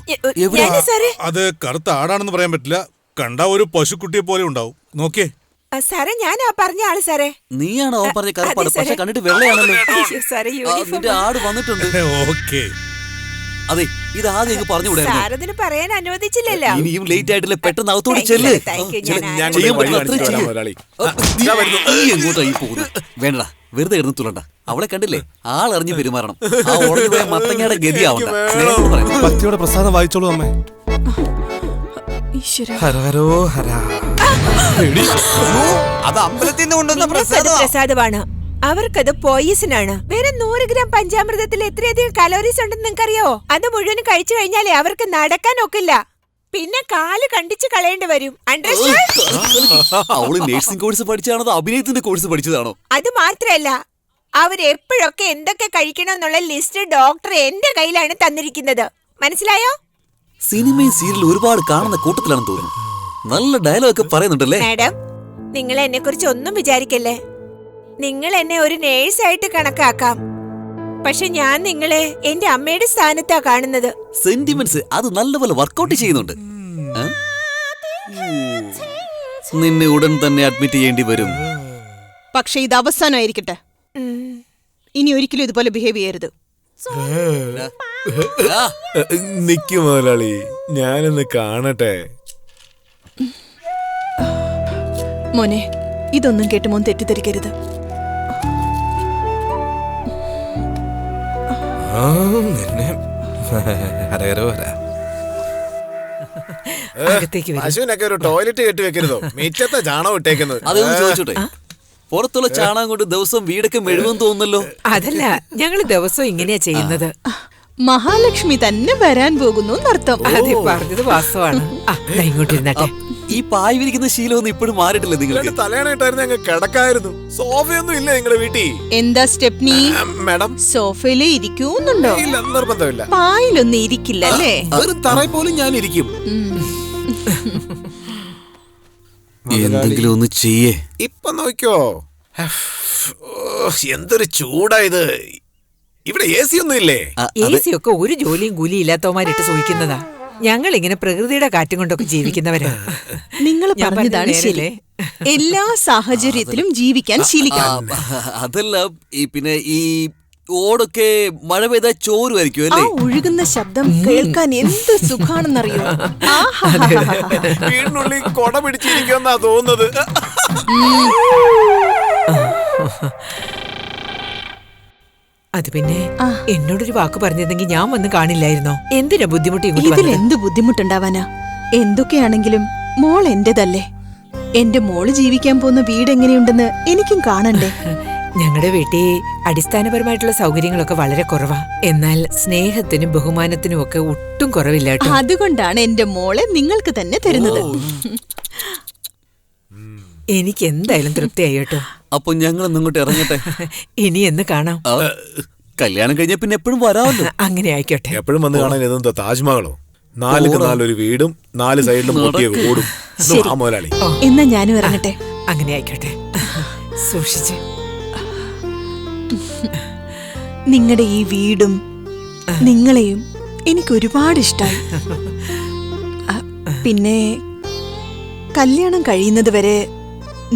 അത് കറുത്ത ആടാണെന്ന് പറയാൻ പറ്റില്ല. കണ്ട ഒരു പശുക്കുട്ടിയെ പോലെ ഉണ്ടാവും. നോക്കിയേ. സാറേ, ഞാനാ പറഞ്ഞ ആള് സാറേ. നീയാണോ അവൻ പറഞ്ഞ കറുപ്പാട്? പക്ഷെ കണ്ടിട്ട് വെള്ളയാണല്ലോ. നിന്റെ ആട് വന്നിട്ടുണ്ട്. ഓക്കേ. അതെ, ഇത് ആദ്യം അങ്ങ് പറഞ്ഞുകൂടായിരുന്നു. സാറതിന് പറയാൻ അനുവദിച്ചില്ലല്ലോ. ഇനിയും ലേറ്റ് ആയിട്ടില്ല, പെട്ടെന്ന് അകത്തോട് ചെല്ല്. എങ്ങോട്ടായി പോകുന്നത്? വേണ്ട, വെറുതെ കിടന്ന് തുള്ളണ്ട. അവളെ കണ്ടില്ലേ, ആളറിഞ്ഞ് പെരുമാറണം. ആ ഉടഞ്ഞു പോയ മത്തങ്ങയുടെ ഗതിയാവണ്ട. ഭക്തിയോടെ പ്രസാദം വായിച്ചോളൂ അമ്മേ. ഹരഹരോ ഹര. അത് അമ്പലത്തിൽ നിന്ന് കൊണ്ടുവന്ന പ്രസാദമാണ്. അവർക്കത് പോയിസനാണ്. വേറെ 100 ഗ്രാം പഞ്ചാമൃതത്തിൽ എത്രയധികം കലോറീസ് ഉണ്ടെന്ന് നിങ്ങൾക്കറിയോ? അത് മുഴുവനും കഴിച്ചു കഴിഞ്ഞാലേ അവർക്ക് നടക്കാൻ ഒക്കില്ല. പിന്നെ കാല് കണ്ടിച്ച് കളയേണ്ടി വരും. അവള് നേഴ്സിംഗ് കോഴ്സ് പഠിച്ചാണോ അഭിനയത്തിന്റെ കോഴ്സ് പഠിച്ചതാണോ? അത് മാത്രല്ല, അവരെപ്പോഴൊക്കെ എന്തൊക്കെ കഴിക്കണമെന്നുള്ള ലിസ്റ്റ് ഡോക്ടർ എന്റെ കയ്യിലാണ് തന്നിരിക്കുന്നത്. മനസ്സിലായോ? സിനിമയും സീരിയലും ഒരുപാട് കാണുന്ന കൂട്ടത്തിലാണെന്ന് തോന്നുന്നു. നല്ല ഡയലോഗ് ഒക്കെ പറയുന്നുണ്ടല്ലേ? മാഡം, നിങ്ങൾ എന്നെ കുറിച്ച് ഒന്നും വിചാരിക്കല്ലേ. നിങ്ങൾ എന്നെ ഒരു നേഴ്സായിട്ട് കണക്കാക്കാം. പക്ഷെ ഞാൻ നിങ്ങളെ എന്റെ അമ്മയുടെ സ്ഥാനത്താ കാണുന്നത്. സെന്റിമെന്റ്സ് അത് നല്ലപോലെ വർക്കൗട്ട് ചെയ്യുന്നുണ്ട്. നിന്നെ ഉടൻ തന്നെ അഡ്മിറ്റ് ചെയ്യേണ്ടി വരും. പക്ഷെ ഇത് അവസാനമായിരിക്കട്ടെ. ഇനി ഒരിക്കലും ഇതുപോലെ ബിഹേവ് ചെയ്യരുത്. നിക്ക് മുതലാളി, ഞാനൊന്ന് കാണട്ടെ. മോനെ, ഇതൊന്നും കേട്ട് മോൻ തെറ്റിദ്ധരിക്കരുത്. പശുവിനൊക്കെ ഒരു ടോയ്ലറ്റ് കെട്ടി വെക്കരുതോ? മിറ്റത്തെ ചാണകം ഇട്ടേക്കുന്നത്. അതൊന്നും ചോദിച്ചോട്ടെ. പുറത്തുള്ള ചാണകം കൊണ്ട് ദിവസം വീടൊക്കെ മെഴുകുമെന്ന് തോന്നുന്നല്ലോ. അതല്ല, ഞങ്ങള് ദിവസം ഇങ്ങനെയാ ചെയ്യുന്നത്. മഹാലക്ഷ്മി തന്നെ വരാൻ പോകുന്നു എന്നർത്ഥം. അതെ, പറഞ്ഞത് വാസ്തവാണ്. ഇങ്ങോട്ടിരുന്നട്ടെ. ഈ പായ് വിരിക്കുന്ന ശീലമൊന്നും ഇപ്പോഴും മാറിയിട്ടില്ല. നിങ്ങൾക്ക് തലയണായിട്ടായിരുന്നു ഞങ്ങൾ കിടക്കായിരുന്നു. സോഫയൊന്നും ഇല്ല നിങ്ങളുടെ വീട്ടിൽ? എന്താ സ്റ്റെപ്നി മാഡം, സോഫയില് ഇരിക്കൂന്നുണ്ടോ? ഇല്ല, നിർബന്ധമില്ല. പായിലൊന്നും ഇരിക്കില്ല അല്ലേ? വെറും തറയിൽ പോലും ഞാൻ ഇരിക്കും. എന്തെങ്കിലും ഒന്ന് ചെയ്യേ. ഇപ്പൊ നോക്കിയോ, എന്തൊരു ചൂടാ ഇത്. ഇവിടെ AC ഒന്നും ഇല്ലേ? AC ഒക്കെ ഒരു ജോലിയും കൂലി ഇല്ലാത്തവന്മാരിട്ട് സൂഹിക്കുന്നതാ. ഞങ്ങൾ ഇങ്ങനെ പ്രകൃതിയുടെ കാറ്റും കൊണ്ടൊക്കെ ജീവിക്കുന്നവരാ. നിങ്ങൾ പറഞ്ഞതാണ് ശരി. എല്ലാ സാഹചര്യത്തിലും ജീവിക്കാൻ ശീലിക്കണം. അതല്ല, പിന്നെ ഈ ഓടൊക്കെ മഴ പെയ്താ ചോരുമായിരിക്കും അല്ലേ? ഒഴുകുന്ന ശബ്ദം കേൾക്കാൻ എന്ത് സുഖാണെന്നറിയോ? വീടിനുള്ളിൽ കൊട പിടിച്ചിരിക്കുമെന്നാ തോന്നുന്നത്. അത് പിന്നെ എന്നോടൊരു വാക്ക് പറഞ്ഞിരുന്നെങ്കിൽ ഞാൻ വന്ന് കാണില്ലായിരുന്നോ? എന്തിനാ ബുദ്ധിമുട്ടി? ഇതിൽ എന്ത് ബുദ്ധിമുട്ടുണ്ടാവാനാ? എന്തൊക്കെയാണെങ്കിലും മോൾ എന്റേതല്ലേ. എന്റെ മോള് ജീവിക്കാൻ പോകുന്ന വീട് എങ്ങനെയുണ്ടെന്ന് എനിക്കും കാണണ്ടേ. ഞങ്ങളുടെ വീട്ടിൽ അടിസ്ഥാനപരമായിട്ടുള്ള സൗകര്യങ്ങളൊക്കെ വളരെ കുറവാ. എന്നാൽ സ്നേഹത്തിനും ബഹുമാനത്തിനും ഒക്കെ ഒട്ടും കുറവില്ല കേട്ടോ. അതുകൊണ്ടാണ് എന്റെ മോളെ നിങ്ങൾക്ക് തന്നെ തരുന്നത്. എനിക്ക് എന്തായാലും തൃപ്തിയായി കേട്ടോ. അപ്പൊ ഞങ്ങൾ ഇങ്ങോട്ട് ഇറങ്ങട്ടെ. ഇനി എന്ന് കാണാം. കല്യാണം കഴിഞ്ഞ പിന്നെ എപ്പോഴും വരാമല്ലോ. അങ്ങനെ ആയിക്കോട്ടെ. എപ്പോഴും വന്ന് കാണാൻ ഇതെന്തോ താജ്മഹലോ? 4 വീടും 4 സൈഡിലും പൊട്ടിയ ഓടും. മുതലാളി, എന്നാ ഞാനും ഇറങ്ങട്ടെ. അങ്ങനെ ആയിക്കോട്ടെ. സൂക്ഷിച്ച്. നിങ്ങളുടെ ഈ വീടും നിങ്ങളെയും എനിക്ക് ഒരുപാട് ഇഷ്ടമായി. പിന്നെ കല്യാണം കഴിയുന്നത് വരെ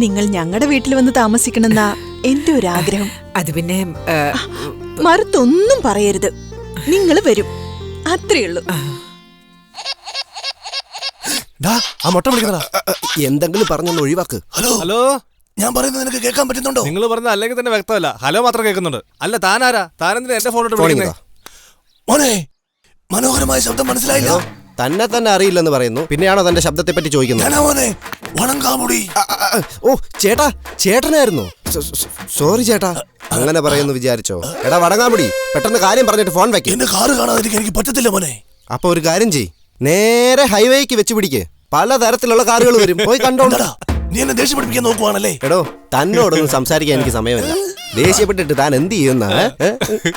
നിങ്ങൾ ഞങ്ങളുടെ വീട്ടിൽ വന്ന് താമസിക്കണമെന്നാ എന്റെ ഒരു ആഗ്രഹം. അത് പിന്നെ മറുത്തൊന്നും പറയരുത്. നിങ്ങൾ വരും, അത്രയുള്ളൂ. എന്തെങ്കിലും പറഞ്ഞൊന്ന് ഒഴിവാക്ക്. ഹലോ, ഞാൻ പറയുന്നത് നിനക്ക് കേൾക്കാൻ പറ്റുന്നുണ്ടോ? നിങ്ങൾ പറഞ്ഞ അല്ലെങ്കിൽ തന്നെ വ്യക്തമല്ല. ഹലോ മാത്രം കേൾക്കുന്നുണ്ട്. അല്ല, താനാരാ? താനെന്തിനാ എന്റെ ഫോണിട്ട് വിളിക്കുന്നേ? മോനെ, മനോഹരമായ ശബ്ദം മനസ്സിലായില്ലോ. തന്നെ അറിയില്ലെന്ന് പറയുന്നു. പിന്നെയാണോ തന്റെ ശബ്ദത്തെ പറ്റി ചോദിക്കുന്നത്? ഓ ചേട്ടാ, ചേട്ടനായിരുന്നു. സോറി ചേട്ടാ, അങ്ങനെ പറയുന്നു വിചാരിച്ചോ? എടാ വടങ്ങാമുടി, പെട്ടെന്ന് കാര്യം പറഞ്ഞിട്ട് ഫോൺ വെക്ക്. എന്റെ കാറ് കാണാതിരിക്കാൻ എനിക്ക് പറ്റത്തില്ല മോനെ. അപ്പൊ ഒരു കാര്യം ചെയ്, നേരെ ഹൈവേക്ക് വെച്ച് പിടിക്ക്. പലതരത്തിലുള്ള കാറുകൾ വരും, പോയി കണ്ടോണ്ടാ. നീ എന്നെ ദേഷ്യം പഠിപ്പിക്കാൻ നോക്കുവാണല്ലേ? എടോ, തന്നോടൊന്നും സംസാരിക്കാൻ എനിക്ക് സമയമില്ല. ദേഷ്യപ്പെട്ടിട്ട് താൻ എന്ത് ചെയ്യുന്ന?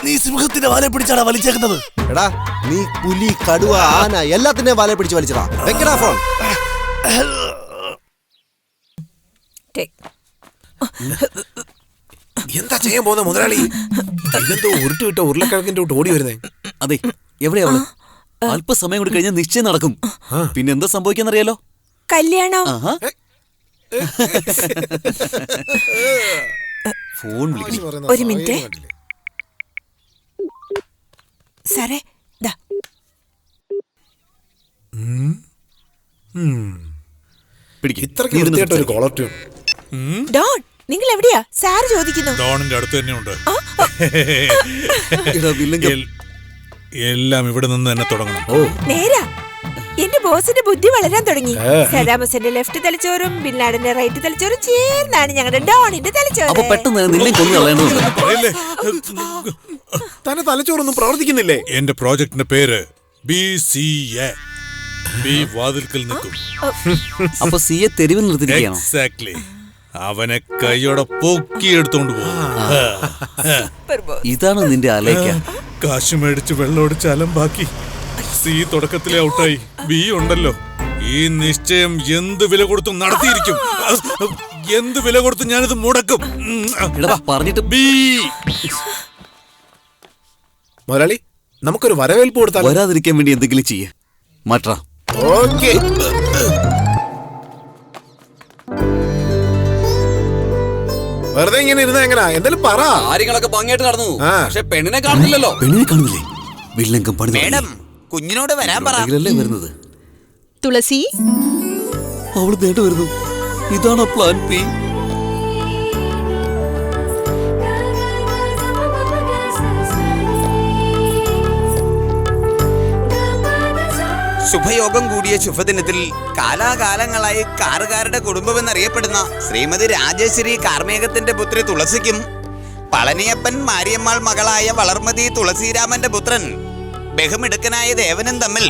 നീ സിംഹത്തിന്റെ വാലെ പിടിച്ചാടാ വലിച്ചേക്കുന്നത്. എടാ, നീ പുലി, കടുവ, ആന എല്ലാത്തിന്റെയും വാലെ പിടിച്ച് വലിച്ചടാ. വെക്കടാ ഫോൺ. എന്താ ചെയ്യാൻ പോകുന്ന മുതലാളി? ഇതെന്തോ ഉരുട്ടുവിട്ട ഉരുളക്കിഴങ്ങിന്റെ ഓടി വരുന്നേ. അതെ, എവിടെയാ അവള്? അല്പസമയം കൂടി കഴിഞ്ഞാൽ നിശ്ചയം നടക്കും. പിന്നെ എന്താ സംഭവിക്കാന്നറിയാലോ? കല്യാണം. ഫോൺ വിളിക്കണം. ഒരു മിനിറ്റ് സാറേ. ഡോൺ, നിങ്ങൾ എവിടെയാ? സാറ് ചോദിക്കുന്നു. ഡോണിന്റെ അടുത്ത് തന്നെയുണ്ട്. എല്ലാം ഇവിടെ നിന്ന് തന്നെ തുടങ്ങണം. നേരാ, എന്റെ ബോസിന്റെ ബുദ്ധി വളരാൻ തുടങ്ങി. സദാം ഹുസൈന്റെ ലെഫ്റ്റ് തലച്ചോറും ബിൻ ലാഡന്റെ റൈറ്റ് തലച്ചോറും ചേർന്നാണ് ഞങ്ങളുടെ ഡോണിന്റെ തലച്ചോറ്. തന്നെ തലച്ചോറൊന്നും പ്രവർത്തിക്കുന്നില്ലേ? എന്റെ പ്രോജക്ടിന്റെ പേര് BCA. ബി വാതിൽക്കൽ നിൽക്കും. അപ്പൊ സിയെ തെരുവിൽ നിർത്തിയിരിക്കുകയാണോ? എക്സാക്ട്ലി. അവനെ കൈയോടെ പൊക്കിയെടുത്തോണ്ട് പോകും. ഇതാണ് നിന്റെ അലേക്ക. കാശ് മേടിച്ച് വെള്ളമൊടിച്ച് അലമ്പാക്കി. സി തുടക്കത്തിലെ ഔട്ടായി. ബി ഉണ്ടല്ലോ, ഈ നിശ്ചയം എന്ത് വില കൊടുത്തും നടത്തിയിരിക്കും. എന്ത് വില കൊടുത്തും ഞാനിത് മുടക്കും. പറഞ്ഞിട്ട് ബി. മുതലാളി, നമുക്കൊരു വരവേൽപ്പ് കൊടുത്താൽ. വരാതിരിക്കാൻ വേണ്ടി എന്തെങ്കിലും ചെയ്യ മാറ്റാ. ഓക്കേ. വെറുതെ ഇങ്ങനെ ഇരുന്ന എങ്ങനാ? എന്തായാലും പറ. കാര്യങ്ങളൊക്കെ ഭംഗിയായിട്ട് നടന്നു. പക്ഷെ പെണ്ണിനെ കാണുന്നില്ലല്ലോ. പെണ്ണിനെ കാണുന്നില്ലേ? വില്ലങ്കം പണി. മേഡം, കുഞ്ഞിനോട് വരാൻ പറ. വരുന്നത് തുളസി, അവള് നേട്ട വരുന്നു. ഇതാണോ പ്ലാൻ ബി? ശുഭയോഗം കൂടിയ ശുഭദിനത്തിൽ കാലാകാലങ്ങളായി കാറുകാരുടെ കുടുംബമെന്നറിയപ്പെടുന്ന ശ്രീമതി രാജേശ്വരി കാർമേഘത്തിന്റെ പുത്രി തുളസിക്കും പളനിയപ്പൻ മാരിയമ്മാൾ മകളായ വളർമതി തുളസിരാമന്റെ പുത്രൻ ബഹുമിടുക്കനായ ദേവനും തമ്മിൽ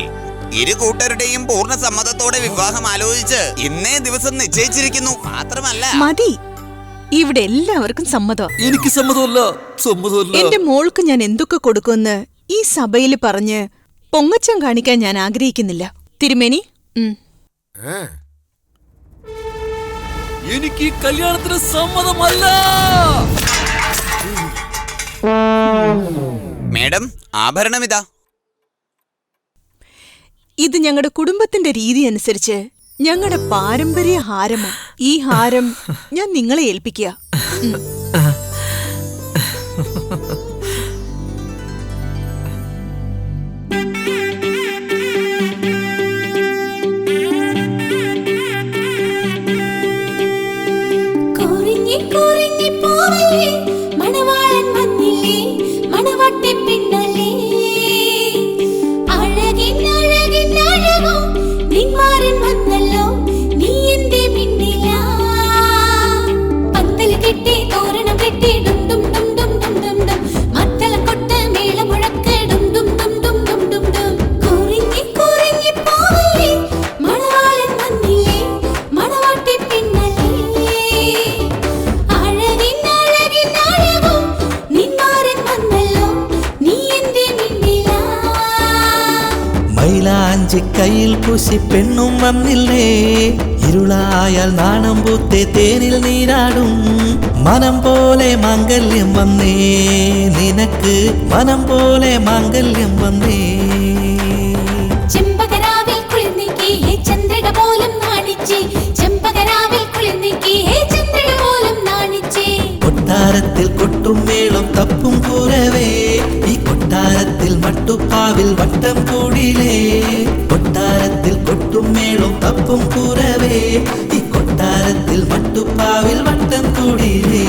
ഇരു കൂട്ടരുടെയും പൂർണ്ണ സമ്മതത്തോടെ വിവാഹം ആലോചിച്ച് ഇന്നേ ദിവസം നിശ്ചയിച്ചിരിക്കുന്നു. മാത്രമല്ല, മതി, ഇവിടെ എല്ലാവർക്കും സമ്മതം. എനിക്ക് സമ്മതമല്ല. എന്റെ മോൾക്ക് ഞാൻ എന്തൊക്കെ കൊടുക്കുമെന്ന് ഈ സഭയിൽ പറഞ്ഞ് പൊങ്ങച്ചം കാണിക്കാൻ ഞാൻ ആഗ്രഹിക്കുന്നില്ല. തിരുമേനി, എനിക്ക് കല്യാണത്തിന് സമ്മതമല്ല. മേഡം, ആഭരണം ഇതാ. ഇത് ഞങ്ങളുടെ കുടുംബത്തിന്റെ രീതി അനുസരിച്ച് ഞങ്ങളുടെ പാരമ്പര്യ ഹാരമാണ്. ഈ ഹാരം ഞാൻ നിങ്ങളെ ഏൽപ്പിക്കുക. മണവാളൻ വന്നില്ലേ, മണവാട്ടി പെണ്ണല്ലേ, അഴകിൻ അഴകിൻ അഴകോ നിന്മാരൻ വന്നല്ലോ, നീ എന്റെ മിന്നിലാ. വഞ്ചിക്കയിൽ പൂശി പെണ്ണും വന്നില്ലേ ഇരുളായാൽ നാണം പൂത്തേ തേനിൽ നീരാടും മനം പോലെ മാംഗല്യം വന്നേ നിനക്ക് മനം പോലെ മാംഗല്യം വന്നേ ചെമ്പകരാവിൽ കുളിർന്നിക്കി ഹേ ചന്ദ്രിക പോലും നാണിച്ചേ ചെമ്പകരാവിൽ കുളിർന്നിക്കി ഹേ ചന്ദ്രിക പോലും നാണിച്ചേ കൊട്ടാരത്തിൽ കൊട്ടും മേളം തപ്പും കൂരവേ ഈ കൊട്ടാരത്തിൽ മട്ടുപ്പാവിൽ വട്ടം കൂടിലേ കൊട്ടാരത്തിൽ കൊട്ടും മേളം തപ്പും കൂരവേ ഈ കൊട്ടാരത്തിൽ മട്ടുപ്പാവിൽ വട്ടം കൂടിലേ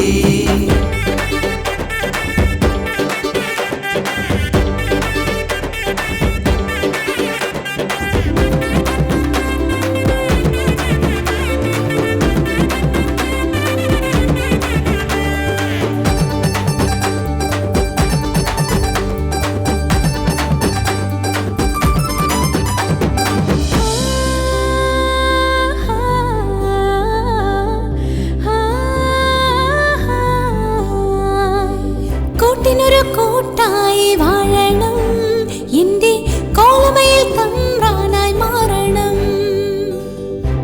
കൂട്ടിനൊരു കൂട്ടായി വാഴണം എന്റെ കോളമയിൽ തമ്പ്രാനായി മാറണം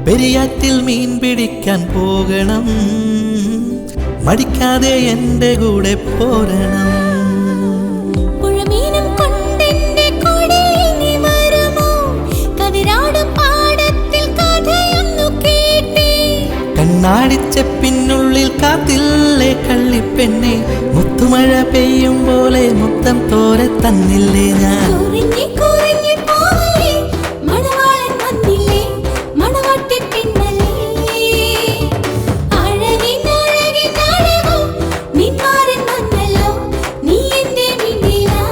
പെരിയാറ്റിൽ മീൻ പിടിക്കാൻ പോകണം മടിക്കാതെ എന്റെ കൂടെ പോരണം പുഴമീനും കൊണ്ടെന്റെ കൊടിയിൽ നീ വരുമോ കതിരാടും പാടത്തിൽ കഥയൊന്നു കേട്ടേ കണ്ണാടിച്ചപ്പിനുള്ളിൽ കാത്തില്ലേ കള്ളിപ്പെണ്ണെ മുത്തുമഴ പെയ്യും പോലെ മുത്തം തോരെ തന്നില്ലേ ഞാൻ കുറിഞ്ഞി കുറിഞ്ഞി പോവല്ലേ മണവാളൻ വന്നില്ലേ മണവാട്ടി പെണ്ണല്ലേ അഴകിൻ അഴകിൻ അഴകോ നിന്മാരൻ വന്നല്ലോ നീ എന്റെ മിണ്ടിലാ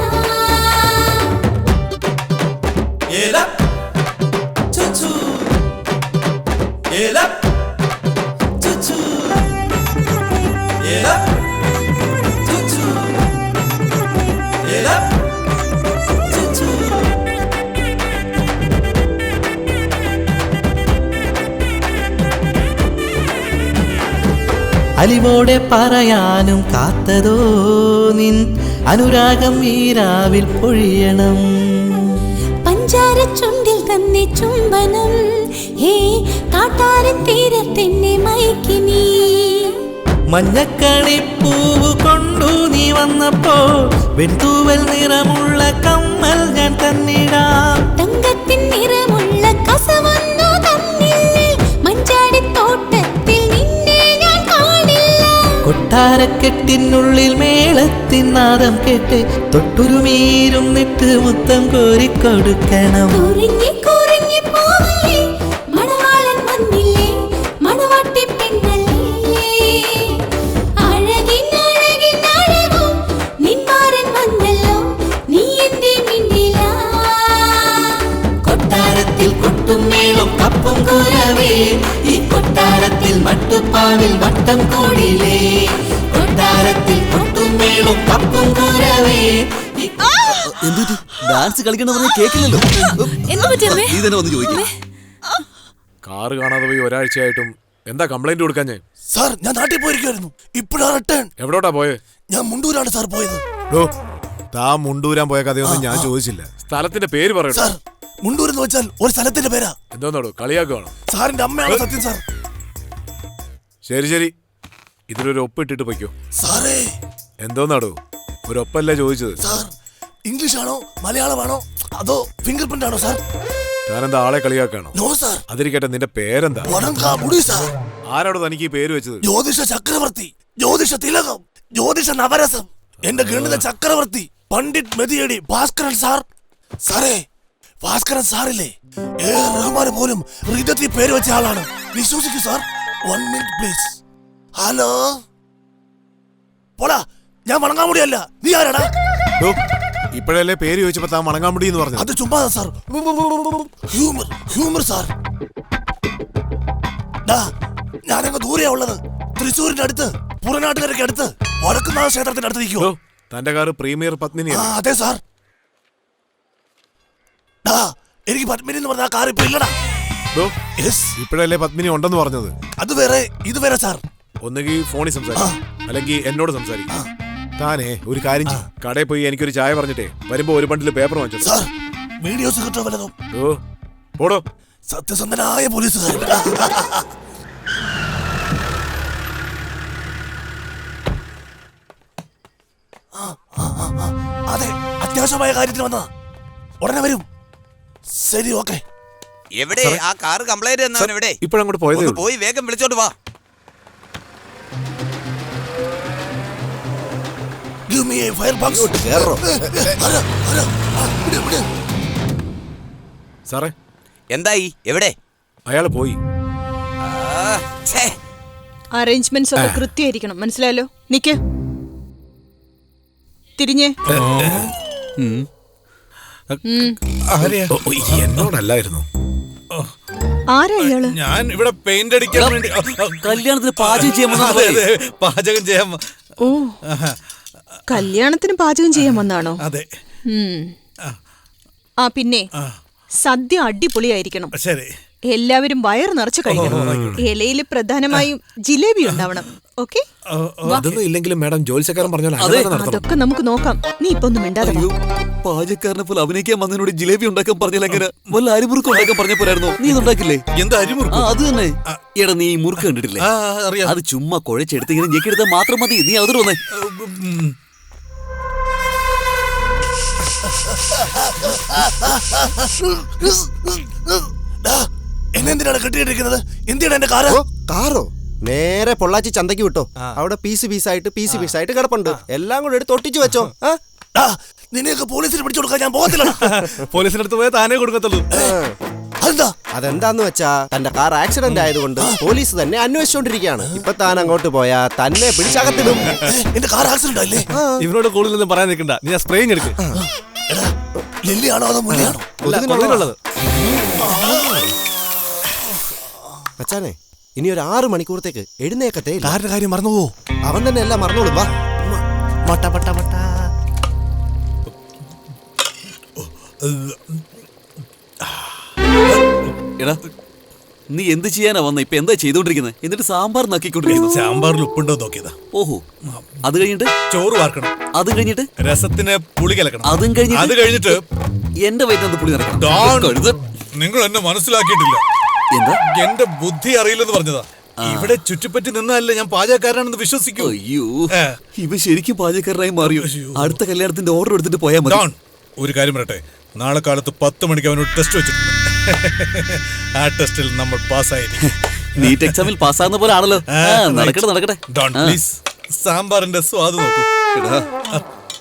അലിവോടെ പറയാനും കാത്തതോ നിൻ അനുരാഗം ഈരാവിൽ പൊഴിയണം പഞ്ചാര ചുണ്ടിൽ തന്നെ ചുംബനം ഹേ കാട്ടാരൻ തീരത്തെന്നെ മയക്കിനീ മഞ്ഞക്കണിപ്പൂവ് കൊണ്ടു നീ വന്നപ്പോ വെൺതൂവൽ നിറമുള്ള കമ്മൽ ഞാൻ തന്നിടാം തങ്കത്തിൻ നിറമുള്ള കസവന്നു തന്നില്ലേ മഞ്ചാടിത്തോട്ടത്തിൽ നിന്നെ ഞാൻ കാണില്ല കൊട്ടാരക്കെട്ടിനുള്ളിൽ മേളത്തിൻ നാദം കേട്ട് തൊട്ടുരുമീരും നിട്ട് മുത്തം കോരിക്കൊടുക്കണം കുറിഞ്ഞി കുറിഞ്ഞി പോവല്ലേ മണവാളൻ വന്നില്ലേ മണവാട്ടി പെണ്ണല്ലേ അഴകിൻ അഴകിൻ അഴകോ നിന്മാരൻ വന്നല്ലോ നീ എന്റെ മിണ്ടിലാ കൊട്ടാരത്തിൽ കൊട്ടും മേളും കപ്പും കൂരവേ ഈ കൊട്ടാരത്തിൽ മട്ടുപ്പാവിൽ വട്ടം കൂടിലേ കൊട്ടാരത്തിൽ കൊട്ടും മേളും കപ്പും കൂരവേ എന്തുപറ്റി ഡാൻസ് കളിക്കണ പറഞ്ഞ കേക്കില്ലല്ലോ നീ തന്നെ വന്ന് ചോദിക്കും കാറ് കാണാതെ പോയി ഒരാഴ്ചയായിട്ടും എന്താ കംപ്ലൈന്റ് കൊടുക്കാൻ ഞാൻ സാർ ഞാൻ നാട്ടിൽ പോയിരിക്കുമായിരുന്നു ഇപ്പോഴാ റിട്ടേൺ എവിടോട്ടാ പോയെ ഞാൻ മുണ്ടൂരാണ് സാർ പോയത് താ മുണ്ടൂരാൻ പോയ കഥയൊന്നും ഞാൻ ചോദിച്ചില്ല സ്ഥലത്തിന്റെ പേര് പറയട്ടോ സാർ മുണ്ടൂർ എന്ന് വെച്ചാൽ ഒരു സ്ഥലത്തിന്റെ പേരാ എന്തോന്നാടോ കളിയാക്കുവാണോ സാറിന്റെ അമ്മയാണ് സത്യം സാർ ശരി ശരി ഇതിലൊരു ഒപ്പിട്ടിട്ട് പൊയ്ക്കോ സാറേ എന്തോന്നാടോ ഒരു ഒപ്പല്ലേ ചോദിച്ചത് സാർ ഇംഗ്ലീഷ് ആണോ മലയാളമാണോ അതോ ഫിംഗർ പ്രിന്റ് ആണോ സാർ ഞാനെന്താ ആളെ കളിയാക്കാണോ നോ സാർ അതിരിക്കട്ടെ നിന്റെ പേരെന്താ വടങ്കാമുടി സാർ ആരോട് തനിക്ക് ഈ പേര് വെച്ചത് ജ്യോതിഷ ചക്രവർത്തി ജ്യോതിഷ തിലകം ജ്യോതിഷ നവരസം എന്റെ ഗണിത ചക്രവർത്തി പണ്ഡിറ്റ് മെതിയടി ഭാസ്കരൻ സാർ സാറേ ഭാസ്കരൻ സാറില്ലേ റഹ്മാന് പോലും ഹൃദയത്തിൽ പേര് വെച്ച ആളാണ് വിശ്വസിക്കൂ സാർ 1 മിനിറ്റ് പ്ലീസ് ഹലോ പോടാ ഞാൻ വണങ്ങാമുടിയല്ല നീ ആരാടാ ഇപ്പോഴല്ലേ പേര് ചോദിച്ചപ്പോ താൻ മണങ്ങാമുടി എന്ന് പറഞ്ഞു അത് ചുമ്മാ സാർ ഹ്യൂമർ ഹ്യൂമർ സാർ ഞാനങ്ങ് ദൂരെയാ ഉള്ളത് തൃശ്ശൂരിന്റെ അടുത്ത് പുറനാട്ടുകാരൊക്കെ അടുത്ത് വടക്കുന്നാഥ ക്ഷേത്രത്തിന്റെ അടുത്ത് നിൽക്കുമോ തന്റെ കാറ് പ്രീമിയർ പത്മിനി അതെ സാർ എനിക്ക് പത്മിനി എന്ന് പറഞ്ഞ ആ കാർ ഇപ്പൊ ഇല്ലടാ ഇപ്പോഴല്ലേ പത്മിനി ഉണ്ടെന്ന് പറഞ്ഞത് അത് വേറെ ഇത് വേറെ സാർ ഒന്നുകിൽ ഫോണിൽ സംസാരിക്കും അല്ലെങ്കിൽ എന്നോട് സംസാരിക്കും താനേ ഒരു കാര്യം കടയിൽ പോയി എനിക്കൊരു ചായ പറഞ്ഞിട്ടേ വരുമ്പോ ഒരു ബണ്ടിൽ പേപ്പർ വാങ്ങിച്ചു വീഡിയോസ് കിട്ടോ വല്ലതും ഓടോ സത്യസന്ധനായ പോലീസുകാരൻ. അതെ, അത്യാവശ്യമായ കാര്യത്തിന് വന്നതാ. ഉടനെ വരും. ശരി, ഓക്കെ. എവിടെ ആ കാർ കംപ്ലൈന്റ് എന്നവൻ എവിടെ? ഇപ്പോഴങ്ങോട്ട് പോയതേ ഒന്ന് ഉള്ളൂ. പോയി വേഗം വിളിച്ചോണ്ട് വാ. Give me a firebox. സാറേ, എന്തായി? എവിടെ? അയാള് പോയി. അറേഞ്ച്മെന്റ്സ് ഒക്കെ കൃത്യമായിരിക്കണം, മനസ്സിലായല്ലോ. നിക്ക്, തിരിഞ്ഞേ. എന്നോടല്ലായിരുന്നു. ആരാ ഇയാള്? ഞാൻ ഇവിടെ പെയിന്റ് അടിക്കാൻ വേണ്ടി കല്യാണത്തിന് പാചകം ചെയ്യാൻ പാചകം ചെയ്യാൻ. ഓ, കല്യാണത്തിന് പാചകം ചെയ്യാൻ വന്നാണോ? അതെ. ആ പിന്നെ സദ്യ അടിപൊളിയായിരിക്കണം. ശരി. എല്ലാവരും വയറ് നിറച്ചു കഴിക്കണം. ഇലയിൽ പ്രധാനമായും ജിലേബി ഉണ്ടാവണം. ഓക്കെ, അതൊന്നും ഇല്ലെങ്കിലും മാഡം ജോലിക്കാരൻ പറഞ്ഞാൽ അതൊക്കെ നമുക്ക് നോക്കാം. നീ ഇപ്പൊ ഒന്നും മിണ്ടാതെ വാ. പാചകക്കാരനെ പോലെ അഭിനയിക്കാൻ വന്നതിനോട് ജിലേബി ഉണ്ടാക്കാൻ പറഞ്ഞാൽ എങ്ങനെ? വല്ല അരിമുറുക്കം ഉണ്ടാക്കാൻ പറഞ്ഞ പോരായിരുന്നോ? നീ ഇതുണ്ടാക്കില്ലേ? എന്താ അരിമുറുക്കം? അത് തന്നെ. എടാ, നീ ഈ മുറുക്ക് കണ്ടിട്ടില്ലേ? അത് ചുമ്മാ കുഴച്ചെടുത്ത് ഇങ്ങനെ ഞെക്കിയെടുത്താൽ മാത്രം മതി. നീ അതിൽ വന്നേ. എന്നെന്തിനാണ് കെട്ടിയിട്ടിരിക്കുന്നത്? എന്തിനാണ് എന്റെ കാറ്? കാറോ? നേരെ പൊള്ളാച്ചി ചന്തയ്ക്ക് വിട്ടോ. അവിടെ പീസായിട്ട് കിടപ്പുണ്ട്. എല്ലാം കൂടെ എടുത്ത് ഒട്ടിച്ചു വെച്ചോ. നിന്നെയൊക്കെ പോലീസിന് പിടിച്ചു കൊടുക്കാൻ ഞാൻ പോകത്തില്ല. പോലീസിന്റെ അടുത്ത് പോയാൽ താനേ കൊടുക്കത്തുള്ളൂ. അതെന്താന്ന് വെച്ചാ തന്റെ കാർ ആക്സിഡന്റ് ആയതുകൊണ്ട് പോലീസ് തന്നെ അന്വേഷിച്ചോണ്ടിരിക്കുകയാണ്. ഇപ്പൊ താൻ അങ്ങോട്ട് പോയാ തന്നെ പിടിച്ചകത്തിടും. എന്റെ കാർ ആക്സിഡന്റ് ആയില്ലേ? ഇവരോട് കൂടുതലൊന്നും പറയാൻ നിൽക്കണ്ട. നീ ആ സ്പ്രേയിങ് എടുക്ക്. ലില്ലിയാണോ അതോ മുല്ലയാണോ? അച്ഛനെ, ഇനി ഒരു 6 മണിക്കൂറത്തേക്ക് എഴുന്നേക്കത്തേ. കാറിന്റെ കാര്യം മറന്നുവോ? അവൻ തന്നെ എല്ലാം മറന്നോളും. വാ. എടാ, നീ എന്ത് ചെയ്യാനാ വന്ന? ഇപ്പൊ എന്താ ചെയ്തോണ്ടിരിക്കുന്നത്? എന്നിട്ട് സാമ്പാർ നക്കിക്കൊണ്ടിരിക്കുന്നു. സാമ്പാറിൽ ഉപ്പുണ്ടോ നോക്കിയതാ. ഓഹോ, അത് കഴിഞ്ഞിട്ട് ചോറ് വാർക്കണം. അത് കഴിഞ്ഞിട്ട് രസത്തിന് പുളി കലക്കണം. അതും കഴിഞ്ഞിട്ട് എന്റെ വയറ്റിനകത്ത് പുളി നിറക്കണം. നിങ്ങൾ എന്നെ മനസ്സിലാക്കിയിട്ടില്ല. എന്താ? എന്റെ ബുദ്ധി അറിയില്ലെന്ന് പറഞ്ഞതാ. ഇവിടെ ചുറ്റിപ്പറ്റി നിന്നല്ലേ ഞാൻ പാചകക്കാരനാണെന്ന് വിശ്വസിക്കൂ. അയ്യോ, ഇവ ശരിക്കും പാചകക്കാരനായി മാറിയോ? അടുത്ത കല്യാണത്തിന്റെ ഓർഡർ എടുത്തിട്ട് പോയാൽ മതി. ഒരു കാര്യം പറയട്ടെ, നാളെ കാലത്ത് 10 മണിക്ക് അവനോട് ടെസ്റ്റ് വെച്ചിട്ടുണ്ട്. ആ ടെസ്റ്റിൽ നമ്മൾ പാസ്സായിരിക്കും. നീറ്റ് എക്സാമിൽ പാസ്സാകുന്ന പോലെ ആണല്ലോ. നടക്കട്ടെ. പ്ലീസ്, സാമ്പാറിന്റെ സ്വാദ് നോക്കൂ.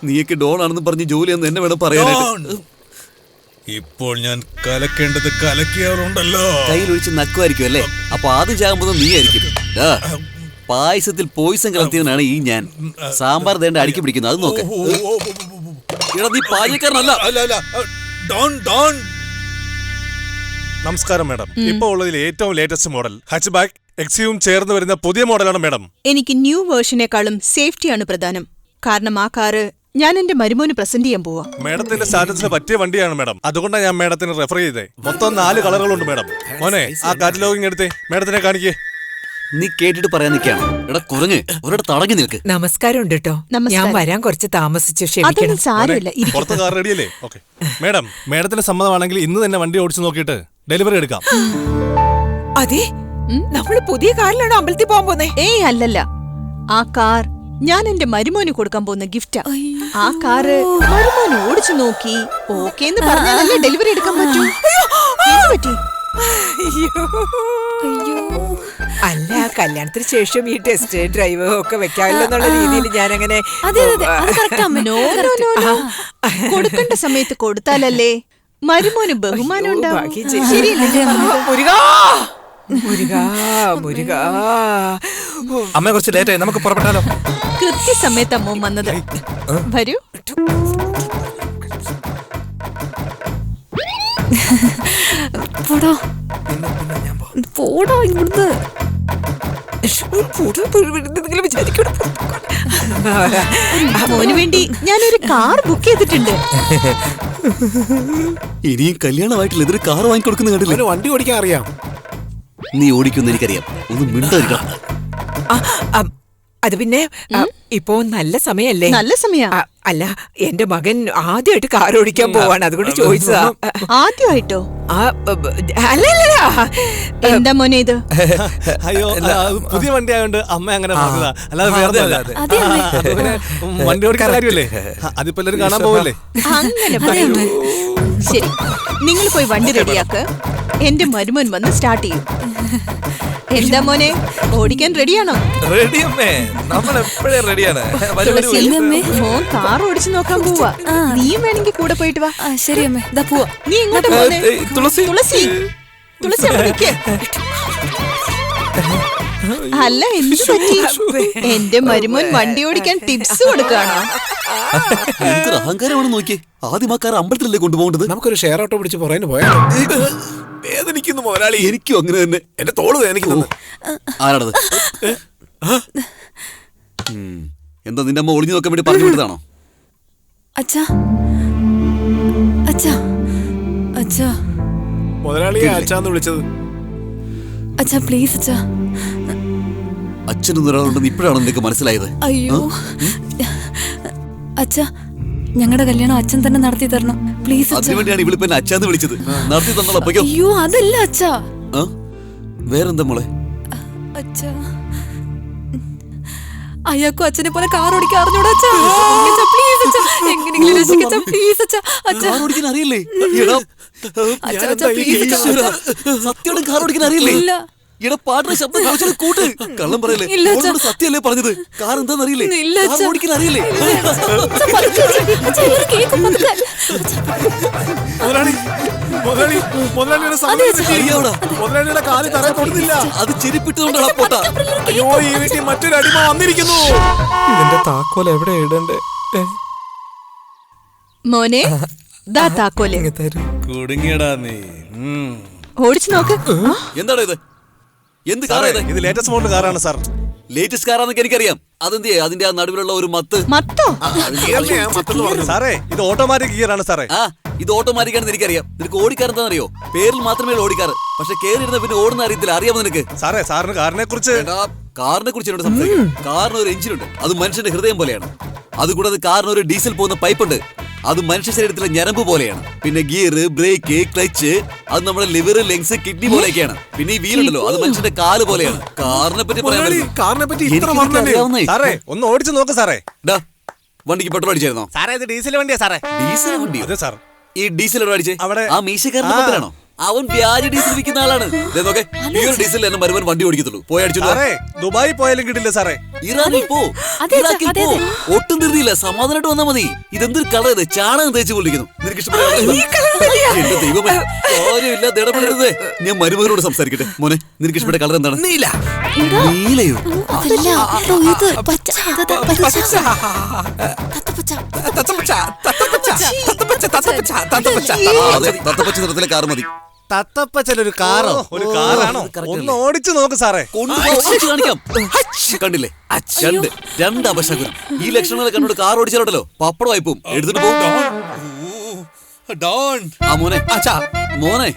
നീയൊക്കെ ഡോൺ ആണെന്ന് പറഞ്ഞ് ജോലിയെന്ന് എന്നെ വേണം പറയാനായിട്ട്. ഇപ്പോൾ ഞാൻ കലക്കേണ്ടത് കലക്കിയാറുണ്ടല്ലോ. കയ്യിലൊഴിച്ച് നക്കുമായിരിക്കും അല്ലേ? അപ്പൊ ആദ്യം ചാകുമ്പോൾ നീ ആയിരിക്കും. പായസത്തിൽ പോയിസൺ കലർത്തിയവനാണ് ഈ ഞാൻ. സാമ്പാർ ദേണ്ട അടുക്കി പിടിക്കുന്നു. അത് നോക്ക്. എടാ, നീ പാചകക്കാരനല്ല. നമസ്കാരം മാഡം. ഇപ്പൊ ഉള്ളതിൽ ഏറ്റവും ലേറ്റസ്റ്റ് മോഡൽ ഹാച്ച് ബാക്ക് എക്സിയും ചേർന്ന് വരുന്ന പുതിയ മോഡലാണ് മാഡം. എനിക്ക് ന്യൂ വേർഷനേക്കാളും സേഫ്റ്റിയാണ് പ്രധാനം. കാരണം ആ കാറ് ഞാൻ എന്റെ മരുമോന് പ്രസന്റ് ചെയ്യാൻ പോവാ. മേഡത്തിന്റെ സ്റ്റാറ്റസിന് പറ്റിയ വണ്ടിയാണ് മാഡം. അതുകൊണ്ടാണ് ഞാൻ മേഡത്തിന് റെഫർ ചെയ്തേ. മൊത്തം 4 കളറുകളുണ്ട് മാഡം. മോനെ, ആ കാറ്റലോഗിങ് എടുത്തേ, മേഡത്തിനെ കാണിക്കേ. നീ കേട്ടിട്ട് പറയാൻ നിൽക്കാണ്. എടാ കുരങ്ങ്, ഒരിടത്ത് തടങ്ങി നിൽക്ക്. നമസ്കാരം ഉണ്ട് കേട്ടോ. ഞാൻ വരാൻ കുറച്ച് താമസിച്ചു, ക്ഷമിക്കണം. പുറത്ത് കാർ റെഡിയല്ലേ? ഓക്കെ മേഡം, മേഡത്തിന്റെ സമ്മതമാണെങ്കിൽ ഇന്ന് തന്നെ വണ്ടി ഓടിച്ചു നോക്കിയിട്ട് ഡെലിവറി എടുക്കാം. അതെ, നമ്മള് പുതിയ കാറിലാണോ അമ്പലത്തിൽ പോകാൻ പോന്നേ? ഏയ് അല്ലല്ല, ആ കാർ ഞാൻ എന്റെ മരുമോന് കൊടുക്കാൻ പോകുന്ന ഗിഫ്റ്റാ. ആ കാറ് മരുമോന് ഓടിച്ചു നോക്കി ഓക്കേന്ന് പറഞ്ഞാലല്ലേ ഡെലിവറി എടുക്കാൻ പറ്റൂ. പറ്റി അല്ല, കല്യാണത്തിന് ശേഷം ഈ ടെസ്റ്റ് ഡ്രൈവ് ഒക്കെ വെക്കാമല്ലോ എന്നുള്ള രീതിയിൽ ഞാൻ അങ്ങനെ കൊടുക്കേണ്ട സമയത്ത് കൊടുത്താലല്ലേ മരുമോന് ബഹുമാനം ഉണ്ടാവും. അമ്മ കുറച്ച് ലേറ്റായി, നമുക്ക് പുറപ്പെട്ടാലോ? കൃത്യസമയത്ത് അമ്മ വന്നത്. വരൂ. പോടോ ഇവിടുന്ന്. മോന് വേണ്ടി ഞാനൊരു കാർ ബുക്ക് ചെയ്തിട്ടുണ്ട്. ഇനിയും കല്യാണമായിട്ടില്ല, ഇതൊരു കാർ വാങ്ങിക്കൊടുക്കുന്ന കണ്ടില്ല. വണ്ടി ഓടിക്കാൻ അറിയാം. നീ ഓടിക്കുമെന്ന് എനിക്കറിയാം. ഒന്ന് മിണ്ടായിരിക്കണം. അത് പിന്നെ ഇപ്പോ നല്ല സമയല്ലേ? നല്ല സമയാ. അല്ല, എന്റെ മകൻ ആദ്യമായിട്ട് കാർ ഓടിക്കാൻ പോവാണ്, അതുകൊണ്ട് ചോദിച്ചതാ. ആദ്യമായിട്ടോ? അല്ലല്ല. എന്താ മോനെ ഇത്? അയ്യോ, പുതിയ വണ്ടി ആയതുകൊണ്ട് അമ്മ അങ്ങനെ പറഞ്ഞതാ, അല്ലാതെ വേറെ ഒന്നുമല്ല. വണ്ടി ഓടിക്കാൻ കാര്യമല്ലേ, അതിപ്പോ എല്ലാവരും കാണാൻ പോവല്ലേ. അങ്ങനെ പറയൂ. ശരി, നിങ്ങൾ പോയി വണ്ടി റെഡിയാക്ക്. എന്റെ മരുമോൻ വന്ന് സ്റ്റാർട്ട് ചെയ്യും. എന്താ മോനെ, ഓടിക്കാൻ റെഡിയാണോ? റെഡിയമ്മേ, നമ്മൾ എപ്പോഴേ റെഡിയാണ്. മോൻ കാർ ഓടിച്ചു നോക്കാൻ പോവാ. നീയും വേണമെങ്കിൽ കൂടെ പോയിട്ട് വാ. ശരി അമ്മേ, ഇതാ പോവാ. നീ എങ്ങോട്ട് പോന്നെ? തുളസി തുളസി തുളസി അവിടെ നിൽക്ക്. അല്ല, എന്ത് പറ്റി? എന്റെ മരുമോൻ വണ്ടി ഓടിക്കാൻ ടിപ്സ് കൊടുക്കാണോ? എന്തൊരു അഹങ്കാരമാണ് നോക്കിയേ. ആദ്യം ആ കാർ അമ്പലത്തിലല്ലേ കൊണ്ടുപോകേണ്ടത്. നമുക്കൊരു ഷെയർ ഓട്ടോ പിടിച്ച് പുറകിന് പോയാലോ? വേദനിക്കുന്നു മുതലാളി. എനിക്കും അങ്ങനെ തന്നെ. എന്റെ തോള് വേദനിക്കുന്നു. ആരാണത്? എന്താ നിന്റെ അമ്മ ഒളിഞ്ഞു നോക്കാൻ വേണ്ടി പറഞ്ഞു വിട്ടതാണോ? അച്ഛാ, അച്ഛാ, അച്ഛാ. മുതലാളിയെ അച്ഛാന്ന് വിളിച്ചത്. അച്ഛാ പ്ലീസ് അച്ഛാ. അച്ഛനൊരാളുണ്ടെന്ന് ഇപ്പോഴാണ് നിനക്ക് മനസ്സിലായത്? അയ്യോ അച്ഛാ, ഞങ്ങളുടെ കല്യാണം അച്ഛൻ തന്നെ നടത്തി തരണം പ്ലീസ്. അതിനുവേണ്ടിയാണ് ഇവിടെ പിന്നെ അച്ഛാന്ന് വിളിച്ചത്. നടത്തി തന്നോളൂ. അയ്യോ അതല്ല അച്ഛാ. വേറെന്താ മോളെ? അച്ഛാ, അയാൾക്കും അച്ഛനെ പോലെ കാർ ഓടിക്കാൻ അറിഞ്ഞൂടാ അച്ഛാ. പ്ലീസ് അച്ഛാ, എങ്ങനെയെങ്കിലും രക്ഷിക്കച്ചാ പ്ലീസ് അച്ഛാ. അച്ഛാ കാർ ഓടിക്കാൻ അറിയില്ലേ? സത്യോടെ കാർ ഓടിക്കാൻ അറിയില്ലേ? ഇവിടെ പാട്ടിന് ശബ്ദം കൂട്ട്. കള്ളം പറയല്ലേ? സത്യല്ലേ പറഞ്ഞത്? കാർ എന്താന്ന് അറിയില്ലേ? കാർ ഓടിക്കാൻ അറിയില്ലേ? അത് ചെരിപ്പിട്ടുകൊണ്ടാണ് പോട്ട. അയ്യോ, ഈ വീട്ടിൽ മറ്റൊരു അടിമ വന്നിരിക്കുന്നു. ഇതിന്റെ താക്കോൽ എവിടെ ഇടണ്ടേ? മോനെ, ദാ താക്കോല്. കുടുങ്ങിയടാ നീ. ഓടിച്ചു നോക്ക്. എന്താണോ ഇത്? എന്ത് കാറാ ഇത്? ഇത് ലേറ്റസ്റ്റ് മോഡൽ കാറാണ് സാർ. ലേറ്റസ്റ്റ് കാറാന്നൊക്കെ എനിക്കറിയാം. അതെന്ത് അതിന്റെ ആ നടുവിലുള്ള ഒരു മത്തോ? സാറേ, ഇത് ഓട്ടോമാറ്റിക് ഗിയർ ആണ് സാറേ. ഇത് ഓട്ടോമാറ്റിക് ആണെന്ന് എനിക്കറിയാം. നിനക്ക് ഓടിക്കാരെന്താണെന്നറിയോ? പേരിൽ മാത്രമേ ഓടിക്കാറ്, പക്ഷെ കേറിയിരുന്ന പിന്നെ ഓടുന്ന അറിയത്തില്ല. അറിയാമോ നിനക്ക്? സാറേ, സാറിന് കാറിനെ കുറിച്ച് എന്നോട് സംസാരിക്കും. കാറിന് ഒരു എഞ്ചിനുണ്ട്, അത് മനുഷ്യന്റെ ഹൃദയം പോലെയാണ്. അതുകൂടാതെ കാറിന് ഒരു ഡീസൽ പോകുന്ന പൈപ്പുണ്ട്, അത് മനുഷ്യ ശരീരത്തിലെ ഞരമ്പ് പോലെയാണ്. പിന്നെ ഗിയർ, ബ്രേക്ക്, ക്ലച്ച്, അത് നമ്മുടെ ലിവർ, ലങ്സ്, കിഡ്നി പോലെയൊക്കെയാണ്. പിന്നെ ഈ വീലുണ്ടല്ലോ, അത് മനുഷ്യന്റെ കാല് പോലെയാണ്. കാറിനെ പറ്റി സാറേ, ഒന്ന് ഓടിച്ചു നോക്ക് സാറേ. വണ്ടിക്ക് പെട്രോൾ അടിച്ചായിരുന്നോ? സാറേ, ഇത് ഡീസൽ വണ്ടിയാ സാറേ. ഡീസൽ വണ്ടി? അതെ സാർ. ഈ ഡീസൽ എവിടെ അടിച്ചേ? അവിടെ ആ മീശക്കാരന്റെ പക്കലാണോ? അവൻ വ്യാജ ഡീസൽ വിൽക്കുന്ന ആളാണ്. ഡീസൽ എന്നെ മരുവൻ വണ്ടി ഓടിക്കത്തുള്ളൂ. പോയി അടിച്ചു. ദുബായി പോയാലും കിട്ടില്ല സാറേ. ഇറാനിൽ പോ, ഇറാഖിൽ പോ. ഒട്ടും ധൃതിയില്ല, സമാധാനമായിട്ട് വന്നാ മതി. ഇതെന്തൊരു കളർ ഇത്? ചാണകം തേച്ച് പൊളിക്കുന്നു. നിനക്ക് ഇഷ്ടപ്പെട്ട ദൈവമേ, കാര്യമില്ല, ഇടപെടരുത്. ഞാൻ മരുമകനോട് സംസാരിക്കട്ടെ. മോനെ, നിനക്ക് ഇഷ്ടപ്പെട്ട കളർ എന്താണ്? നീല. നീലയോ? തത്തപ്പച്ച നിറത്തിലെ കാർ മതി. തത്തപ്പച്ചൊരു കാറോ? ഒരു കാറാണോ? ഒന്ന് ഓടിച്ചു നോക്ക് സാറേ. കാണിക്കാം. കണ്ടില്ലേ? രണ്ട് അപശകുനം. ഈ ലക്ഷണങ്ങളെ കണ്ടോട് കാർ ഓടിച്ചാലോട്ടല്ലോ പപ്പടമായി പോവും. എടുത്തിട്ട് പോകും. മോനെ, മോനെ,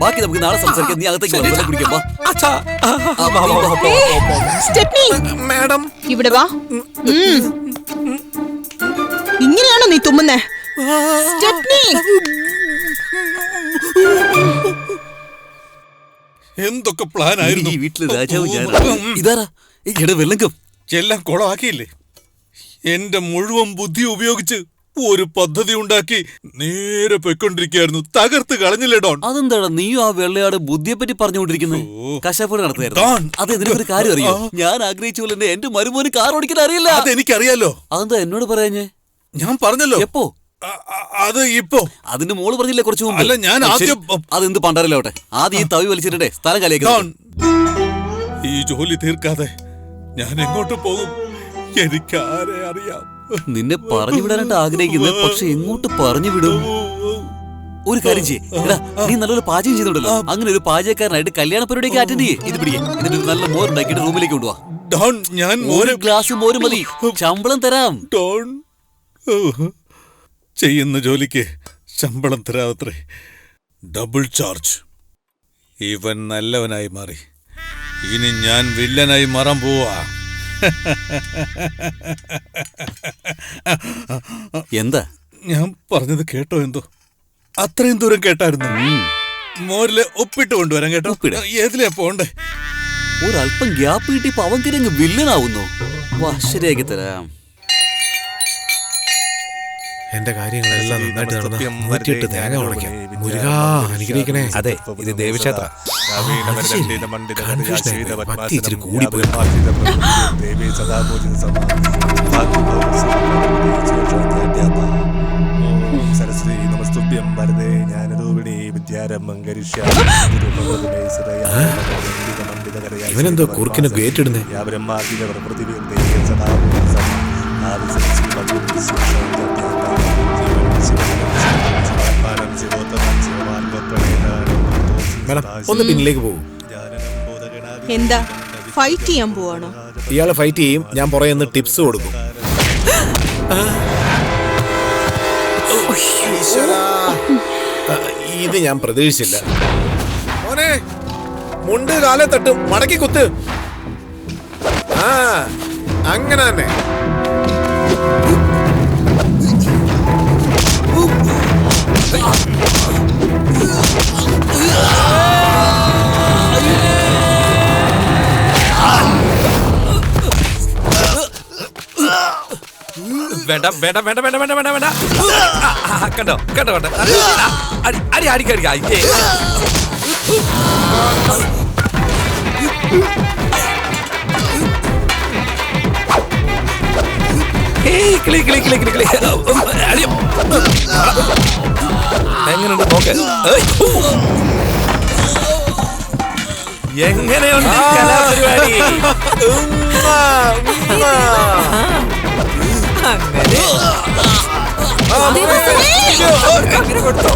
ബാക്കി നമുക്ക് നാളെ സംസാരിക്കാം. നീ അകത്തേക്ക് കുടിക്കാം. മാഡം, ഇവിടെ വാ. ഇങ്ങനെയാണോ നീ തുമ്മുന്നേ? എന്തൊക്കെ പ്ലാൻ ആയിരുന്നു? ഈ വീട്ടില് രാജാവ് ഞാനാണ്. ഇതാരാ വെള്ളങ്കം? എല്ലാം കുളമാക്കിയില്ലേ? എന്റെ മുഴുവൻ ബുദ്ധി ഉപയോഗിച്ച് ഒരു പദ്ധതി ഉണ്ടാക്കി നേരെ പൊയ്ക്കൊണ്ടിരിക്കുകയായിരുന്നു. തകർത്ത് കളഞ്ഞില്ലേ ഡോൺ? അതെന്താണ് നീയും ആ വെള്ളയാട് ബുദ്ധിയെ പറ്റി പറഞ്ഞുകൊണ്ടിരിക്കുന്നത്? കശാപ്പുഴ നടത്തുകയായിരുന്നു. അത് ഇതിനൊരു കാര്യം അറിയോ? ഞാൻ ആഗ്രഹിച്ച പോലെ തന്നെ എന്റെ മരുമോന് കാർ ഓടിക്കാൻ അറിയില്ല. അതെനിക്കറിയാലോ. അതെന്താ എന്നോട് പറയാഞ്ഞേ? ഞാൻ പറഞ്ഞല്ലോ. എപ്പോ? അത് ഇപ്പോ. അതിന്റെ മോള് പറഞ്ഞില്ലേ കുറച്ചു മുമ്പ്? അല്ല, ഞാൻ ആദ്യം. അതെന്ത് പണ്ടാരല്ലോട്ടെ. ആദ്യം ഈ തവി വലിച്ചിട്ടേ സ്ഥലം കലയിക്കാൻ. ഈ ജോലി തീർക്കാതെ ഞാൻ എങ്ങോട്ട് പോകും? എനിക്കാരെ അറിയാം. നിന്നെ പറഞ്ഞു വിടാനായിട്ട് ആഗ്രഹിക്കുന്നത്, പക്ഷെ എങ്ങോട്ട് പറഞ്ഞു വിടും? ഒരു കാര്യം ചെയ്യ്. നീ നല്ലൊരു പാചകം ചെയ്തിട്ടുണ്ടല്ലോ. അങ്ങനെ ഒരു പാചകക്കാരനായിട്ട് കല്യാണ പരിപാടിയൊക്കെ അറ്റൻഡ് ചെയ്യേ. ഇത് പിടിക്കേ, എന്നിട്ട് നല്ല മോരുണ്ടാക്കിയിട്ട് റൂമിലേക്ക് കൊണ്ടുപോവാ. ഞാൻ ഒരു ഗ്ലാസ് മോര് മതി. ശമ്പളം തരാം. ചെയ്യുന്ന ജോലിക്ക് ശമ്പളം തരാത്രേ. Double charge. ഇവൻ നല്ലവനായി മാറി. ഇനി ഞാൻ വില്ലനായി മാറാൻ പോവാ. എന്താ ഞാൻ പറഞ്ഞത് കേട്ടോ? എന്തോ അത്രയും ദൂരം കേട്ടായിരുന്നു. മോരില് ഉപ്പിട്ട് കൊണ്ടുവരാൻ കേട്ടോ. ഏതിലാ പോണ്ടേ? ഒരല്പം ഗ്യാപ്പ് കിട്ടിയപ്പോ അവൻ കിരങ്ങ് വില്ലനാവുന്നു. വാ, ശരിയാക്കി തരാം. എന്റെ കാര്യങ്ങളെല്ലാം നന്നായിട്ട് നടന്ന 108 തേങ്ങ ഉടയ്ക്കാം. മുരുകാ അനുഗ്രഹിക്കണേ. അതെ, ഇത് ദേവീക്ഷേത്ര. ഭക്തി ഇച്ചിരി കൂടിപ്പോയി. സരസ്വതി നമസ്തുഭ്യം വരദേ ജ്ഞാനരൂപിണി വിദ്യാരംഭം ഇവനെന്തോ കുറുക്കിനെ ഗേറ്റിടുന്നേ? മേഡം, ഒന്ന് പിന്നിലേക്ക് പോകും. എന്താ ഫൈറ്റ് ചെയ്യാൻ പോവാണോ? ഇയാളെ ഫൈറ്റ് ചെയ്യും, ഞാൻ പുറകെ നിന്ന് ടിപ്സ് കൊടുക്കും. ഇത് ഞാൻ പ്രതീക്ഷിച്ചില്ല. മോനെ, മുണ്ട് കാലെ തട്ടും, മടക്കി കുത്ത്. ആ, അങ്ങനെ തന്നെ. വേണ്ട വേണ്ട വേണ്ട വേണ്ട വേണ്ട വേണ്ട വേണ്ട. കണ്ടോ കണ്ടോ കണ്ടോ, അടി അടിക്കടിക്ക. എങ്ങനെയുണ്ട് നോക്ക്. എങ്ങനെയുണ്ട് കലാപരിപാടി? അങ്ങനെ കൊടുത്തോ?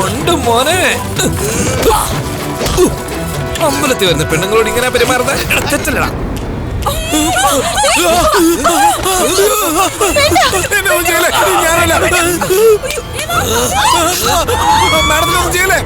ഉണ്ട് മോനെ. അമ്പലത്തിൽ വരുന്ന പെണ്ണുങ്ങളോട് ഇങ്ങനെ പെരുമാറുന്ന തെറ്റല്ലടാ. മാഡത്തിനൊന്നും ചെയ്യലേ?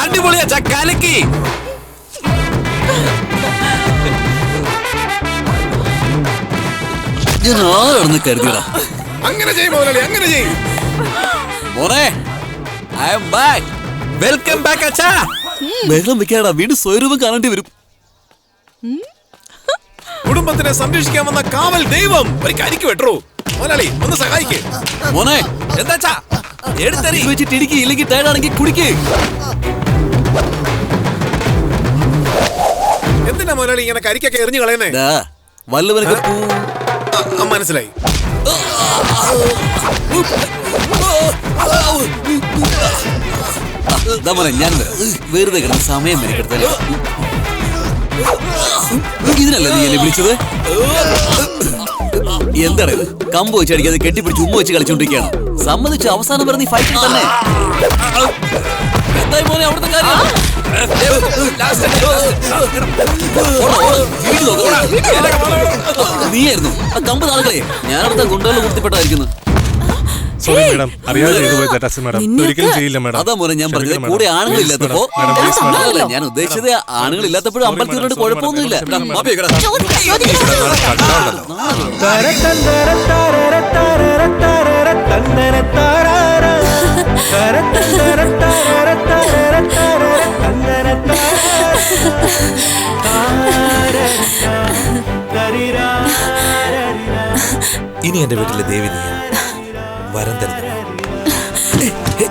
അടിപൊളിയാ ചക്കാലക്ക്. കരുതിയടാ. അങ്ങനെ ചെയ്യും മോനെ, അങ്ങനെ ചെയ്യും മോനെ. I am back. Welcome back അച്ഛാ. വെള്ളം വെക്കാടാ, വീണ്ടും സ്വരൂപം കാണേണ്ടി വരും. കുടുംബത്തിനെ സംരക്ഷിക്കാൻ വന്ന കാവൽ ദൈവം ഒരു കരിക്ക് വെട്ടു. മോനാളി, ഒന്ന് സഹായിക്ക്. മോനെ, എന്താച്ചാ എടുത്തറി വെച്ചിട്ട് ഇടിക്ക്, ഇല്ലെങ്കിൽ ടയർഡാണെങ്കിൽ കുടിക്ക്. എന്തിനാ മോനാളി ഇങ്ങനെ കരിക്കൊക്കെ എറിഞ്ഞു കളയുന്നേ? വല്ലവനൊക്കെ മനസ്സിലായി. മോനെ, ഞാൻ വെറുതെ കിടന്ന് സമയം മെനക്കെടുത്തല്ലേ. ഇതിനല്ലേ നീ എന്നെ വിളിച്ചത്? എന്താണ് ഇത്? കമ്പ് വെച്ച് അടിക്കാതെ കെട്ടിപ്പിടിച്ച് ഉമ്മ വെച്ച് കളിച്ചോണ്ടിരിക്കുകയാണ്. സമ്മതിച്ചു, അവസാനം പറഞ്ഞ നീ ഫൈറ്റിൽ തന്നെ. എന്തായി മോനെ അവിടുത്തെ കാര്യം? നീയായിരുന്നു ആ കമ്പ് താളുകളെ. ഞാൻ അവിടുത്തെ ഗുണ്ടകളിൽ കുത്തിപ്പെട്ടതായിരിക്കുന്നു. സോറി മാഡം, അറിയാതെ ചെയ്തു പോയി തെറ്റാ മാഡം. ഒരിക്കലും ചെയ്യില്ല മാഡം. അതാ മോനെ ഞാൻ പറഞ്ഞത്, കൂടെ ആണുങ്ങളില്ലാത്തപ്പോ. ഞാൻ ഉദ്ദേശിച്ചത് ആണുങ്ങളില്ലാത്തപ്പോഴും അമ്പലത്തിനോട് കുഴപ്പമൊന്നുമില്ല. ഇനി എന്റെ വീട്ടിലെ ദേവി നീ വരം തരുന്നു.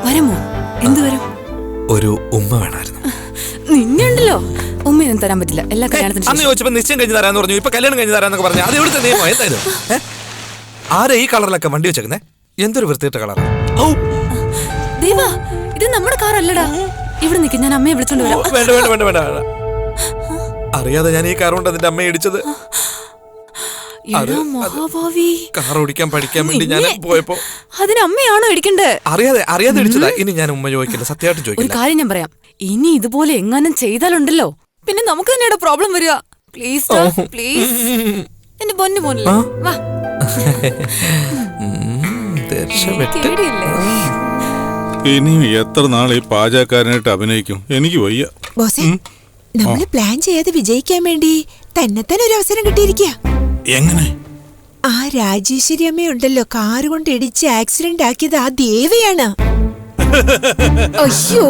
വരമോ? എന്ത് വരും? ഒരു ഉമ്മ വേണമായിരുന്നു. നിന്നുണ്ടല്ലോ, ഉമ്മയൊന്നും തരാൻ പറ്റില്ല. എല്ലാ കല്യാണത്തിനും അന്ന് ചോദിച്ചപ്പോ നിശ്ചയം കഴിഞ്ഞ് തരാന്ന് പറഞ്ഞു. ഇപ്പൊ കല്യാണം കഴിഞ്ഞ് തരാന്നൊക്കെ പറഞ്ഞു. അത് എവിടുത്തെ നിയമം എന്തായാലും? ആരാ ഈ കളറിലൊക്കെ വണ്ടി വെച്ചേക്കുന്നേ? എന്തൊരു വൃത്തിയിട്ട കളറാ. ദേവാ, ഇത് നമ്മുടെ കാറല്ലടാ. ഇവിടെ നിൽക്കും, ഞാൻ അമ്മയെ വിളിച്ചോണ്ട് വരാം. വേണ്ട വേണ്ട വേണ്ട വേണ്ട. അറിയാതെ ഞാൻ ഈ കാർ കൊണ്ട് അതിന്റെ അമ്മയെ ഇടിച്ചത്. എടാ മഹാഭാവി, കാർ ഓടിക്കാൻ പഠിക്കാൻ വേണ്ടി ഞാൻ പോയപ്പോ അതിന് അമ്മയാണോ ഇടിക്കണ്ടേ? അറിയാതെ ഇടിച്ചതാ. ഇനി ഞാൻ ഉമ്മ ചോദിക്കില്ല, സത്യമായിട്ട് ഒരു ചോദിക്കില്ല. കാര്യം ഞാൻ പറയാം, ഇനി ഇതുപോലെ എങ്ങാനും ചെയ്താലുണ്ടല്ലോ പിന്നെ നമുക്ക് തന്നെയാണ് പ്രോബ്ലം വരിക. പ്ലീസ് പ്ലീസ്, എന്റെ പൊന്നു പോനില്ലേ, വാ. ഇനിയും എത്ര നാൾ ഈ പാചകക്കാരനായിട്ട് അഭിനയിക്കും? എനിക്ക് വയ്യ. ബോസേ, നമ്മള് പ്ലാൻ ചെയ്യാതെ വിജയിക്കാൻ വേണ്ടി തന്നെത്താൻ ഒരു അവസരം കിട്ടിയിരിക്കുക. എങ്ങനെ? ആ രാജേശ്വരി അമ്മയുണ്ടല്ലോ, കാറ് കൊണ്ട് ഇടിച്ച് ആക്സിഡന്റ് ആക്കിയത് ആ ദേവയാണ്. അയ്യോ,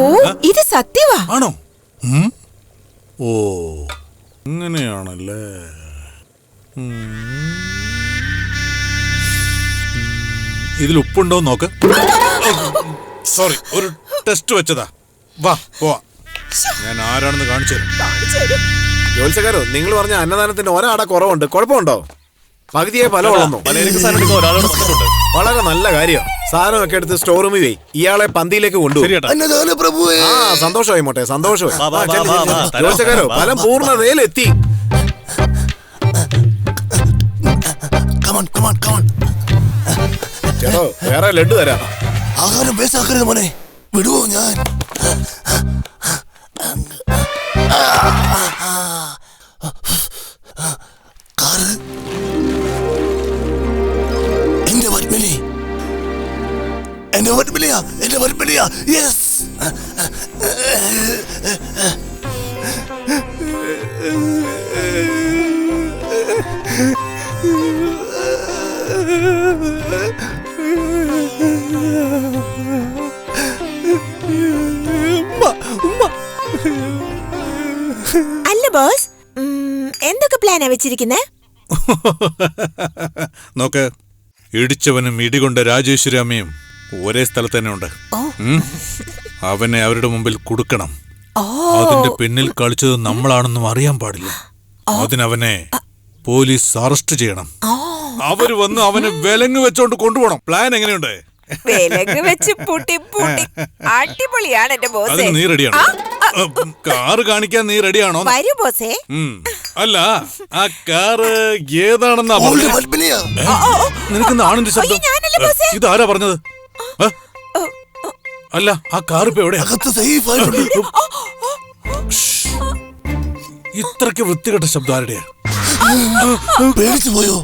ഇത് സത്യവാ. ആണോ? ഓ, അങ്ങനെയാണല്ലേ. ഇതിൽ ഉപ്പുണ്ടോ നോക്ക്. സോറി, ഒരു ടെസ്റ്റ് വെച്ചതാ. വാ പോവാ, ഞാൻ ആരാണെന്ന് കാണിച്ചു തരാം. ജോത്സ്യക്കാരോ, നിങ്ങൾ പറഞ്ഞ അന്നദാനത്തിന് ഒരാടെ കുറവുണ്ട്, കുഴപ്പമുണ്ടോ? പകുതിയെ ഫലം ഉള്ളൂ. വളരെ നല്ല കാര്യം. സാധനമൊക്കെ എടുത്ത് സ്റ്റോർ റൂമിൽ പോയി ഇയാളെ പന്തിയിലേക്ക് കൊണ്ടുപോയി. ആ, സന്തോഷമായി മോട്ടെ, സന്തോഷമായി. ജോത്സ്യക്കാരോ, ഫലം പൂർണ്ണതയിലെത്തി. ചേട്ടോ, വേറെ ലഡു തരാം. ആഹാരം വേസ്റ്റാക്കരുത് മോനെ, വിടുവോ ഞാൻ? കാറ് എന്റെ പത്മിനി, എന്റെ പത്മിനിയാ, എന്റെ പത്മിനിയാ. യെസ്, അല്ല ബോസ്, എന്തൊക്കെ പ്ലാനാ വെച്ചിരിക്കുന്നേ? നോക്ക്, ഇടിച്ചവനും ഇടികൊണ്ട രാജേശ്വരി അമ്മയും ഒരേ സ്ഥലത്ത് തന്നെ ഉണ്ട്. അവനെ അവരുടെ മുമ്പിൽ കൊടുക്കണം. അതിന്റെ പിന്നിൽ കളിച്ചത് നമ്മളാണെന്നും അറിയാൻ പാടില്ല. അതിനവനെ പോലീസ് അറസ്റ്റ് ചെയ്യണം. അവര് വന്ന് അവനെ വിലങ്ങ് വെച്ചോണ്ട് കൊണ്ടുപോകണം. പ്ലാൻ എങ്ങനെയുണ്ട്? അടിപൊളിയാണ് എന്റെ ബോസ്. അതിന് നീ റെഡിയാണോ? കാറ് കാണിക്കാൻ നീ റെഡിയാണോ? വരൂ ബോസേ. അല്ല, ആ കാറ് ഏതാണെന്നാ പറഞ്ഞത്? നിനക്ക് ആണിന്റെ ശബ്ദം. ഇതാരാ പറഞ്ഞത്? അല്ല, ആ കാർ ഇപ്പൊ എവിടെ? ഇത്രക്ക് വൃത്തികെട്ട ശബ്ദം ആരുടെയാ? പേടിച്ചു പോയോ?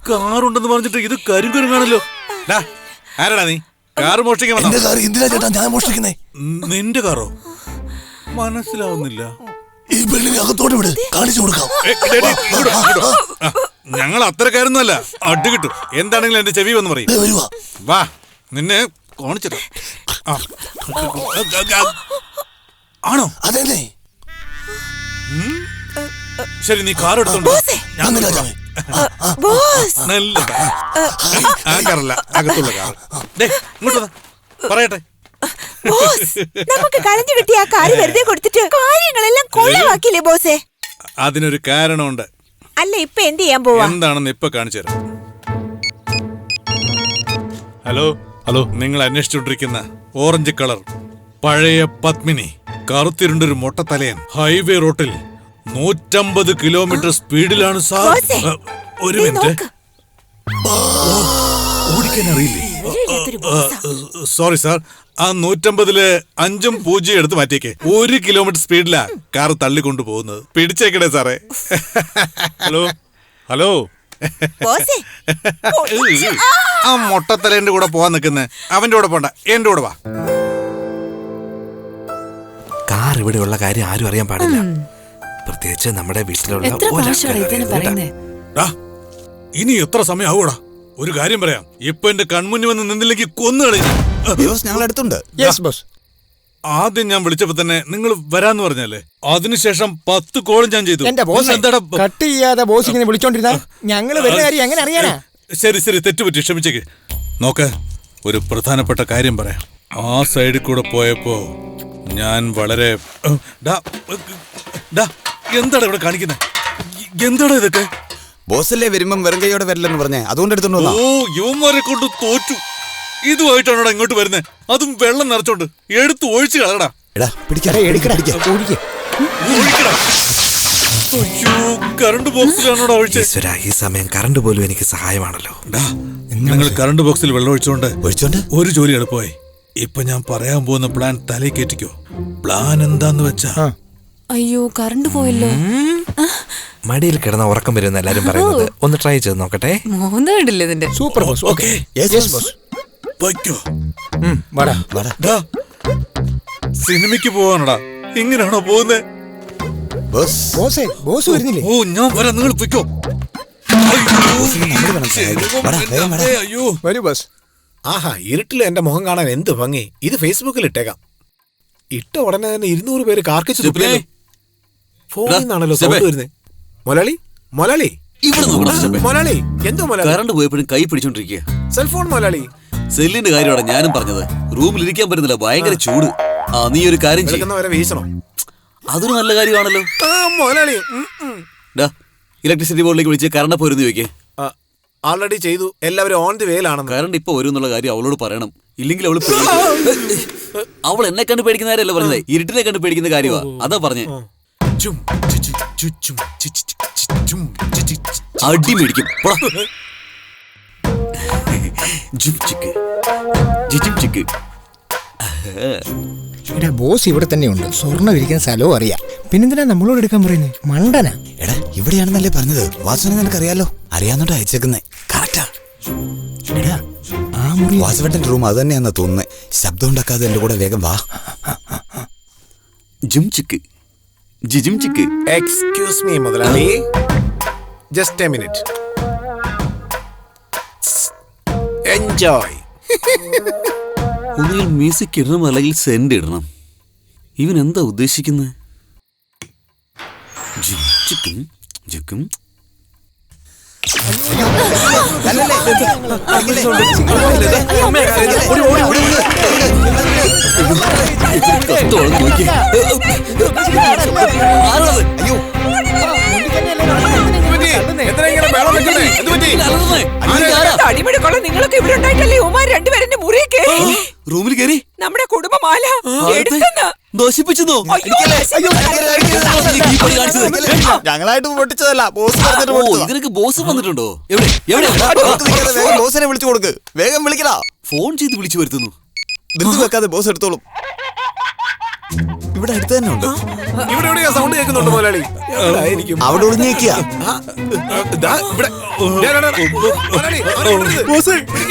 കാറുണ്ടെന്ന് പറഞ്ഞിട്ട് ഇത് കരിങ്കുരങ്ങാണല്ലോ. ആരാടാ നീ? കാറ് മോഷ്ടിക്കാൻ വന്നോ? നിന്റെ കാറോ? മനസ്സിലാവുന്നില്ല. ഈ ബിൽഡിംഗ് അകത്തോട്ട് വിട്, കാണിച്ചു കൊടുക്കാം. ഞങ്ങൾ അത്രക്കാരൊന്നുമല്ല. അടി കിട്ടും. എന്താണെങ്കിലും എന്റെ ചെവി വന്ന് പറയും. വാ, നിന്നെ കാണിച്ചിട്ട്. ആണോ? അതെ. ശരി, നീ കാർ എടുത്തോണ്ട് നല്ല ആ കാറല്ല, അകത്തുള്ള കാർ. ഇങ്ങോട്ട് പറയട്ടെ. നമുക്ക് കളഞ്ഞു കിട്ടിയ ആ കാറ് വെറുതെ കൊടുത്തിട്ട് കാര്യങ്ങളെല്ലാം കൊള്ളവാക്കില്ലേ ബോസേ? അതിനൊരു കാരണമുണ്ട്. അല്ല, ഇപ്പൊ എന്ത് ചെയ്യാൻ പോവാ? എന്താണെന്ന് ഇപ്പൊ കാണിച്ചു തരാം. ഹലോ, നിങ്ങൾ അന്വേഷിച്ചുകൊണ്ടിരിക്കുന്ന ഓറഞ്ച് കളർ പഴയ പത്മിനി, കറുത്തിരുണ്ടൊരു മൊട്ടത്തലയൻ, ഹൈവേ റോട്ടിൽ 150 കിലോമീറ്റർ സ്പീഡിലാണ് സാർ. ഒരു മിനിറ്റ്, ഓടിക്കാൻ അറിയില്ലേ? സോറി സാർ, ആ 150-ല് 5 0 എടുത്ത് മാറ്റിയേക്ക്. 1 കിലോമീറ്റർ സ്പീഡിലാ കാർ തള്ളിക്കൊണ്ടു പോകുന്നത്. പിടിച്ചേക്കണേ സാറേ. ഹലോ ആ മൊട്ടത്തലേന്റെ കൂടെ പോവാൻ നിൽക്കുന്നേ, അവന്റെ കൂടെ പോണ്ട, എന്റെ കൂടെ വാ. കാർ ഇവിടെയുള്ള കാര്യം ആരും അറിയാൻ പാടില്ല, പ്രത്യേകിച്ച് നമ്മുടെ വീട്ടിലുള്ള. ഇനി എത്ര സമയം ആവൂടാ? ഒരു കാര്യം പറയാം, ഇപ്പൊ എന്റെ കൺമുന്നിൽ വന്ന് നിന്നില്ലെങ്കിൽ കൊന്നു കളയും. ആദ്യം ഞാൻ വിളിച്ചപ്പോ തന്നെ നിങ്ങൾ വരാന്ന് പറഞ്ഞല്ലേ, അതിനുശേഷം 10 കോളും ഞാൻ ചെയ്തു. കട്ട് ചെയ്യാതെ ബോസ് ഇങ്ങനെ വിളിച്ചോണ്ടിരുന്ന ഞങ്ങള് വരുന്ന കാര്യം എങ്ങനെ അറിയാനാ? ശരി, തെറ്റുപറ്റി, ക്ഷമിച്ചേക്ക്. നോക്ക്, ഒരു പ്രധാനപ്പെട്ട കാര്യം പറയാം. ആ സൈഡിൽ കൂടെ പോയപ്പോ ഞാൻ വളരെ എന്താണ് ഇവിടെ കാണിക്കുന്നത്? എന്താടാ ഇതൊക്കെ? ബോസല്ലേ വരുമ്പം വെറും കൈയോടെ വരില്ലെന്ന് പറഞ്ഞേ, അതുകൊണ്ട് എടുത്തോണ്ട്. ഓ, യുവന്മാരെ കൊണ്ട് തോറ്റു. ഇതുമായിട്ടാണോടാ ഇങ്ങോട്ട് വരുന്നത്? അതും വെള്ളം നിറച്ചോണ്ട്. എടുത്ത് ഒഴിച്ചു കളടാ. കറണ്ട് ബോക്സിലാണോടാ ഒഴിച്ചത്? ഈശ്വര, ഈ സമയം കറണ്ട് പോലും എനിക്ക് സഹായമാണല്ലോ. നിങ്ങൾ കറണ്ട് ബോക്സിൽ വെള്ളം ഒഴിച്ചോണ്ട് ഒരു ജോലി എളുപ്പമായി. ഇപ്പൊ ഞാൻ പറയാൻ പോകുന്ന പ്ലാൻ തലയിൽ കേറ്റിക്കോ. പ്ലാൻ എന്താന്ന് വെച്ചാ, അയ്യോ കറണ്ട് പോയല്ലോ. മടിയിൽ കിടന്ന ഉറക്കം വരുമെന്ന് എല്ലാരും പറയുന്നത്. ഒന്ന് ട്രൈ ചെയ്ത് നോക്കട്ടെ. മോന്ത കണ്ടില്ലേ ഇതിന്റെ? Super boss. ഓക്കെ വയ്ക്കോ. വാടാ. സിനിമയ്ക്ക് പോവാനടാ. ഇങ്ങനെയാണോ പോകുന്നേ? ബോസ് വരുന്നില്ലേ? ഓ, ഞാൻ വരാം, നിങ്ങൾ പൊയ്ക്കോ. അയ്യോ, വരൂ ബോസ്. ആഹാ, ഇരുട്ടിൽ എന്റെ മുഖം കാണാൻ എന്ത് ഭംഗി. ഇത് ഫേസ്ബുക്കിൽ ഇട്ടേക്കാം. ഇട്ട ഉടനെ തന്നെ 200 പേര് കാർക്കിച്ചു തുപ്പിയല്ലോ. ഫോണിൽ നിന്നാണല്ലോ സൗണ്ട് വരുന്നേ. മൊലാളി എന്തോ മൊലാളി? കറണ്ട് പോയപ്പോഴും കൈ പിടിച്ചോണ്ടിരിക്കുക. സെൽഫോൺ മൊലാളി. സെല്ലിന്റെ കാര്യമാണ് ഞാനും പറഞ്ഞത്. റൂമിൽ ഇരിക്കാൻ പറ്റുന്നില്ല, ഭയങ്കര ചൂട്. നീ ഒരു കാര്യം വരെ വീശണം. അതൊരു നല്ല കാര്യമാണല്ലോ. മൊലാളി ഇലക്ട്രിസിറ്റി ബോർഡിലേക്ക് വിളിച്ച് കറണ്ട് പോരുന്ന് ചോദിക്കേ. ആൾറെഡി ചെയ്തു. എല്ലാവരും ഓൺ ദി വേയിലാണ്. കറണ്ട് ഇപ്പൊ വരും എന്നുള്ള കാര്യം അവളോട് പറയണം. ഇല്ലെങ്കിൽ അവൾ എന്നെ കണ്ട് പേടിക്കുന്ന കാര്യമല്ല പറഞ്ഞത്, ഇരുട്ടിനെ കണ്ട് പേടിക്കുന്ന കാര്യമാ. അതാ പറഞ്ഞേ. അടി മേടിക്കും. ബോസ് ഇവിടെ തന്നെയുണ്ട്. സ്വർണ്ണം ഇരിക്കുന്ന സ്ഥലവും അറിയാം. പിന്നെന്തിനാ നമ്മളോട് എടുക്കാൻ പറയുന്നത്? മണ്ടനാ. എടാ, ഇവിടെയാണെന്നല്ലേ പറഞ്ഞത്. വാസുവിനെ നിനക്കറിയാലോ. അറിയാന്നോട്ടാ അയച്ചേക്കുന്നേ. കറക്റ്റാ. വാസുവേട്ടന്റെ റൂം അത് തന്നെയാന്നാ തോന്നുന്നേ. ശബ്ദം ഉണ്ടാക്കാതെ എന്റെ കൂടെ വേഗം വാ. എക്സ്ക്യൂസ് മീ മുതലാളി, ജസ്റ്റ് എ മിനിറ്റ്. എൻജോയ്. ഒന്നുകിൽ മ്യൂസിക് ഇടണം, അല്ലെങ്കിൽ സെന്റ് ഇടണം. ഇവൻ എന്താ ഉദ്ദേശിക്കുന്നത്? നിങ്ങളൊക്കെ ഇവിടെ ഉണ്ടായിട്ടല്ലേ രണ്ടുപേരെ മുറി കയറി റൂമിൽ കയറി നമ്മുടെ കുടുംബമാല ദോഷിപ്പിച്ചെന്നോ? ഞങ്ങളായിട്ട് പൊട്ടിച്ചതല്ല, ബോസ് ഇതിനൊക്കെ ബോസ് വന്നിട്ടുണ്ടോ? ബോസിനെ വിളിച്ചു കൊടുക്ക്. വേഗം വിളിക്കടാ. ഫോൺ ചെയ്ത് വിളിച്ചു വരുത്തുന്നു. ധൃതി വെക്കാതെ ബോസ് എടുത്തോളും. ഇവിടെ അടുത്ത് തന്നെ ഉണ്ട്. ഇവിടെ സൗണ്ട് കേൾക്കുന്നുണ്ട് മുതലാളി. അവിടെ ഒളിഞ്ഞേക്കിയ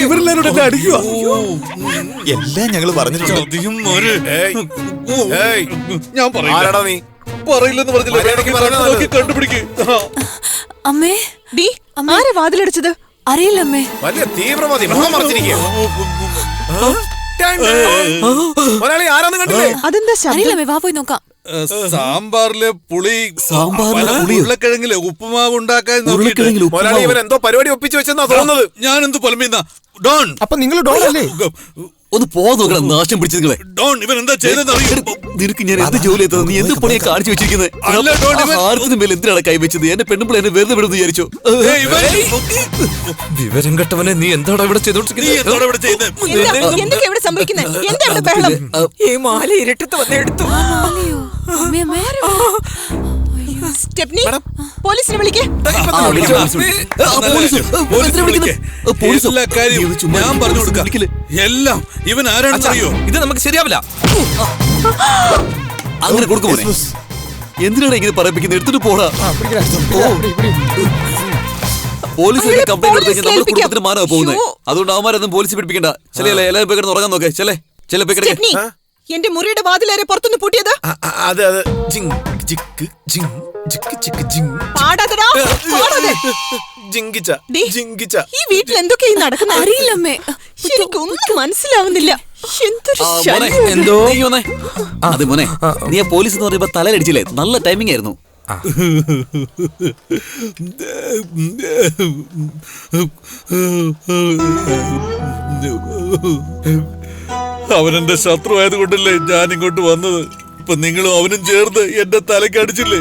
ഇവരെല്ലാരും അടിക്കുക. എല്ലാം ഞങ്ങൾ പറഞ്ഞിട്ടുണ്ട്. ഞാൻ പറയില്ലെന്ന് പറഞ്ഞില്ല. കണ്ടുപിടിക്ക്. അമ്മേ, ആരെ വാതിലടിച്ചത്? അറിയില്ല അമ്മേ. വലിയ തീവ്രവാദി മുഖം മറച്ചിരിക്കുക. അതെന്താ അറിയില്ല, വാ പോയി നോക്കാം. സാമ്പാറിലെ പുളി, ഉരുളക്കിഴങ്ങിലെ ഉപ്പുമാവ് ഉണ്ടാക്കാൻ എന്തോ പരിപാടി ഒപ്പിച്ചു വെച്ചെന്നാ തോന്നുന്നത്. ഞാൻ എന്ത് പൊലമീന്ന ഡോൺ. അപ്പൊ നിങ്ങൾ ഡോൺ അല്ലേ? ഒന്ന് പോകാൻ നോക്കണം. നാശം പിടിച്ചത് ഡോൺ. ഇവൻ എന്താ ചെയ്തെന്ന് നിനക്ക് ഞാൻ എന്ത് ജോലി എത്തുന്നത്? നീ എന്ത് പണിയെ കാണിച്ചു വെച്ചിരിക്കുന്നത്? ആർത്തിന് മേൽ എന്തിനാണ് കൈവച്ചത്? എന്റെ പെണ്ണുമ്പോൾ എന്നെ വെറുതെ വിടുന്നു വിചാരിച്ചു. വിവരം കെട്ടവനെ, നീ എന്താണ് ഇവിടെ ചെയ്തോണ്ടിരിക്കുന്നത്? ഈ മാല ഇരുട്ടത്ത് വന്നെടുത്തു. സ്റ്റെപ്നി, പോലീസിനെ വിളിക്കേ. എല്ലാ കാര്യവും ഞാൻ പറഞ്ഞു കൊടുക്കാം. എല്ലാം ഇവൻ ആരാണെന്ന് അറിയോ? ഇത് നമുക്ക് ശരിയാവില്ല. അങ്ങനെ കൊടുക്കുമോ? എന്തിനാണ് ഇങ്ങനെ പറയിപ്പിക്കുന്നത്? എടുത്തിട്ട് പോടാ. പോലീസിന്റെ കംപ്ലൈന്റ് എടുത്തു കഴിഞ്ഞാൽ നമ്മുടെ കുടുംബത്തിന് മാനമാണ് പോകുന്നത്. അതുകൊണ്ട് അവന്മാരൊന്നും പോലീസ് പിടിപ്പിക്കണ്ട. ചിലയല്ലേ എല്ലാവരും പോയി കിടന്ന് ഉറങ്ങാൻ നോക്കേ. ചില പോയി എന്റെ മുറിയുടെ വാതിലേറെ പുറത്തുനിന്ന് പൂട്ടിയത്? ഈ വീട്ടിൽ എന്തൊക്കെയാ നടക്കുന്നത്? അറിയില്ലമ്മേ, എനിക്കൊന്നും മനസ്സിലാവുന്നില്ല. അതെ മോനെ, നീ പോലീസ് എന്ന് പറയുമ്പോ തലയിലടിച്ചില്ലേ? നല്ല ടൈമിംഗ് ആയിരുന്നു. അവനെന്റെ ശത്രു ആയതുകൊണ്ടല്ലേ ഞാൻ ഇങ്ങോട്ട് വന്നത്. ഇപ്പൊ നിങ്ങളും അവനും ചേർന്ന് എന്റെ തലയ്ക്ക് അടിച്ചില്ലേ?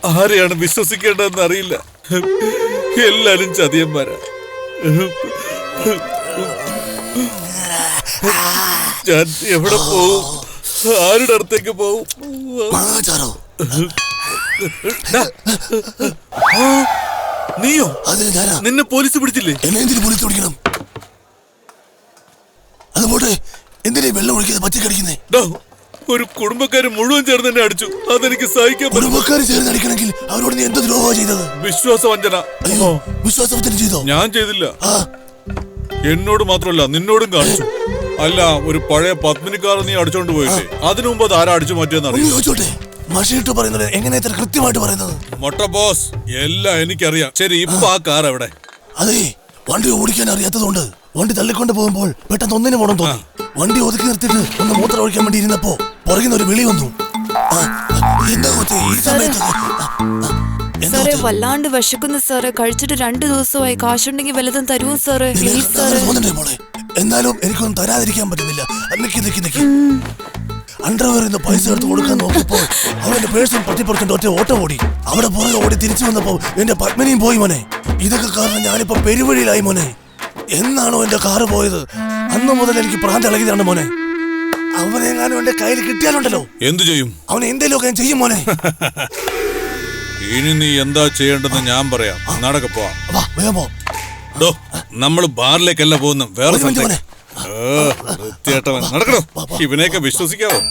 ആരെയാണ് വിശ്വസിക്കേണ്ടതെന്ന് അറിയില്ല. എല്ലാരും ചതിയന്മാരാ. ഞാൻ എവിടെ പോവും? ആരുടെ അടുത്തേക്ക് പോവും? നീയോ? നിന്നെ പോലീസ് പിടിച്ചില്ലേ? എന്നെ പോലീസ് പിടിക്കണം? അതുപോലെ എന്തിനാ വെള്ളം ഒഴിക്കാതെ പറ്റി കടിക്കുന്നേ? ഒരു കുടുംബക്കാര് മുഴുവൻ ചേർന്ന് എന്നെ അടിച്ചു. അതെനിക്ക് സഹിക്കാൻ. കുടുംബക്കാര് ചേർന്ന് അടിക്കണമെങ്കിൽ അവരോട് നീ എന്ത് ദ്രോഹം ചെയ്തത്? വിശ്വാസവഞ്ചന. വിശ്വാസവഞ്ചന ചെയ്തോ? ഞാൻ ചെയ്തില്ല. എന്നോട് മാത്രമല്ല നിന്നോടും കാണിച്ചു. അല്ല, ഒരു പഴയ പത്മിനിക്കാർ നീ അടിച്ചോണ്ട് പോയില്ലേ? അതിനു മുമ്പ് അത് ആരാ അടിച്ചു മാറ്റിയെന്ന് അറിയാം. മഷിട്ട് പറയുന്നത് എങ്ങനെ ഇത്ര കൃത്യമായിട്ട് പറയുന്നത്? മൊട്ട ബോസ്, എല്ലാം എനിക്കറിയാം. ശരി, ഇപ്പൊ ആ കാർ എവിടെ? അതെ, വണ്ടി ഓടിക്കാൻ അറിയാത്തതുകൊണ്ട് വണ്ടി തള്ളിക്കൊണ്ട് പോകുമ്പോൾ പെട്ടെന്ന് ഒന്നിനു പോണം തോന്നി. വണ്ടി ഒതുക്കി നിർത്തിയിട്ട് ഒന്ന് മൂത്രം ഒഴിക്കാൻ വേണ്ടി ഇരുന്നപ്പോ പുറകിൽ ഒരു വിളി വന്നു. എന്താ ഈ സമയത്ത്? സാറേ, വല്ലാണ്ട് വിശക്കുന്നു സാറേ. കഴിച്ചിട്ട് 2 ദിവസമായി. കാശുണ്ടെങ്കിൽ വല്ലതും തരുമോ സാറേ? പ്ലീസ് സാറേ. എന്നാലും എനിക്കൊന്നും തരാതിരിക്കാൻ പറ്റുന്നില്ല. നിക്ക് അണ്ടർവെയറിൽ പൈസ എടുത്ത് കൊടുക്കാൻ നോക്കിയപ്പോൾ അവന്റെ പേഴ്സൺ പറ്റിപ്പുറത്തിന്റെ ഒറ്റ ഓട്ടം ഓടി. അവിടെ പുറകെ ഓടി തിരിച്ചു വന്നപ്പോ എന്റെ പത്മിനിയും പോയി മോനെ. ഇതൊക്കെ കാരണം ഞാനിപ്പോ പെരുവഴിയിലായി മോനെ. എന്നാണോ എന്റെ കാറ് പോയത് അന്ന് മുതൽ എനിക്ക് പ്രാന്ത് ഇളകിയതാണ് മോനെ. അവനെങ്ങാനും എന്റെ കയ്യിൽ കിട്ടിയാലുണ്ടല്ലോ എന്തു ചെയ്യും? അവനെ എന്തേലും ഞാൻ ചെയ്യും മോനെ. ഇനി നീ എന്താ ചെയ്യേണ്ടെന്ന് ഞാൻ പറയാം. നടക്കപ്പോ നമ്മള് ബാറിലേക്കല്ല പോകുന്നു, വേറെ സ്ഥലത്തേക്ക്. വൃത്തിയായിട്ടവൻ നടക്കണോ? ഇവനെയൊക്കെ വിശ്വസിക്കാവോ?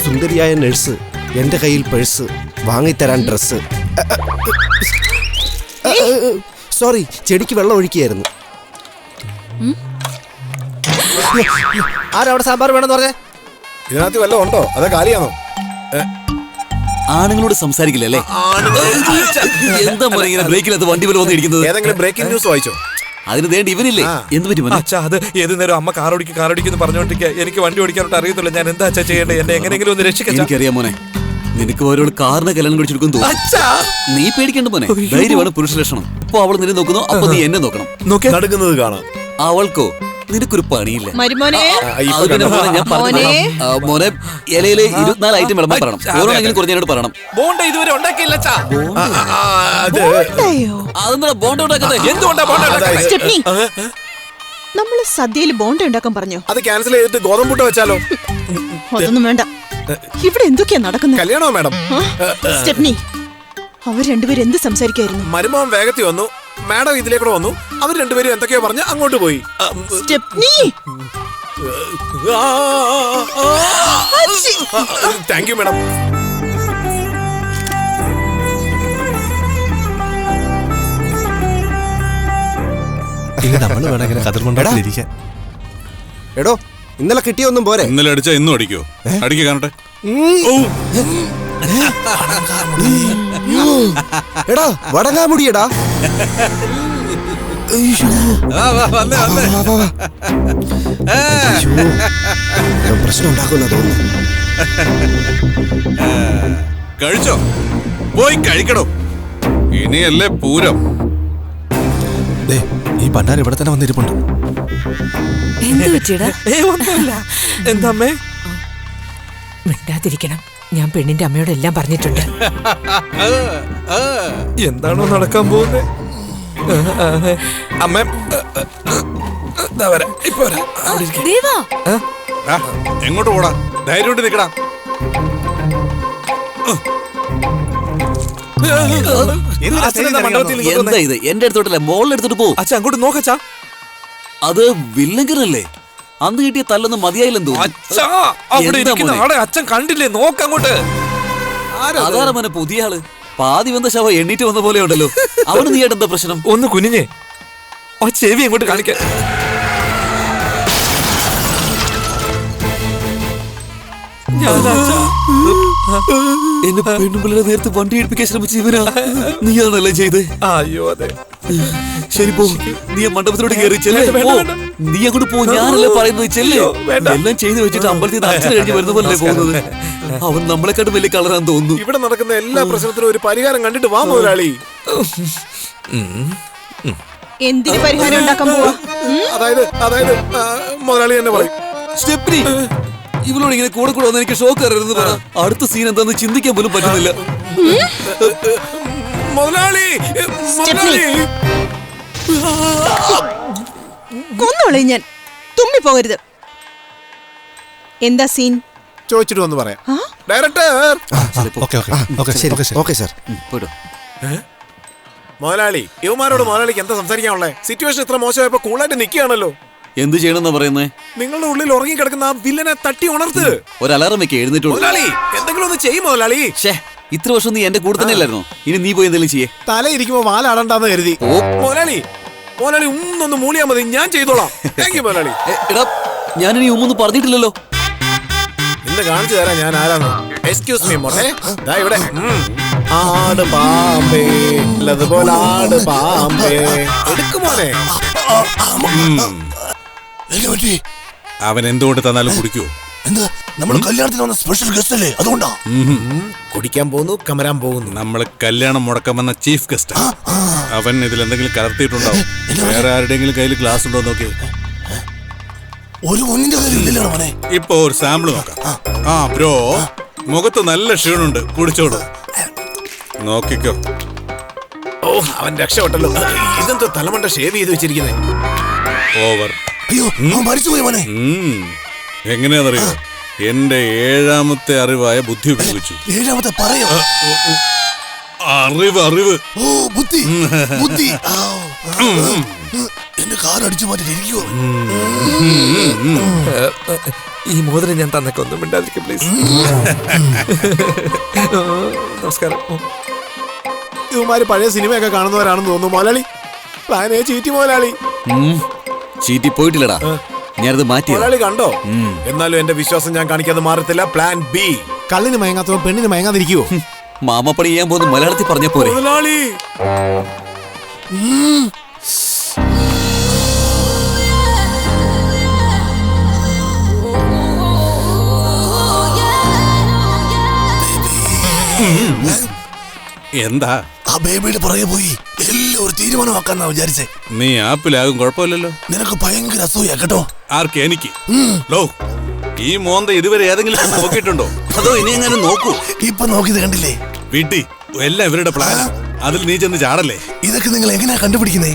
സുന്ദരിയായ നഴ്സ്, എന്റെ കയ്യിൽ പേഴ്സ്, വാങ്ങിത്തരാൻ ഡ്രസ്. സോറി, ചെടിക്ക് വെള്ളം ഒഴിക്കുകയായിരുന്നു. ആരവിടെ സാമ്പാർ വേണമെന്ന് പറഞ്ഞേ? ഇതിനകത്ത് വല്ലതും ഉണ്ടോ? അതോ കാലിയാണോ? ആണുങ്ങളോട് സംസാരിക്കില്ലല്ലേ? എന്താ മോനെ ഇങ്ങനെ ബ്രേക്കിനകത്ത് വണ്ടി പോലെ വന്നിരിക്കുന്നത്? ഏതെങ്കിലും ബ്രേക്കിംഗ് ന്യൂസ് വായിച്ചോ? അതിന് ദേണ്ടി ഇവനില്ലേ? എന്ത് പറ്റി മോനെ? അച്ഛാ, അത് ഏത് നേരം അമ്മ കാറോടിക്കുന്നു പറഞ്ഞോണ്ടിരിക്കുക. എനിക്ക് വണ്ടി ഓടിക്കാനോട്ട് അറിയത്തില്ല. ഞാൻ എന്താ അച്ഛാ ചെയ്യേണ്ടത്? എന്നെ എങ്ങനെയെങ്കിലും ഒന്ന് രക്ഷിക്കാം. എനിക്കറിയാം മോനെ, നിനക്ക് ഓരോ കാറിനെ കല്യാണം കഴിച്ചെടുക്കും തോന്നുന്നു. നീ പേടിക്കണ്ട മോനെ, ധൈര്യമാണ് പുരുഷ ലക്ഷണം. ഇപ്പൊ അവൾ നിന്നെ നോക്കുന്നു, അപ്പൊ നീ എന്നെ നോക്കണം. നടക്കുന്നത് കാണാം. അവൾക്കോ നിനക്കൊരു പണിയില്ല. മരുമോനെ, മോനെ ഇലയില് 24 ഐറ്റം വിളമ്പാൻ പറയണം. ഓരോണെങ്കിലും കുറഞ്ഞോട് പറയണം. ബോണ്ട ഇതുവരെ ഉണ്ടാക്കിയില്ല. അതെന്താ ബോണ്ട ഉണ്ടാക്കുന്നത്? എന്തുകൊണ്ടാ ബോണ്ട ഉണ്ടാക്കുന്നത്? നമ്മള് സദ്യയിൽ ബോണ്ട ഉണ്ടാക്കാൻ പറഞ്ഞോ? അത് ക്യാൻസൽ ചെയ്തിട്ട് ഗോതമ്പുട്ട വെച്ചാലോ? അതൊന്നും വേണ്ട. ഇവിടെ എന്തൊക്കെയാ നടക്കുന്നത്? കല്യാണോ മാഡം? സ്റ്റെപ്നി, അവർ രണ്ടുപേരും എന്ത് സംസാരിക്കായിരുന്നു? മരുമോൻ വേഗത്തിൽ വന്നു, മാഡം ഇതിലേക്കൂടെ വന്നു. അവർ രണ്ടുപേരും എന്തൊക്കെയോ പറഞ്ഞ് അങ്ങോട്ട് പോയി. സ്റ്റെപ്നി, താങ്ക് യു മാഡം. നമ്മള് വേണം ഇങ്ങനെ കതിർകൊണ്ടിരിക്കാൻ. എടോ, ഇന്നലെ കിട്ടിയൊന്നും പോരെ? ഇന്നലെ അടിച്ചാ ഇന്നും അടിക്കോ? അടിക്ക കാണട്ടെ. എടാ, വടങ്ങാമുടിയടാ. പ്രശ്നം ഉണ്ടാക്കുന്ന തോന്നുന്നു. കഴിച്ചോ? പോയി കഴിക്കണോ? ഇനിയല്ലേ പൂരം. ഈ പണ്ടാരം ഇവിടെ തന്നെ വന്നിരിപ്പുണ്ട്. എന്താമ്മേ? മിണ്ടാതിരിക്കണം. ഞാൻ പെണ്ണിന്റെ അമ്മയോട് എല്ലാം പറഞ്ഞിട്ടുണ്ട്. എന്താണോ നടക്കാൻ പോകുന്നത്? അമ്മ എങ്ങോട്ട് പോടാ? ധൈര്യം നിക്കടാ. എന്താ ഇത്? എന്റെ അടുത്തോട്ടല്ലേ, മോളിലെടുത്തിട്ട് പോ. അച്ഛാ, അങ്ങോട്ട് നോക്കച്ചാ. അത് വില്ലങ്കനല്ലേ? അന്ന് കിട്ടിയ തല്ലൊന്നും മതിയായില്ലെന്ന് തോന്നുന്നു. അച്ഛൻ കണ്ടില്ലേ? നോക്കങ്ങോട്ട്. അതാണ് മോനെ പുതിയ ആള്. പാതി വന്ന ശവ എണ്ണീറ്റ് വന്ന പോലെ ഉണ്ടല്ലോ. അവന് നീ എന്താ പ്രശ്നം? ഒന്ന് കുനിഞ്ഞേ, ആ ചെവി അങ്ങോട്ട് കാണിക്കാൻ. എന്നെ പെണ്ണുപിള്ളേരെ നേരത്തെ വണ്ടി എടുപ്പിക്കാൻ ശ്രമിച്ച ഇവനാ? നീയാണല്ലേ ചെയ്ത്? അയ്യോ, അതെ. ശരി പോ, നീ ആ മണ്ഡപത്തിലോട്ട് കയറി ചെല്ലേ. നീ അങ്ങോട്ട് പോ, ഞാനല്ലേ പറയുന്നത്, ചെല്ലേ. എല്ലാം ചെയ്തു വെച്ചിട്ട് അമ്പലത്തിൽ നിന്ന് അച്ഛൻ കഴിഞ്ഞ് വരുന്ന പോലെ പോകുന്നത്. അവൻ നമ്മളെക്കാട്ടും വലിയ കളറാന്ന് തോന്നുന്നു. ഇവിടെ നടക്കുന്ന എല്ലാ പ്രശ്നത്തിനും ഒരു പരിഹാരം കണ്ടിട്ട് വാ മുതലാളി. എന്തിന് പരിഹാരം ഉണ്ടാക്കാൻ പോവാ? അതായത് മുതലാളി തന്നെ പറയും. സ്റ്റെപ്നി, ഇവളോട് ഇങ്ങനെ കൂടെ കൂടെ വന്ന് എനിക്ക് ഷോക്ക് അറിയുന്നത് പറ. അടുത്ത സീൻ എന്താന്ന് ചിന്തിക്കാൻ പോലും പറ്റുന്നില്ല. മുതലാളി കൊന്നോളെ ഞാൻ. തുമ്മി പോകരുത്. എന്താ സീൻ? ചോദിച്ചിട്ട് വന്ന് പറയാം. ഡയറക്ടർ മുതലാളി, യുവമാരോട് മുതലാളിക്ക് എന്താ സംസാരിക്കാനുള്ളേ? സിറ്റുവേഷൻ ഇത്ര മോശമായപ്പോ കൂളായിട്ട് നിൽക്കുകയാണല്ലോ. എന്ത് ചെയ്യണമെന്നാ പറയുന്നേ? നിങ്ങളുടെ ഉള്ളിൽ ഉറങ്ങി കിടക്കുന്ന ആ വില്ലനെ തട്ടി ഉണർത്ത്. ഒരു അലാറം വെക്ക്, എഴുന്നേറ്റ് മുതലാളി. എന്തെങ്കിലും ഒന്ന് ചെയ്യും മുതലാളി. ഇത്ര വർഷം നീ എന്റെ കൂടെ തന്നെ അല്ലായിരുന്നോ? ഇനി നീ പോയി എന്തെങ്കിലും ചെയ്യേ. തല ഇരിക്കുമ്പോ വാലാടണ്ടെന്ന് കരുതി. മുതലാളി ഒന്നൊന്ന് മൂളിയാ മതി, ഞാൻ ചെയ്തോളാം. താങ്ക് യു മുതലാളി. എടാ, ഞാനിനി ഉമ്മൊന്നും പറഞ്ഞിട്ടില്ലല്ലോ. ഇന്ന് കാണിച്ചു തരാം ഞാൻ ആരാന്ന്. എക്സ്ക്യൂസ് മീ മോനെ, ദാ ഇവിടെ. ആട് പാമ്പേ, അതുപോലെ ആട് പാമ്പേ. എടുക്കുമോനെ. അവൻ എന്തുകൊണ്ട് തന്നാലും കുടിക്കുവോ? എന്താ നമ്മൾ കല്യാണത്തിന് വന്ന സ്പെഷ്യൽ ഗസ്റ്റ് അല്ലേ, അതുകൊണ്ടാ. കുടിക്കാൻ പോകുന്നു, കമരാൻ പോകുന്നു. നമ്മള് കല്യാണം മുടക്കം വന്ന ചീഫ് ഗസ്റ്റ്. അവൻ ഇതിൽ എന്തെങ്കിലും കലർത്തിയിട്ടുണ്ടാവും. വേറെ ആരുടെങ്കിലും കയ്യിൽ ഗ്ലാസ് ഉണ്ടോ നോക്കി. ഒരു ഒന്നിന്റെ കാര്യമില്ലല്ലോ മോനെ. ഇപ്പൊ ഒരു സാമ്പിൾ നോക്കാം. ബ്രോ, മുഖത്ത് നല്ല ക്ഷീണുണ്ട്, കുടിച്ചോളൂ. നോക്കിക്കോ. അവൻ രക്ഷപ്പെട്ടല്ലോ. ഇതെന്തോ തലമണ്ട ഷേവ് ചെയ്ത് വെച്ചിരിക്കുന്നേ. ഓവർ. അയ്യോ, മരിച്ചുപോയി മോനെ. എങ്ങനെയാണെന്നറിയോ? എന്റെ 7ാമത്തെ അറിവായ ബുദ്ധി ഉപയോഗിച്ചു. 7ാമത്തെ പറയോ? അറിവ്. ഓ, ബുദ്ധി. എന്റെ കാർ അടിച്ചു മാറ്റിരിക്കുവോ? ഈ മോതിരം ഞാൻ തന്നേക്കൊന്നും മിണ്ടാതിരിക്കും പ്ലീസ്. നമസ്കാരം. ഇവന്മാര് പഴയ സിനിമയൊക്കെ കാണുന്നവരാണെന്ന് തോന്നുന്നു മുതലാളി. പ്ലാനേ ചീറ്റി മുതലാളി. ചീറ്റി പോയിട്ടില്ലടാ, ഞാനത് മാറ്റി. മുതലാളി കണ്ടോ? എന്നാലും എന്റെ വിശ്വാസം ഞാൻ കാണിക്കാതെ മാറത്തില്ല. Plan B. കള്ളിന് മയങ്ങാത്തവൻ പെണ്ണിന് മയങ്ങാതിരിക്കുവോ? മാമപ്പണി ചെയ്യാൻ പോകുന്ന മലയാളത്തിൽ പറഞ്ഞ പോലെ. മുതലാളി എന്താ? ആ ബേബിയുടെ പുറകെ പോയി എല്ലാം ഒരു തീരുമാനമാക്കാന്നാ വിചാരിച്ചേ. നീ ആപ്പിലാകും, കുഴപ്പമില്ലല്ലോ. നിനക്ക് ഭയങ്കര അസൂയ കേട്ടോ. ആർക്ക്? എനിക്ക്. ഈ മോന്ത ഇതുവരെ ഏതെങ്കിലും നോക്കിയിട്ടുണ്ടോ? അതോ ഇനി എങ്ങനെ നോക്കൂ? ഇപ്പൊ നോക്കിയത് കണ്ടില്ലേ? വീട്ടി എല്ലാം ഇവരുടെ പ്ലാനാ. അതിൽ നീ ചെന്ന് ചാടല്ലേ? ഇതൊക്കെ നിങ്ങൾ എങ്ങനെയാ കണ്ടുപിടിക്കുന്നേ?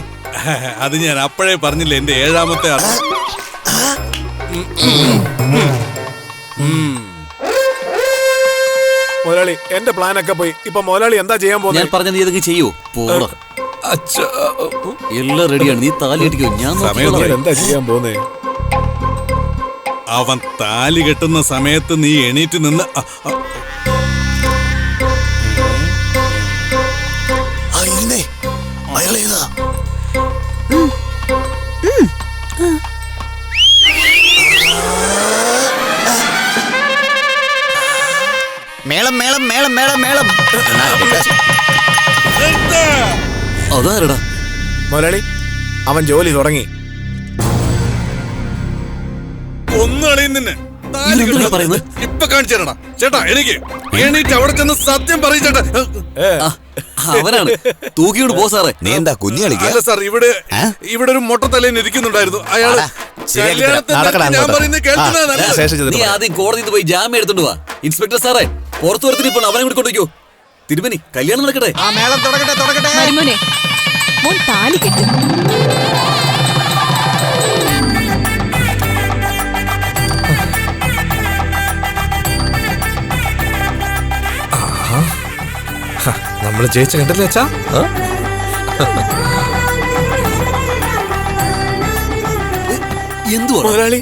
അത് ഞാൻ അപ്പോഴേ പറഞ്ഞില്ലേ, എന്റെ 7ാമത്തെ അറിവ്. മുതലാളി, എന്റെ പ്ലാനൊക്കെ പോയി. ഇപ്പൊ മുതലാളി എന്താ ചെയ്യാൻ പോകുന്നത്? ഞാൻ പറഞ്ഞ നീ ഇതൊക്കെ ചെയ്യോ? പോടാ. എല്ലാം റെഡിയാണ്, നീ താലി കെട്ടിക്കോ. ഞാൻ എന്താ ചെയ്യാൻ പോകുന്നേ? അവൻ താലി കെട്ടുന്ന സമയത്ത് നീ എണീറ്റ് നിന്ന് അയാളേതാ? മേളം മേളം മേളം മേളം മേളം. അതാരടാ? മുതലാളി, അവൻ ജോലി തുടങ്ങി. ഒന്നളിയും നിന്നെ. ഇപ്പൊ കാണിച്ചു തരടാ ചേട്ടാ. എനിക്ക് എണീറ്റ് അവിടെ ചെന്ന് സത്യം പറയിച്ചേട്ടാ. അവനാണ് തൂക്കിയോട് പോ സാറേ. നീ എന്താ കുഞ്ഞു കളിക്കുക? അല്ല സാർ, ഇവിടെ ഒരു മൊട്ടത്തലേന്ന് ഇരിക്കുന്നുണ്ടായിരുന്നു. അയാള് ഞാൻ പറയുന്നത് കേൾക്കുന്നതല്ല. നീ ആദ്യം കോടതിയിൽ പോയി ജാമ്യം എടുത്തോണ്ട് വാ. ഇൻസ്പെക്ടർ സാറേ, പുറത്തു വരത്തിന് ഇപ്പോൾ അവനെ കൂടി കൊണ്ടുവയ്ക്കോ. തിരുമനി, കല്യാണം നടക്കട്ടെ. മരുമോനെ, മോൻ താലി കെട്ട്. നമ്മള് ജയിച്ച കണ്ടല്ലേ അച്ഛാ? എന്തുവാ മുതലാളി?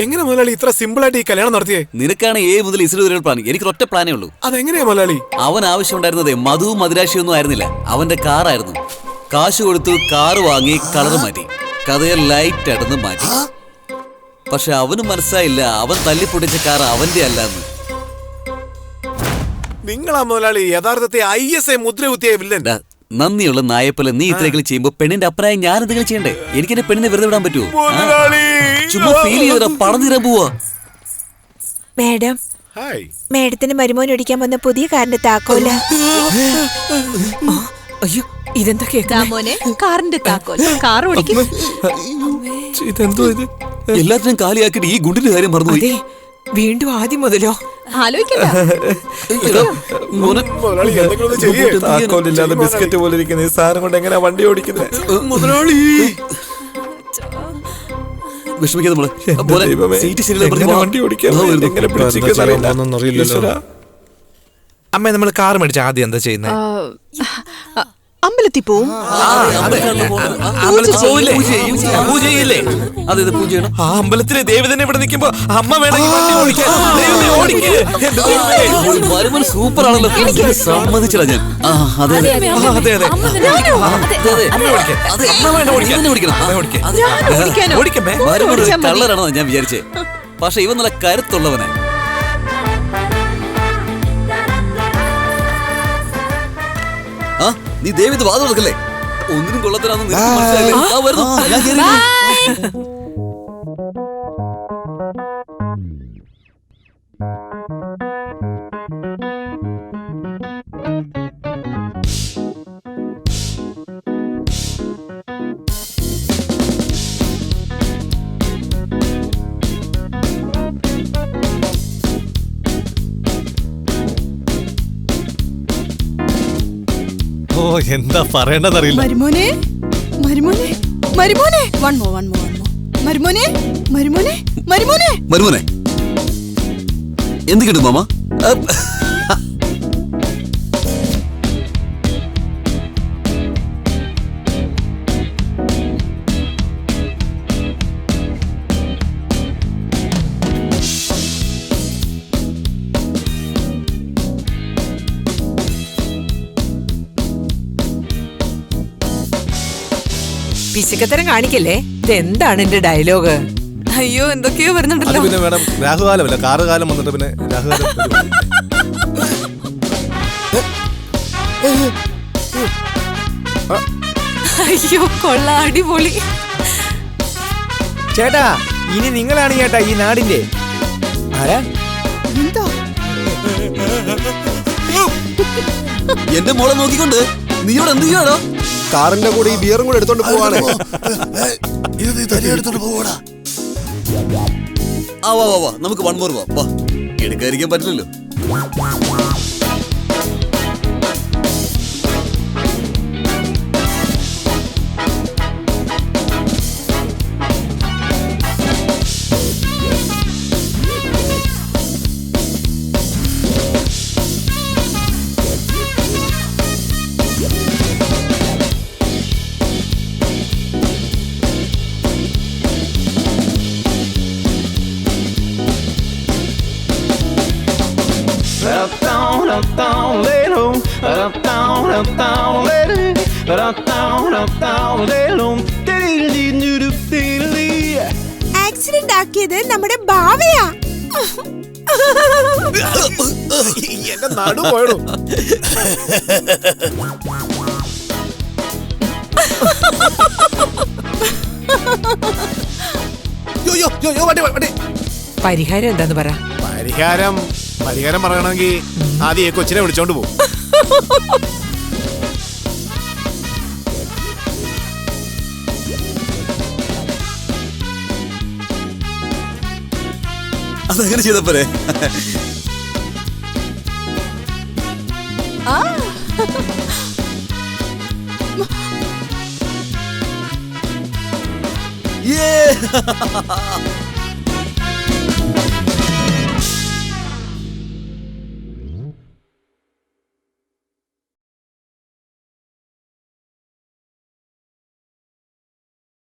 എങ്ങനെ മുതലാളി ഇത്ര സിമ്പിൾ ആയിട്ട് ഈ കല്യാണം നടത്തിയേ? നിനക്കാണ് A മുതൽ Z വരെ പ്ലാൻ. എനിക്ക് ഒറ്റ പ്ലാനേ ഉള്ളൂ. അതെങ്ങനെയാ മുതലാളി? അവൻ ആവശ്യമുണ്ടായിരുന്നത് മധുവും മദിരാശിയൊന്നും ആയിരുന്നില്ല, അവന്റെ കാറായിരുന്നു. കാശ് കൊടുത്തു, കാറ് വാങ്ങി, കളർ മാറ്റി, കഥയെ ലൈറ്റ് അടന്ന് മാറ്റി. പക്ഷെ അവന് മനസ്സിലായില്ല, അവൻ തല്ലിപ്പൊട്ടിച്ച കാർ അവന്റെ അല്ലെന്ന്. നിങ്ങളാ മുതലാളി യഥാർത്ഥത്തെ ISA മുദ്ര കുത്തിയ വില്ലൻ. നന്ദിയുള്ള നായപ്പല നീ ഇത്രയെങ്കിലും ചെയ്യുമ്പോ പെണ്ണിന്റെ അപ്പനായി ഞാൻ എന്തെങ്കിലും ചെയ്യണ്ടേ? എനിക്ക് എന്റെ പെണ്ണിനെ വെറുതെ വിടാൻ പറ്റുമോ? ചുമ്മാ ഫീൽ ചെയ്താ പണം തീരാൻ പോവാ. മേഡം, മേഡത്തിന് മരുമോൻ ഓടിക്കാൻ വന്ന പുതിയ കാറിന്റെ താക്കോല. അയ്യോ, ഇതെന്താ കേൾക്കാമോനെ? കാറിന്റെ താക്കോൽ. കാർ ഓടിക്കും. ഇതെന്തോ ഇത്? എല്ലാത്തിനും കാലിയാക്കിട്ട് ഈ ഗുണ്ടിന്റെ കാര്യം മറന്നുപോയി. വീണ്ടും ആദ്യം മുതലോ? താക്കോലില്ലാതെ ബിസ്ക്കറ്റ് പോലെ ഇരിക്കുന്ന ഈ സാധനം കൊണ്ട് എങ്ങനെയാ വണ്ടി ഓടിക്കുന്നത്? വിഷമിക്കാതെ വണ്ടി ഓടിക്കാൻ അമ്മ, നമ്മൾ കാർ മേടിച്ച ആദ്യം എന്താ ചെയ്യുന്നത്? അമ്പലത്തിൽ പോവും. ആ അമ്പലത്തിലെ ദേവതനെ ഇവിടെ നിൽക്കുമ്പോ അമ്മ വേണമെങ്കിൽ വണ്ടി ഓടിക്കാൻ. സൂപ്പർ ആണല്ലോ. സമ്മതിച്ചില്ല ഞാൻ. അതെ അതെ കള്ളറാണോ ഞാൻ വിചാരിച്ചേ. പക്ഷെ ഇവൻ നല്ല കരുത്തുള്ളവനെ. ആ, നീ ദേവിത് വാദം കൊടുക്കല്ലേ? ഒന്നിനും കൊള്ളത്തിനാന്ന് മനസ്സിലായില്ലേ? ഓ, എന്താ പറയണ്ടതറിയില്ല. മരുമോനെ, മരുമോനെ, മരുമോനെ, വൺ മോ മരുമോനെ, മരുമോനെ, മരുമോനെ, മരുമോനെ, എന്ത് കിട്ടും മാമ? പിശുക്കത്തരം കാണിക്കല്ലേ. ഇതെന്താണ് എന്റെ ഡയലോഗ്? അയ്യോ, എന്തൊക്കെയോ വരുന്നുണ്ടല്ലോ. പിന്നെ മേഡം, രാഹുകാലമല്ല, കാറുകാലം വന്നിട്ട് പിന്നെ രാഹുകാലം. അയ്യോ, കൊള്ളാം, അടിപൊളി. ചേട്ടാ, ഇനി നിങ്ങളാണ് ചേട്ടാ ഈ നാടിന്റെ ആരാ? എന്റെ മോളെ നോക്കിക്കൊണ്ട് നീ ഇവിടെ എന്ത് ചെയ്യാടോ? കാറിന്റെ കൂടെ ഈ ബിയറും കൂടെ എടുത്തോണ്ട് പോവാണ്. നമുക്ക് വൺ മോർ വാ. എടുക്കാതിരിക്കാൻ പറ്റില്ലല്ലോ. ആക്സിഡന്റ് ആക്കിയത് നമ്മുടെ ഭാവയാ. എന്റെ നടു പോയടോ. പരിഹാരം എന്താന്ന് പറ. പരിഹാരം പറയണമെങ്കിൽ ആദ്യം ഈ കൊച്ചിനെ വിളിച്ചോണ്ട് പോകും. അതങ്ങനെ ചെയ്തപ്പോരെ?